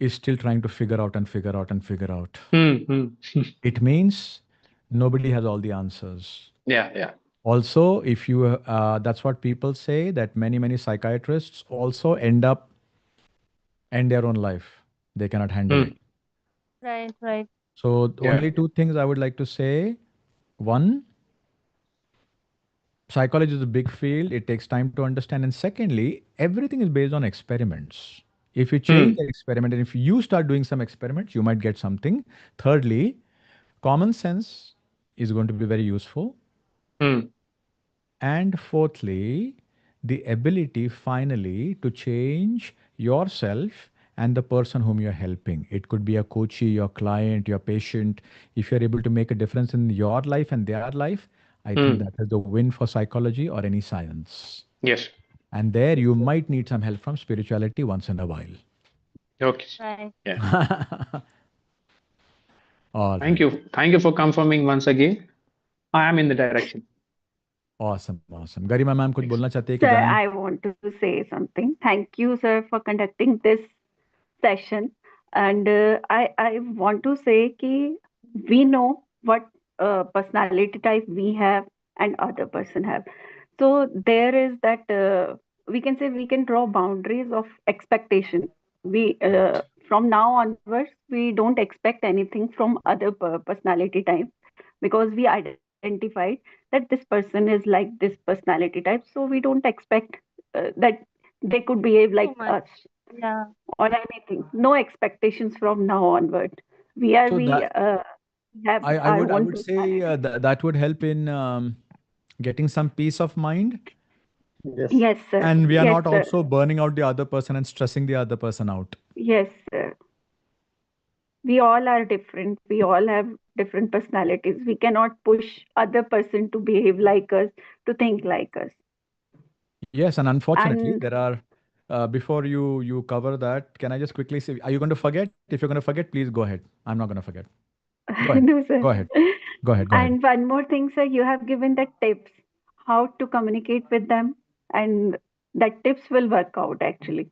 is still trying to figure out and figure out and figure out. It means nobody has all the answers. Yeah. Also, if you, that's what people say, that many psychiatrists also end their own life. They cannot handle it. Right. So only two things I would like to say. One, psychology is a big field. It takes time to understand. And secondly, everything is based on experiments. If you change the experiment and if you start doing some experiments, you might get something. Thirdly, common sense is going to be very useful. And fourthly, the ability finally to change yourself and the person whom you're helping. It could be a coachee, your client, your patient. If you're able to make a difference in your life and their life, I think that is the win for psychology or any science. Yes. And there you might need some help from spirituality once in a while. Okay. Right. Yeah. All Thank you. Thank you for confirming once again. I am in the direction. Awesome. Garima ma'am, कुछ बोलना चाहते हैं कि Sir, जाएं? I want to say something. Thank you, sir, for conducting this session. And I want to say कि we know what personality type we have and other person have. So there is that we can say we can draw boundaries of expectation. We from now onwards we don't expect anything from other personality type because we identified that this person is like this personality type. So we don't expect that they could behave like us Yeah. or anything. No expectations from now onward. We are So we have I our would own say that would help in getting some peace of mind. Yes, sir. And we are Yes, not sir. also burning out the other person and stressing the other person out. Yes, sir. We all are different. We all have different personalities. We cannot push other person to behave like us, to think like us. Yes, and unfortunately, And there are. Before you cover that, can I just quickly say, are you going to forget? If you're going to forget, please go ahead. I'm not going to forget. Go ahead. no, sir. Go ahead. And one more thing, sir, you have given the tips how to communicate with them, and that tips will work out actually.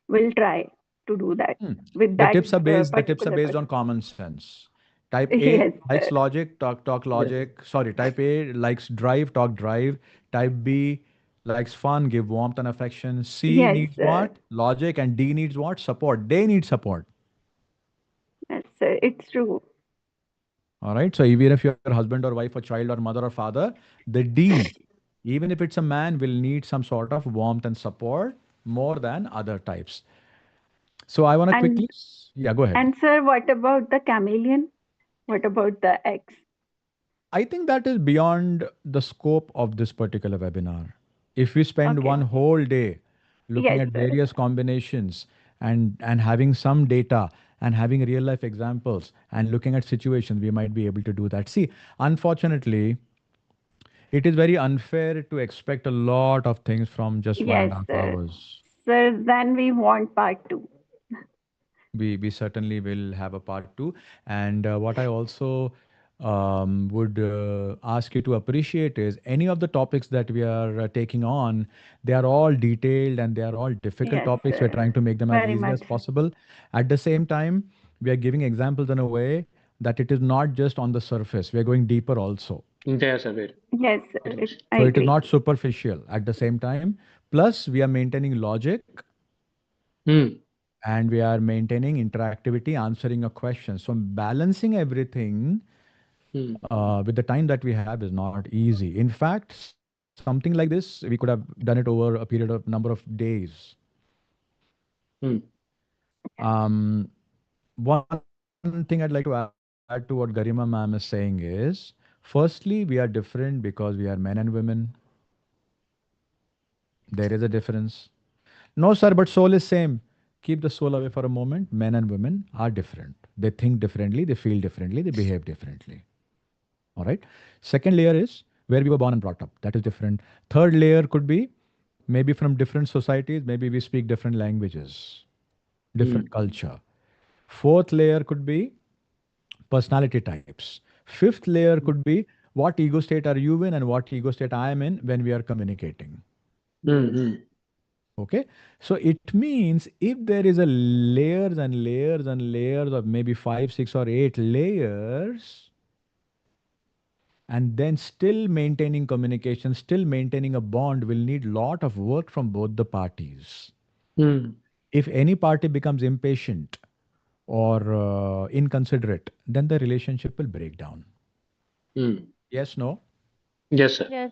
We'll try to do that with The that tips are based particular on person. common sense. Type A Yes, likes sir. logic, talk logic. Sorry, type A likes drive, talk drive. Type B likes fun, give warmth and affection. C Yes, needs sir. what? Logic. And D needs what? Support. They need support. Yes, sir. It's true. All right. So even if you're husband or wife or child or mother or father, the D, even if it's a man, will need some sort of warmth and support more than other types. So I want to And quickly, yeah, go ahead. and sir, what about the chameleon? What about the X? I think that is beyond the scope of this particular webinar. If we spend Okay. one whole day looking Yes, at sir. various combinations and having some data and having real life examples and looking at situations, we might be able to do that. See, unfortunately, it is very unfair to expect a lot of things from just one and Yes, a half sir. hours. Sir, then we want part two. We certainly will have a part two. And what I also would ask you to appreciate is any of the topics that we are taking on, they are all detailed and they are all difficult Yes, topics. We're sir. trying to make them as Very easy much. as possible. At the same time, we are giving examples in a way that it is not just on the surface. We are going deeper also. Yes, sir. Yes, sir. I So it is agree. not superficial at the same time. Plus, we are maintaining logic and we are maintaining interactivity, answering a question. So balancing everything with the time that we have is not easy. In fact, something like this, we could have done it over a period of number of days. One thing I'd like to add to what Garima ma'am is saying is, firstly, we are different because we are men and women. There is a difference. No, sir, but soul is same. Keep the soul away for a moment. Men and women are different. They think differently, they feel differently, they behave differently. All right. Second layer is where we were born and brought up. That is different. Third layer could be maybe from different societies, maybe we speak different languages, different culture. Fourth layer could be personality types. Fifth layer could be what ego state are you in and what ego state I am in when we are communicating. Okay. So it means if there is a layers and layers and layers of maybe 5, 6 or 8 layers, and then still maintaining communication, still maintaining a bond will need lot of work from both the parties. If any party becomes impatient or inconsiderate, then the relationship will break down. Yes, no? Yes, sir. Yes.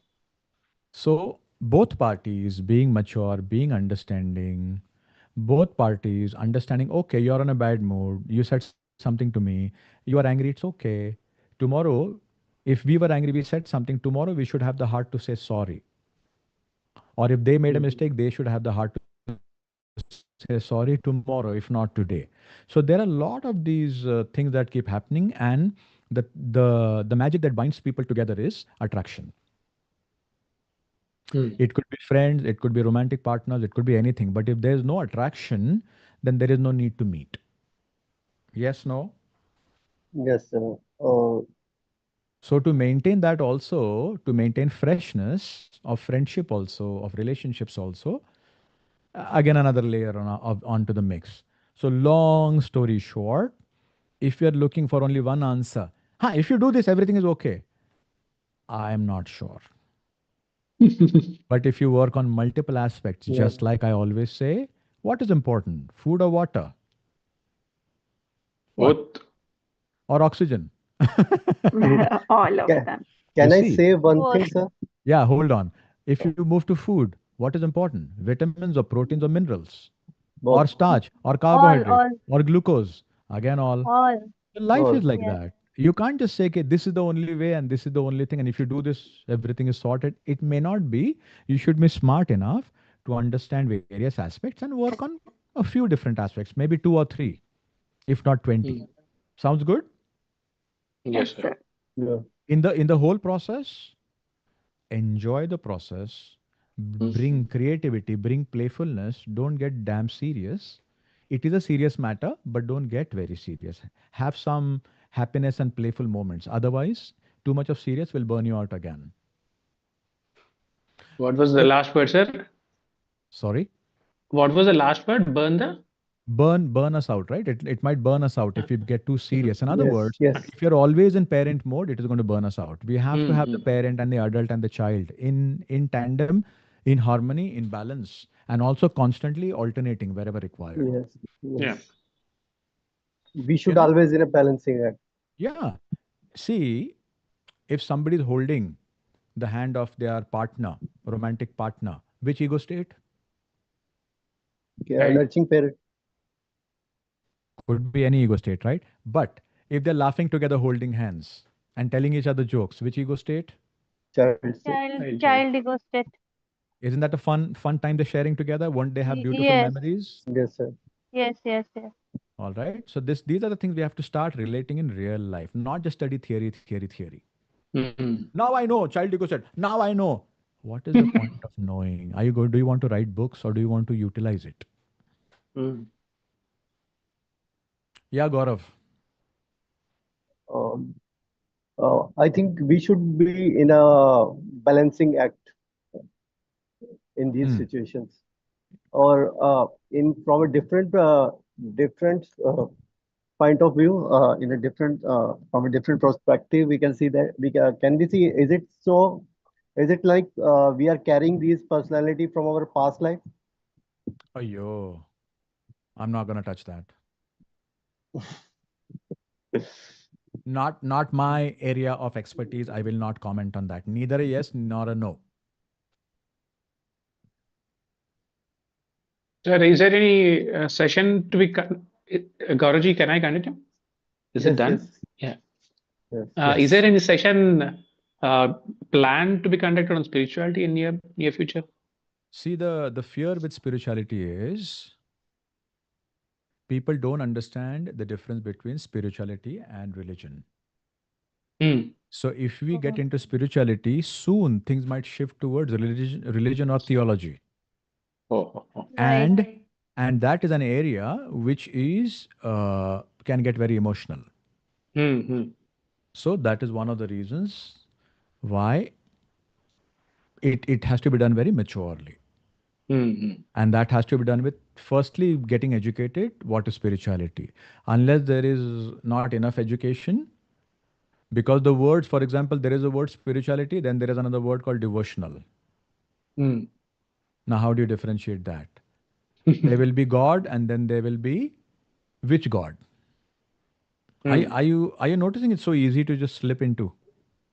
So both parties being mature, being understanding, both parties understanding, okay, you're in a bad mood, you said something to me, you are angry, it's okay. Tomorrow, if we were angry, we said something, tomorrow we should have the heart to say sorry. Or if they made a mistake, they should have the heart to say sorry tomorrow, if not today. So there are a lot of these things that keep happening, and the magic that binds people together is attraction. It could be friends, it could be romantic partners, it could be anything. But if there's no attraction, then there is no need to meet. Yes, no? Yes, sir. So to maintain that also, to maintain freshness of friendship also, of relationships also, again another layer onto the mix. So long story short, if you're looking for only one answer, if you do this, everything is okay. I am not sure. But if you work on multiple aspects, just like I always say, what is important? Food or water? Both. Or oxygen? All of them. Can You I see? say one thing, sir? Yeah, hold on. If you move to food, what is important? Vitamins or proteins or minerals? Or Both. starch or All, carbohydrate or glucose? Again, all. all. Life is All. like Yes. that. You can't just say, okay, this is the only way and this is the only thing. And if you do this, everything is sorted. It may not be. You should be smart enough to understand various aspects and work on a few different aspects, maybe 2 or 3, if not 20. Sounds good? Yes, sir. Yeah. In the whole process, enjoy the process, bring creativity, bring playfulness. Don't get damn serious. It is a serious matter, but don't get very serious. Have some happiness and playful moments. Otherwise, too much of serious will burn you out again. What was the last word, sir? Sorry? What was the last word? Burn the? Burn us out, right? It might burn us out if we get too serious. In other Yes, words, yes. if you're always in parent mode, it is going to burn us out. We have to have the parent and the adult and the child in tandem, in harmony, in balance, and also constantly alternating wherever required. Yes. Yeah. Yes. We should always in a balancing act. Yeah. See, if somebody is holding the hand of their partner, romantic partner, which ego state? Yeah, nurturing parent. Could be any ego state, right? But if they're laughing together, holding hands and telling each other jokes, which ego state? Child. Child ego state. Isn't that a fun time they're sharing together? Won't they have beautiful Yes. memories? Yes, sir. Yes, yes, yes. All right. So these are the things we have to start relating in real life, not just study theory. Mm. Now I know. Child ego said, now I know. What is the point of knowing? Do you want to write books or do you want to utilize it? Mm. Yeah, Gaurav. I think we should be in a balancing act in these situations, or in from a different point of view, in a different from a different perspective, we can see that can we see, is it so? Is it like we are carrying these personality from our past life? Ayyo, I'm not gonna touch that. Not my area of expertise. I will not comment on that. Neither a yes nor a no. Sir, is there any session to be Gauraji, can I continue? Is it Yes, done? yes. Yeah. Yes. Is there any session planned to be conducted on spirituality in near future? See, the fear with spirituality is people don't understand the difference between spirituality and religion. So if we get into spirituality, soon things might shift towards religion or theology. And that is an area which is can get very emotional. So that is one of the reasons why it has to be done very maturely. And that has to be done with firstly getting educated what is spirituality. Unless there is not enough education, because the words, for example, there is a word spirituality, then there is another word called devotional. Now, how do you differentiate that? There will be God, and then there will be which God? Are you noticing it's so easy to just slip into?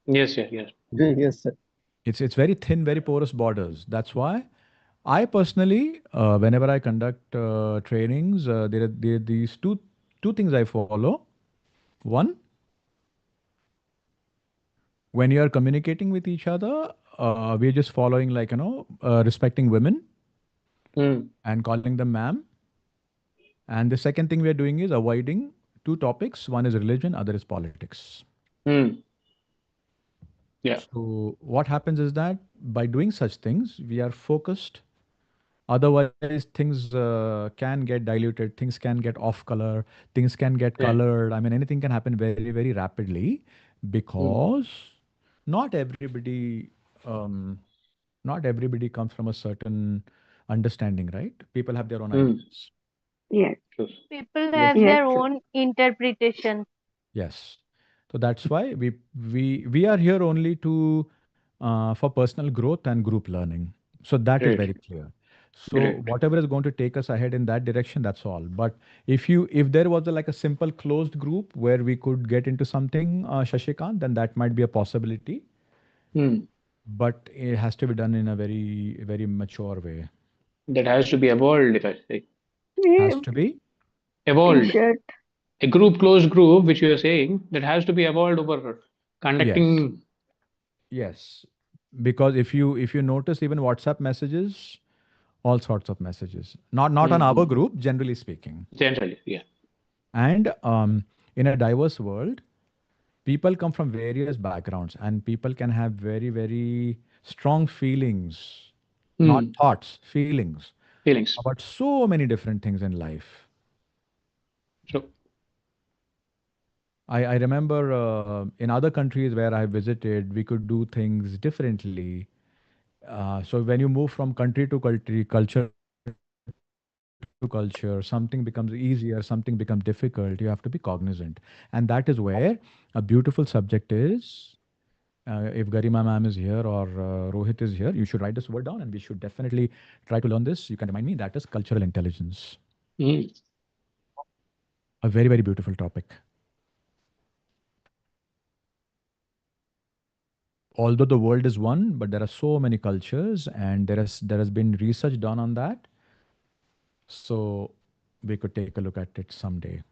Yes, yes. Yes, sir. It's very thin, very porous borders. That's why I personally, whenever I conduct trainings, there are these two things I follow. One, when you are communicating with each other, we're just following respecting women and calling them ma'am. And the second thing we are doing is avoiding two topics. One is religion, other is politics. Yeah. So what happens is that by doing such things, we are focused. Otherwise, things can get diluted. Things can get off color. Things can get colored. I mean, anything can happen very, very rapidly because not everybody comes from a certain understanding, right? People have their own ideas. Yes. People have Yes, their sir. own interpretation. Yes. So that's why we are here only to for personal growth and group learning. So that is very clear. So whatever is going to take us ahead in that direction, that's all. But if there was like a simple closed group where we could get into something, Shashikant, then that might be a possibility. But it has to be done in a very, very mature way. That has to be evolved, if I say. Has to be evolved. T-shirt. A closed group, which you are saying, that has to be evolved over conducting. Yes. Because if you notice even WhatsApp messages, all sorts of messages, not on our group, generally speaking. Generally, yeah. And in a diverse world, people come from various backgrounds and people can have very, very strong feelings, not thoughts, feelings about so many different things in life. True. I remember in other countries where I visited, we could do things differently. So when you move from country to country, culture to culture, something becomes easier, something becomes difficult. You have to be cognizant. And that is where a beautiful subject is. If Garima ma'am is here or Rohit is here, you should write this word down and we should definitely try to learn this. You can remind me, that is cultural intelligence. A very, very beautiful topic. Although the world is one, but there are so many cultures and there has been research done on that. So we could take a look at it someday.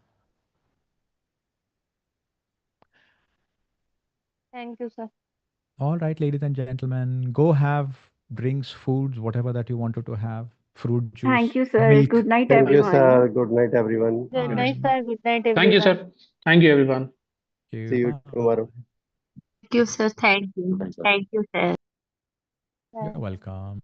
Thank you, sir. All right, ladies and gentlemen, go have drinks, foods, whatever that you wanted to have. Fruit juice. Thank you, sir. Milk. Good night, Thank you, everyone. sir. Good night, everyone. Good night, sir. Good night, everyone. Thank you, sir. Thank you, everyone. See you tomorrow. you, sir. Thank you. Thank you, sir. You're welcome.